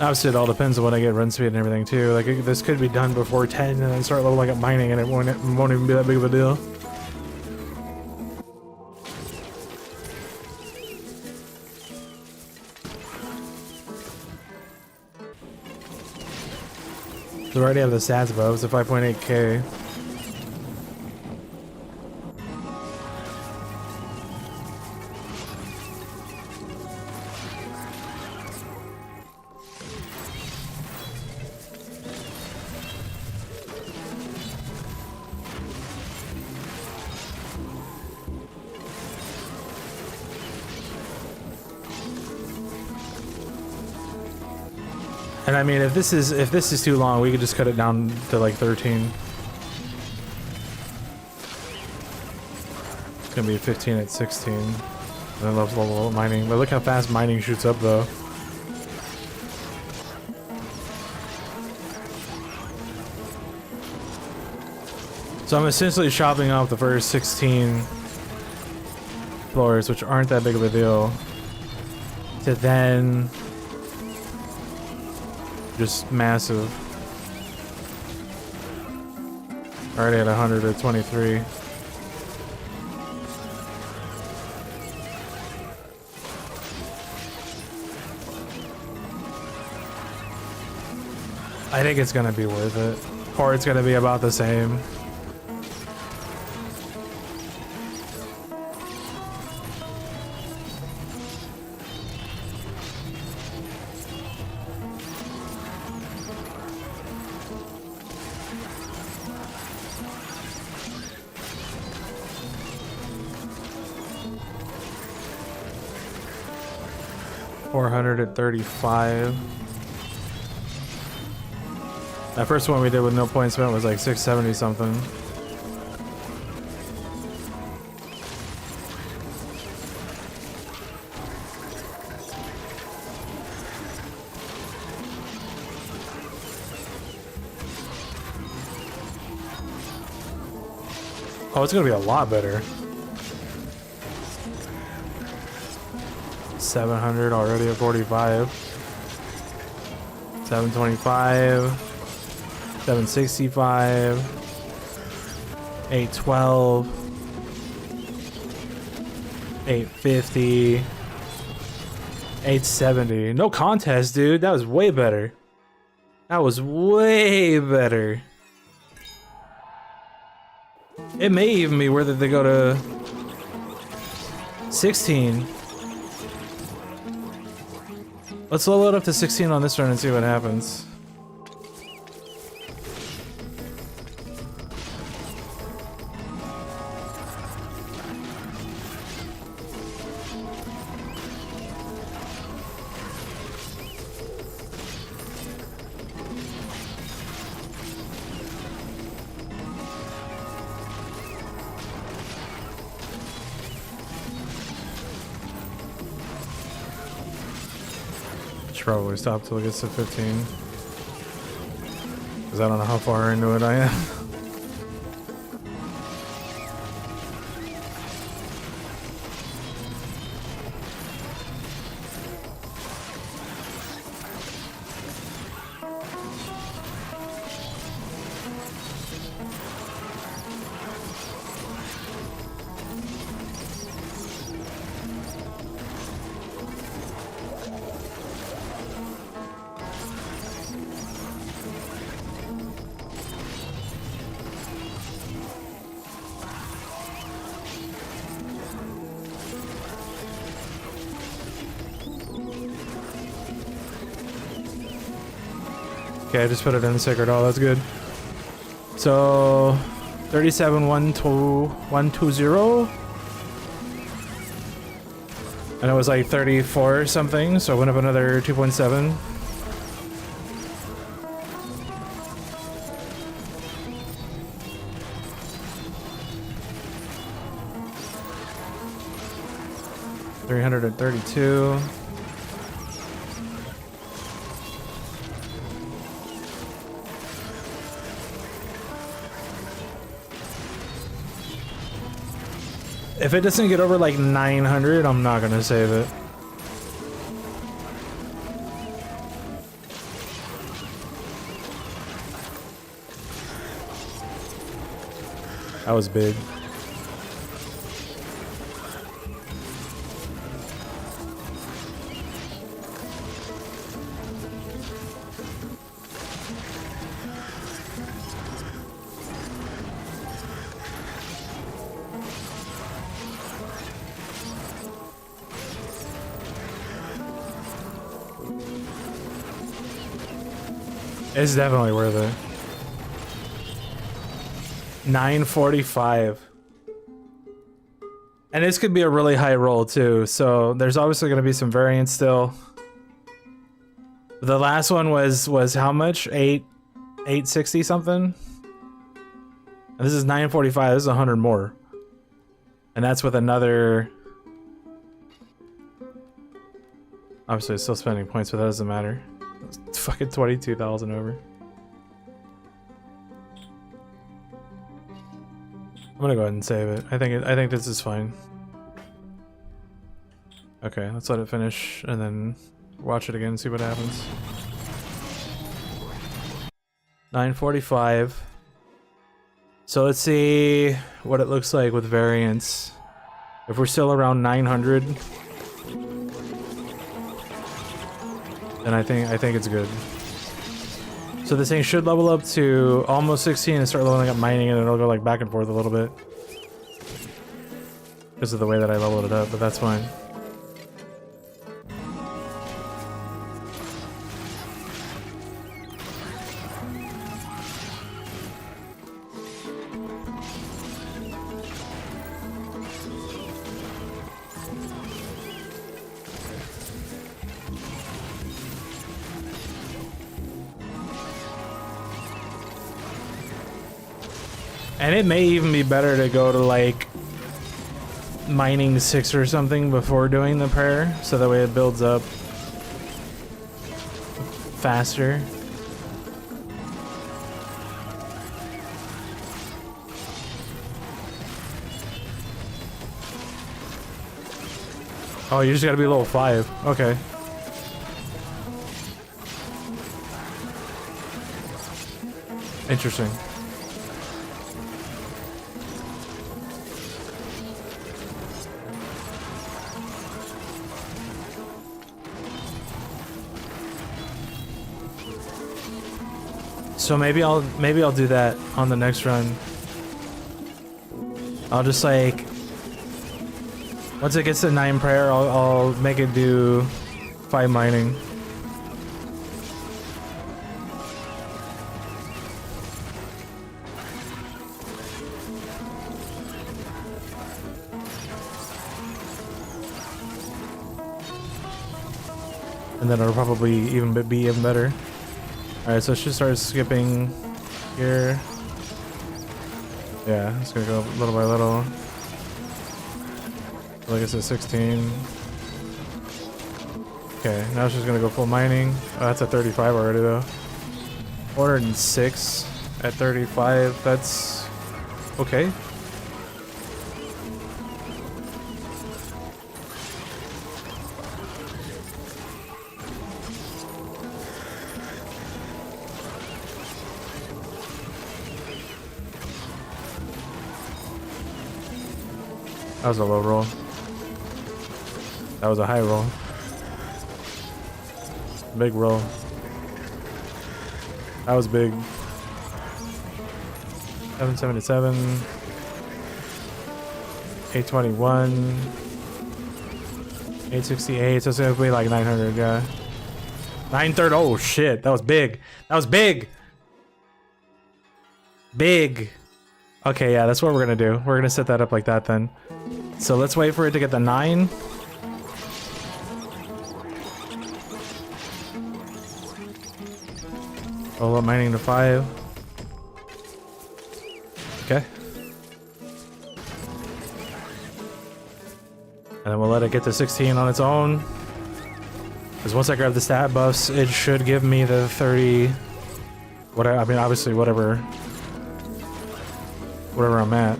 Speaker 1: Obviously, it all depends on when I get run speed and everything too. Like this could be done before 10, and then start leveling up mining, and it won't even be that big of a deal. So we already have the stats above, so 5.8k. And I mean, if this is too long, we could just cut it down to like 13. It's gonna be 15 at 16. And then level up mining. But look how fast mining shoots up though. So I'm essentially chopping off the first 16 floors, which aren't that big of a deal, to then just massive. Already at 123. I think it's gonna be worth it. Or it's gonna be about the same. $435. That first one we did with no points spent was like 670 something. Oh, it's gonna be a lot better. 700 already at 45. 725. 765. 812. 850. 870. No contest, dude. That was way better. That was way better. It may even be worth it to go to 16. Let's level it up to 16 on this run and see what happens. Probably stop till it gets to 15. Because I don't know how far into it I am. Okay, I just put it in the sacred hall, that's good. So 37,120. And it was like 34 or something, so I went up another 2.7. $332. If it doesn't get over like 900, I'm not gonna save it. That was big. It's definitely worth it. 945. And this could be a really high roll too, so there's obviously going to be some variance still. The last one was how much? 860 something? And this is 945, this is 100 more. And that's with another... Obviously it's still spending points, but that doesn't matter. It's fucking 22,000 over. I'm gonna go ahead and save it. I think this is fine. Okay, let's let it finish and then watch it again and see what happens. 945. So let's see what it looks like with variance. If we're still around 900, then I think it's good. So this thing should level up to almost 16 and start leveling up mining, and it'll go like back and forth a little bit because of the way that I leveled it up, but that's fine. And it may even be better to go to like mining 6 or something before doing the prayer, so that way it builds up faster. Oh, you just gotta be level 5. Okay. Interesting. So maybe I'll do that on the next run. I'll just like, once it gets to 9 prayer, I'll make it do 5 mining. And then it'll probably be even better. Alright, so it should start skipping here. Yeah, it's gonna go little by little. Like it's at 16. Okay, now it's just gonna go full mining. Oh, that's at 35 already though. 406 at 35, that's okay. That was a low roll. That was a high roll. Big roll. That was big. 777. 821. 868. So it's gonna be like 900, yeah. 930. Oh shit, that was big. That was big. Big. Okay, yeah, that's what we're gonna do. We're gonna set that up like that then. So let's wait for it to get the 9. Roll up mining to 5. Okay. And then we'll let it get to 16 on its own. Because once I grab the stat buffs, it should give me the 30... I mean, obviously, whatever I'm at.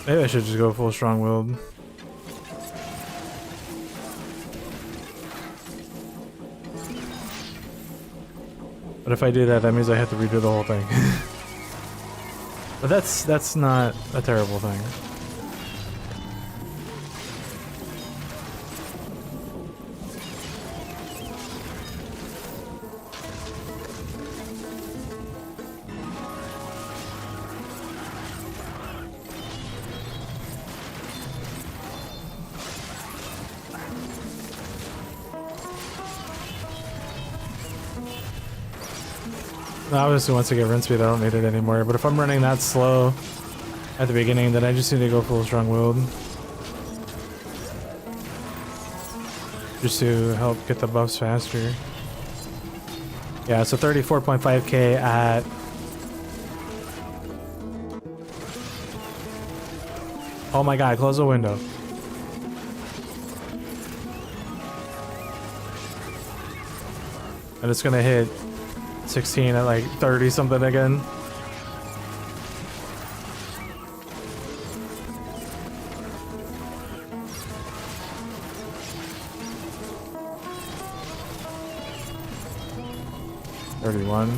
Speaker 1: Maybe I should just go full strong-willed. But if I do that, that means I have to redo the whole thing. But that's not a terrible thing. Obviously, once I get rinse speed, I don't need it anymore. But if I'm running that slow at the beginning, then I just need to go full strong-willed. Just to help get the buffs faster. Yeah, so 34.5k at... Oh my god, close the window. And it's gonna hit 16 at like 30 something again. $31.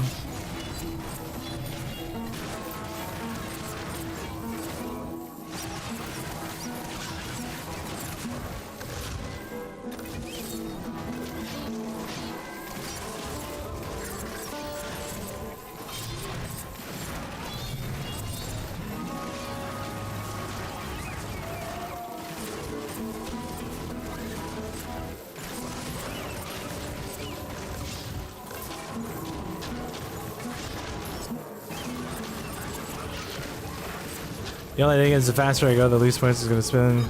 Speaker 1: The only thing is, the faster I go, the least points is going to spin.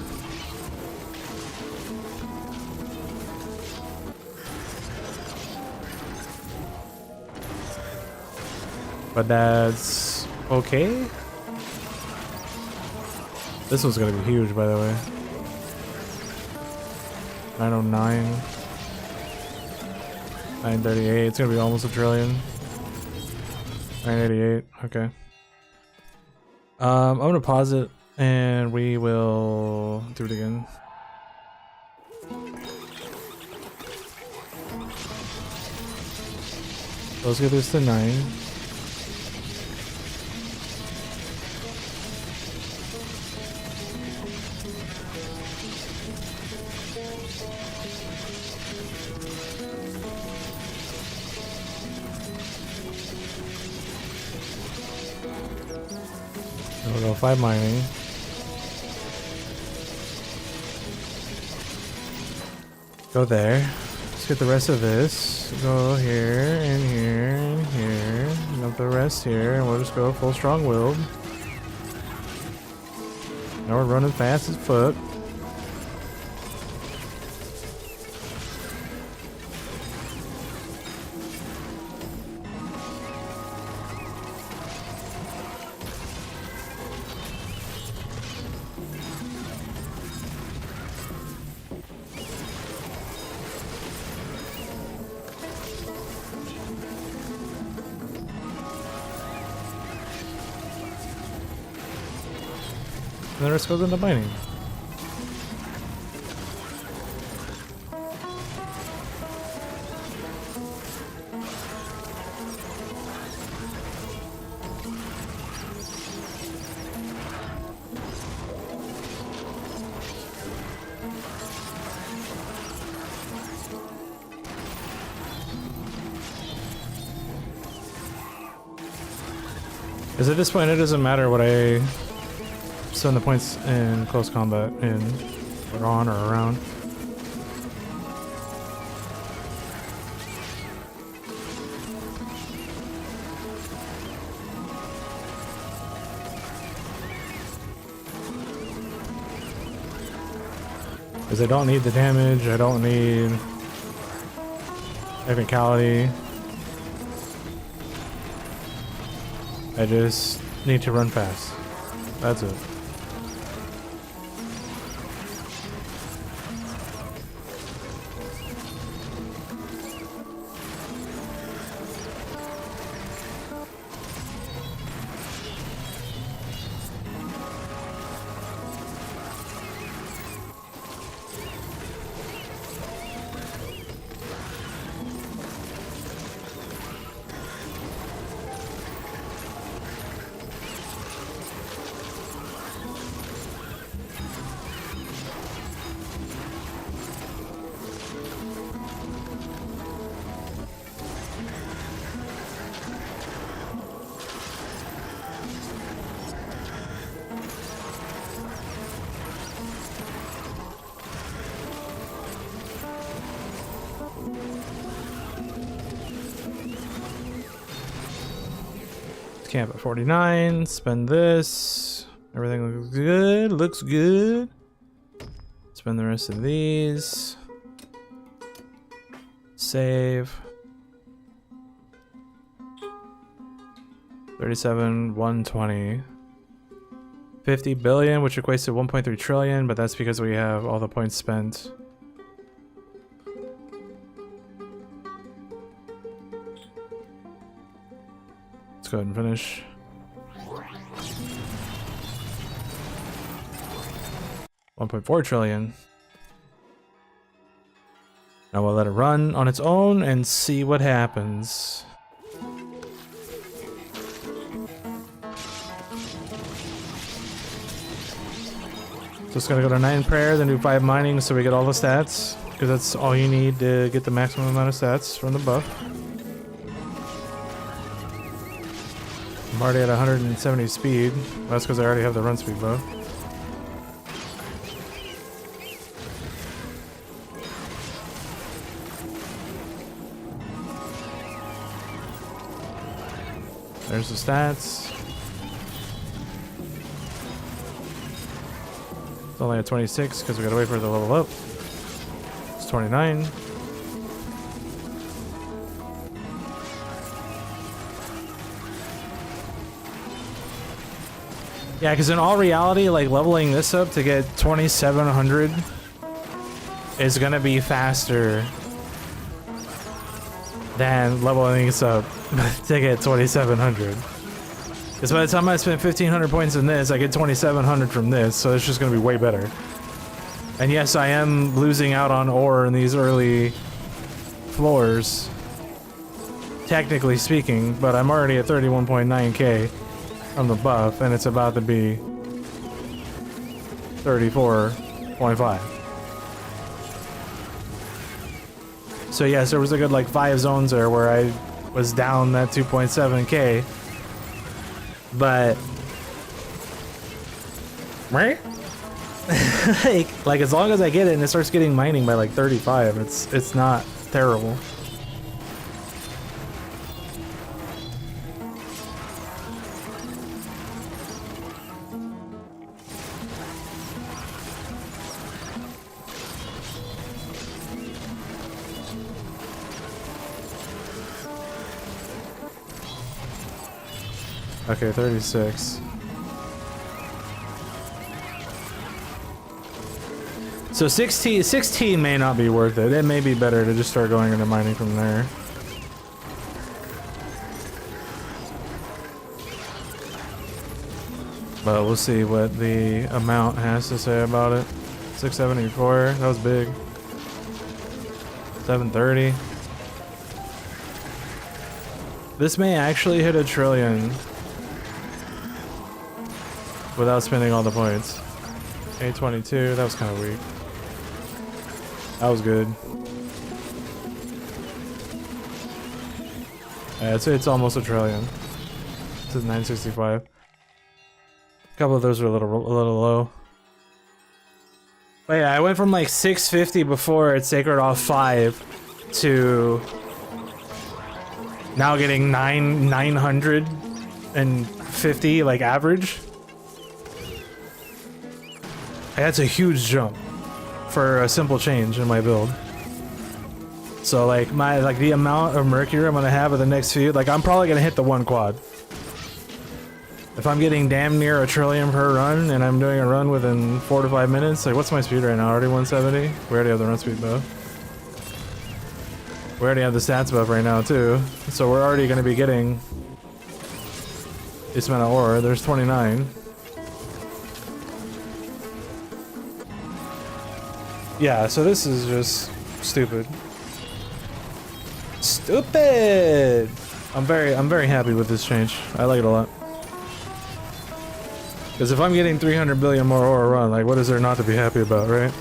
Speaker 1: But that's okay. This one's going to be huge, by the way. 909. 938. It's going to be almost a trillion. 988. Okay. I'm gonna pause it and we will do it again. Let's get this to 9. We'll go 5 mining. Go there. Let's get the rest of this. Go here and here and here. And up the rest here. And we'll just go full strong-willed. Now we're running fast as fuck. And the rest goes into mining. Because at this point it doesn't matter what I spend the points in close combat in, or on, or around. Because I don't need the damage, I don't need technicality. I just need to run fast. That's it. Camp at 49. Spend this. Everything looks good. Looks good. Spend the rest of these. Save. 37, 120. 50 billion, which equates to 1.3 trillion, but that's because we have all the points spent. Let's go ahead and finish. $1.4 trillion. Now we'll let it run on its own and see what happens. So it's gonna go to 9 prayer, then do 5 mining so we get all the stats. Because that's all you need to get the maximum amount of stats from the buff. I'm already at 170 speed. That's because I already have the run speed buff. There's the stats. It's only at 26 because we gotta wait for it to level up. It's 29. Yeah, because in all reality, like leveling this up to get 2700 is gonna be faster than leveling this up to get 2700. Because by the time I spend 1500 points in this, I get 2700 from this, so it's just gonna be way better. And yes, I am losing out on ore in these early floors, technically speaking, but I'm already at 31.9k on the buff, and it's about to be 34.5. So yes, there was a good like 5 zones there where I was down that 2.7k, but right? like as long as I get it and it starts getting mining by like 35, it's not terrible. Okay, 36. So 16 may not be worth it. It may be better to just start going into mining from there. But we'll see what the amount has to say about it. 674, that was big. 730. This may actually hit 1 trillion without spending all the points. 822, that was kind of weak. That was good. Yeah, it's almost 1 trillion. This is 965. A couple of those are a little low. But yeah, I went from like 650 before at Sacred off 5 to now getting 950 like average. That's a huge jump for a simple change in my build. So like the amount of Mercury I'm gonna have at the next feud, like I'm probably gonna hit the 1 quad. If I'm getting damn near 1 trillion per run and I'm doing a run within 4 to 5 minutes, like what's my speed right now? Already 170? We already have the run speed buff. We already have the stats buff right now too. So we're already gonna be getting this amount of ore. There's 29. Yeah, so this is just stupid. Stupid! I'm very happy with this change. I like it a lot. Because if I'm getting 300 billion more ore a run, like what is there not to be happy about, right?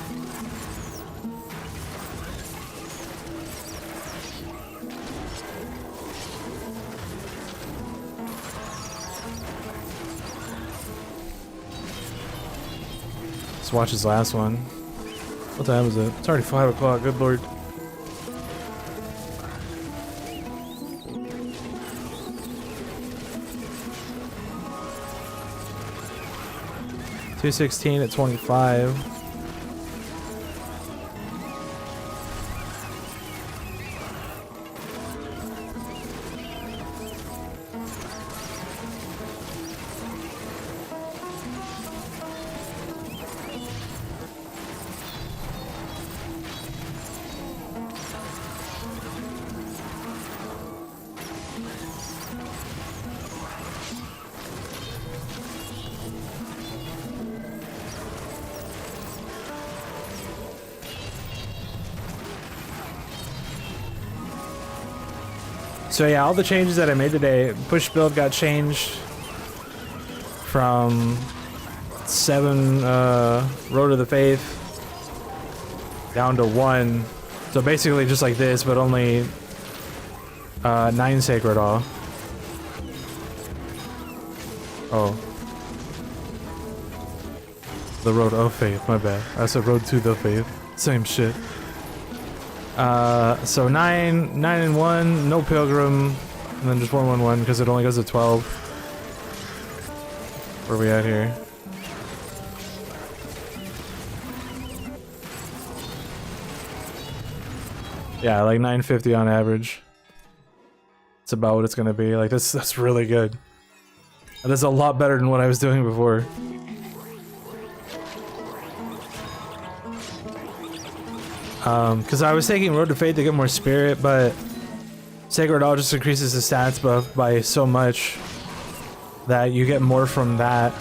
Speaker 1: Let's watch his last one. What time is it? It's already 5 o'clock, good lord. 216 at 25. So yeah, all the changes that I made today, push build got changed from 7 Road of the Faith down to 1. So basically just like this, but only 9 Sacred Awe. Oh. The Road of Faith, my bad. I said Road to the Faith. Same shit. So 9 and 1, no Pilgrim, and then just 1 1 1 because it only goes to 12. Where are we at here? Yeah, like 950 on average. It's about what it's gonna be. Like that's really good. That is a lot better than what I was doing before. Because I was taking Road to Fate to get more spirit, but Sacred Awe just increases the stats buff by so much that you get more from that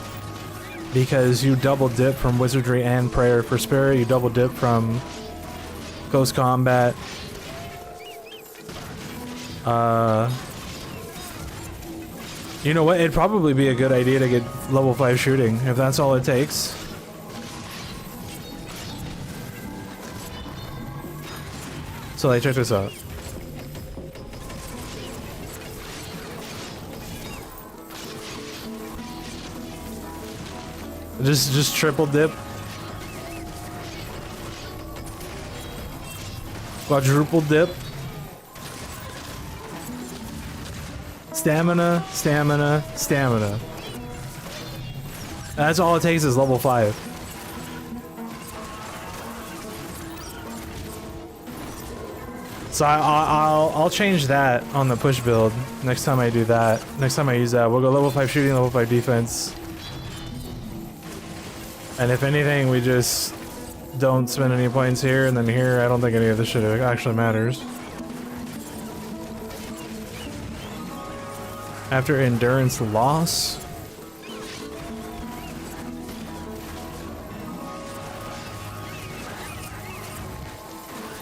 Speaker 1: because you double dip from Wizardry and Prayer for spirit, you double dip from Close Combat. You know what? It'd probably be a good idea to get level 5 shooting if that's all it takes. So like, check this out. Just triple dip. Quadruple dip. Stamina, stamina, stamina. That's all it takes is level 5. So I'll change that on the push build next time I do that. Next time I use that, we'll go level 5 shooting, level 5 defense. And if anything, we just don't spend any points here and then here. I don't think any of this shit actually matters. After endurance loss.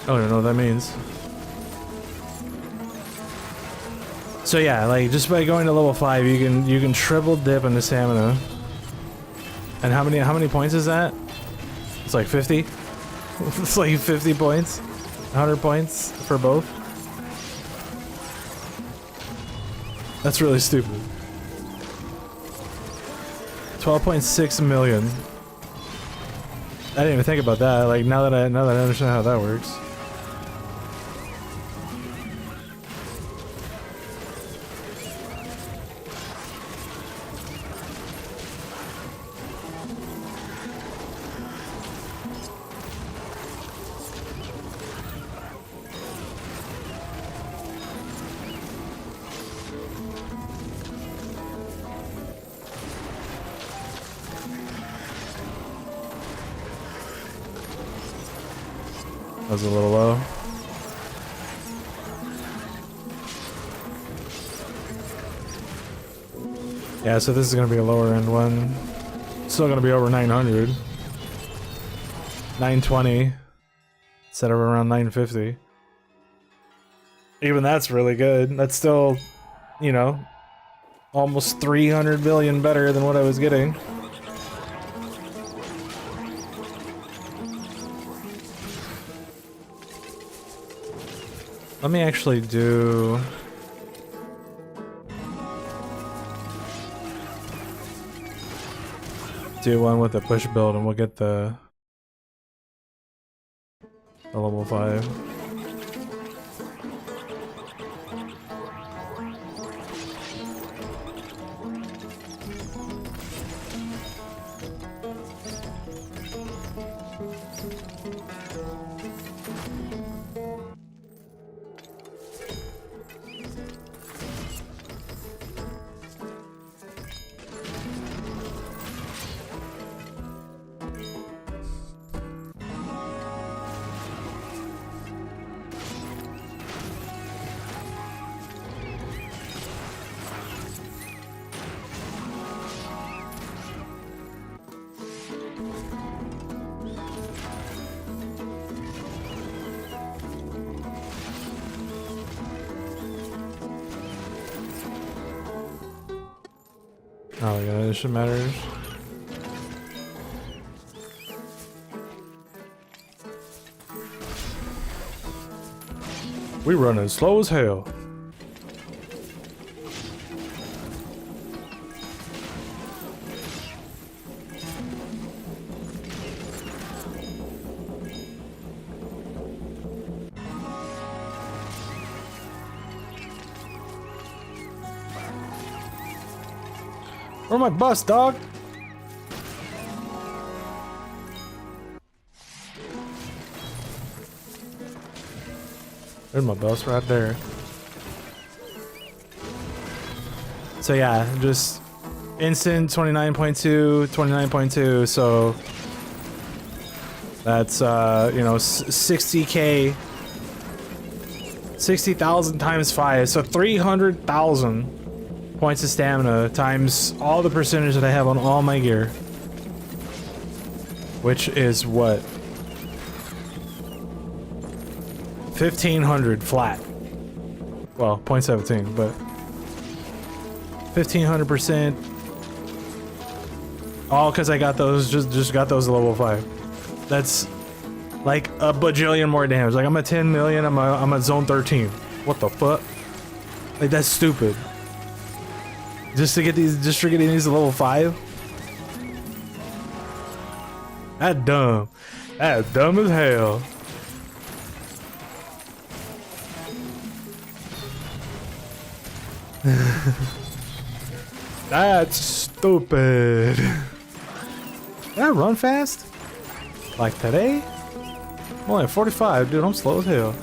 Speaker 1: I don't even know what that means. So yeah, like just by going to level 5, you can triple dip into stamina. And how many points is that? It's like 50. It's like 50 points, 100 points for both. That's really stupid. 12.6 million. I didn't even think about that. Like now that I understand how that works. That was a little low. Yeah, so this is going to be a lower end one. Still going to be over 900. 920 instead of around 950. Even that's really good. That's still, you know, almost 300 billion better than what I was getting. Let me actually do... one with the push build and we'll get the level 5. Oh my god, this shit matters. We running slow as hell. Where's my bus, dog? There's my bus right there. So yeah, just instant 29.2, 29.2, so that's you know, 60k, 60,000 times 5, so 300,000 points of stamina times all the percentage that I have on all my gear, which is what, 1,500 flat. Well, 0.17, but 1,500%. All because I got those, just got those level 5. That's like a bajillion more damage. Like I'm at 10 million, I'm at zone 13. What the fuck? Like that's stupid. Just to get these, just for getting these level 5? That dumb. That dumb as hell. That's stupid. Did I run fast? Like today? I'm only at 45, dude. I'm slow as hell.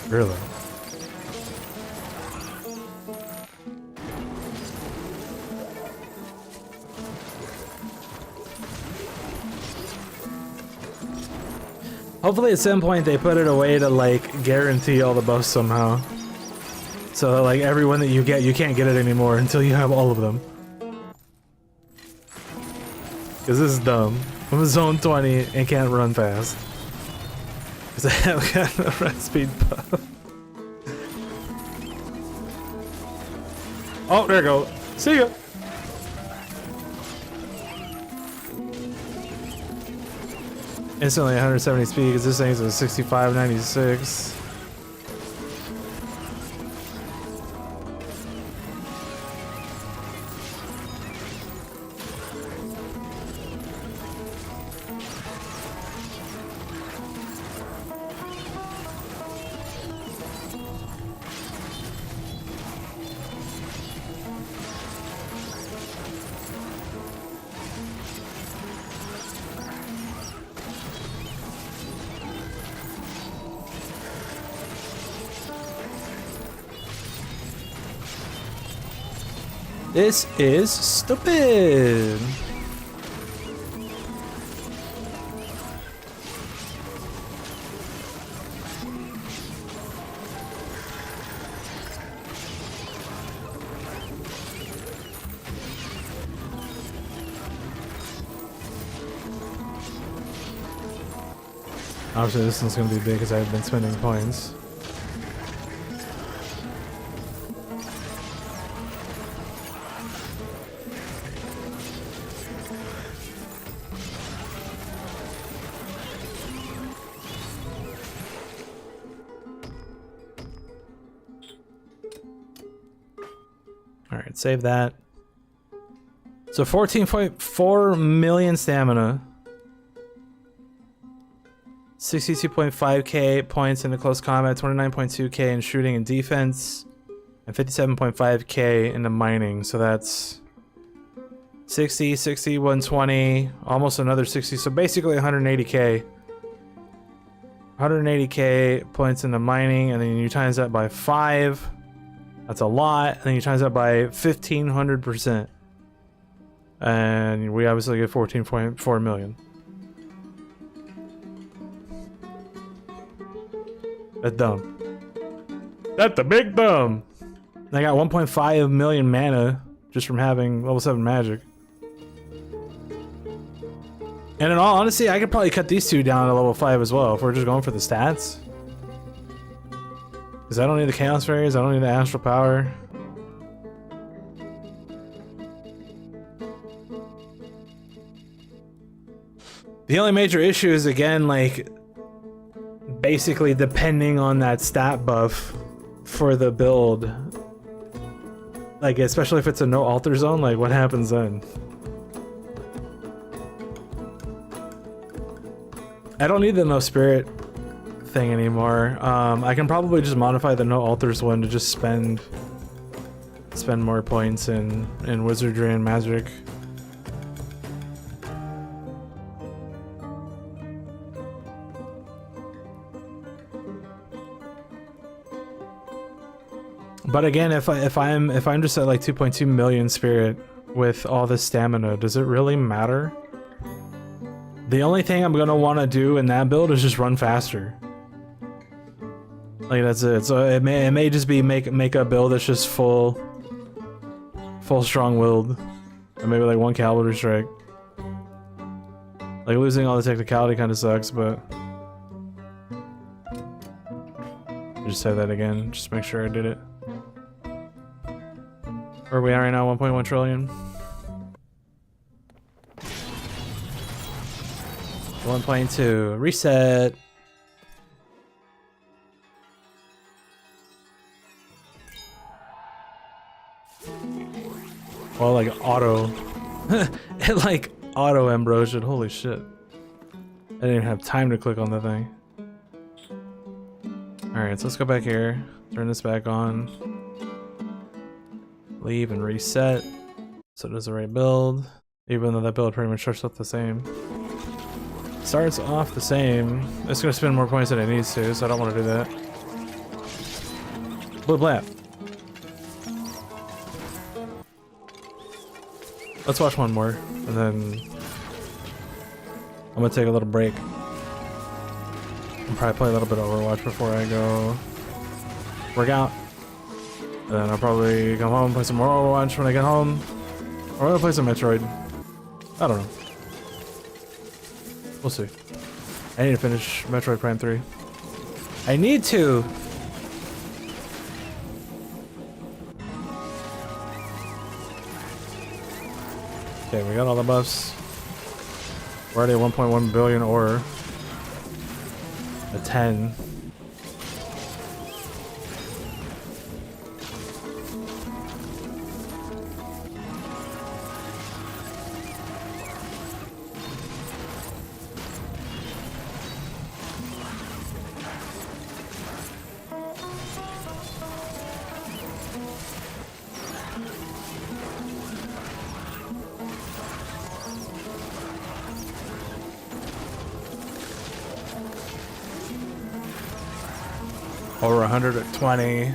Speaker 1: Really? Hopefully at some point they put it away to like guarantee all the buffs somehow. So that like everyone that you get, you can't get it anymore until you have all of them. Cause this is dumb. I'm in zone 20 and can't run fast. Cause I haven't got a run speed buff. Oh, there you go. See ya. Instantly 170 speed because this thing's a 6596. This is stupid. Obviously this one's gonna be big because I've been spending points. Alright, save that. So 14.4 million stamina. 62.5k points in the close combat, 29.2k in shooting and defense, and 57.5k in the mining. So that's 60, 60, 120, almost another 60. So basically 180k. 180k points in the mining, and then you times that by 5. That's a lot. And then you times that by 1500%. And we obviously get 14.4 million. That's dumb. That's the big dumb. I got 1.5 million mana just from having level 7 magic. And in all honesty, I could probably cut these two down to level 5 as well if we're just going for the stats. Because I don't need the Chaos Fairies, I don't need the Astral Power. The only major issue is, again, like, basically depending on that stat buff for the build. Like, especially if it's a no alter zone, like, what happens then? I don't need the no spirit thing anymore. I can probably just modify the no alters one to just spend more points in wizardry and magic. But again, if I'm just at like 2.2 million spirit with all this stamina, does it really matter? The only thing I'm gonna want to do in that build is just run faster. Like, that's it. So it may just be make a build that's just full strong-willed, and maybe like one cavalry strike. Like, losing all the technicality kind of sucks, but just say that again. Just make sure I did it. Where we are right now, 1.1 trillion. 1.2 reset. Well, like auto. It like auto ambrosia. Holy shit. I didn't even have time to click on the thing. Alright, so let's go back here. Turn this back on. Leave and reset. So it does the right build. Even though that build pretty much starts off the same. Starts off the same. It's gonna spend more points than it needs to, so I don't want to do that. Blip blap. Let's watch one more, and then I'm gonna take a little break. I'll probably play a little bit of Overwatch before I go work out. And then I'll probably come home, play some more Overwatch when I get home. Or I'll play some Metroid. I don't know. We'll see. I need to finish Metroid Prime 3. I need to! Okay, we got all the buffs. We're already at 1.1 billion ore. A 10. Over 100 at 20. I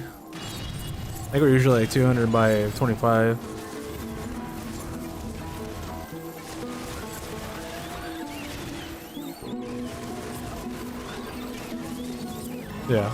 Speaker 1: think we're usually like 200 by 25. Yeah.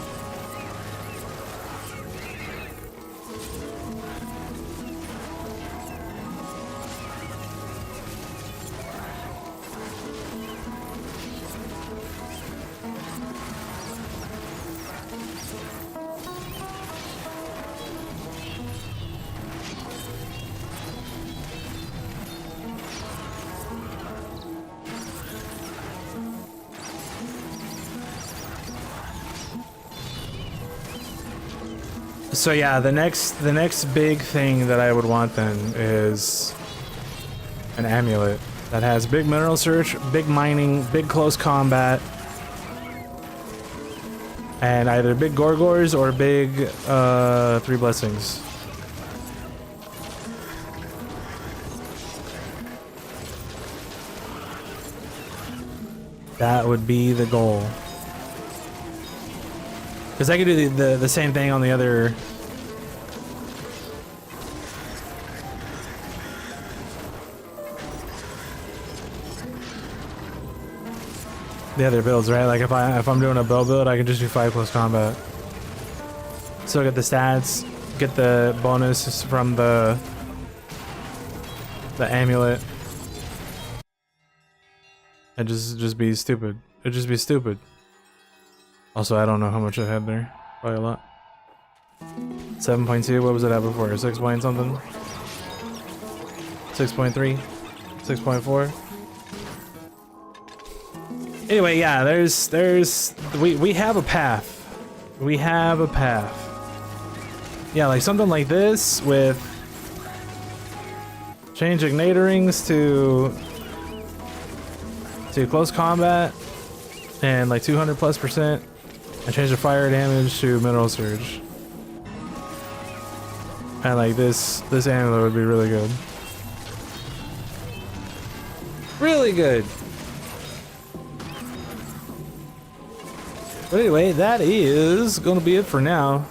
Speaker 1: So yeah, the next big thing that I would want then is an amulet that has big mineral search, big mining, big close combat, and either big gorgors or big 3 blessings. That would be the goal. Because I could do the same thing on the other. the other builds, right? Like if I'm doing a bow build, I can just do 5 close combat. Still get the stats, get the bonus from the amulet. And just be stupid. It'd just be stupid. Also, I don't know how much I had there. Probably a lot. 7.2, what was it at before? 6 point something? 6.3? 6.4? Anyway, yeah, we have a path. We have a path. Yeah, like something like this with change igniter rings to close combat and like 200+%, and change the fire damage to mineral surge. And like this amulet would be really good. Really good. But anyway, that is gonna be it for now.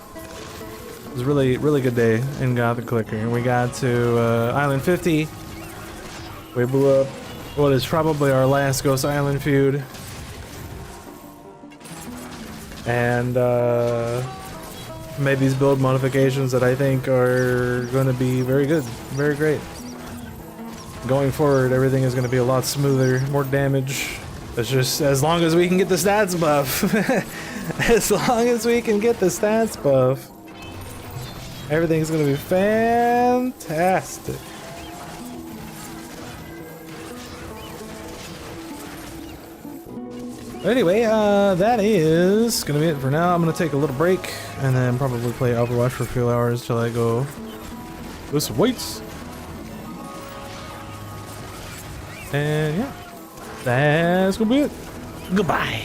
Speaker 1: It was a really good day in Gothic Clicker. We got to Island 50. We blew up what is probably our last Ghost Island feud. And made these build modifications that I think are going to be very good, very great. Going forward, everything is going to be a lot smoother, more damage. It's just as long as we can get the stats buff. As long as we can get the stats buff, everything's going to be fantastic. Anyway, that is gonna be it for now. I'm gonna take a little break and then probably play Overwatch for a few hours till I go do some weights. And yeah, that's gonna be it. Goodbye.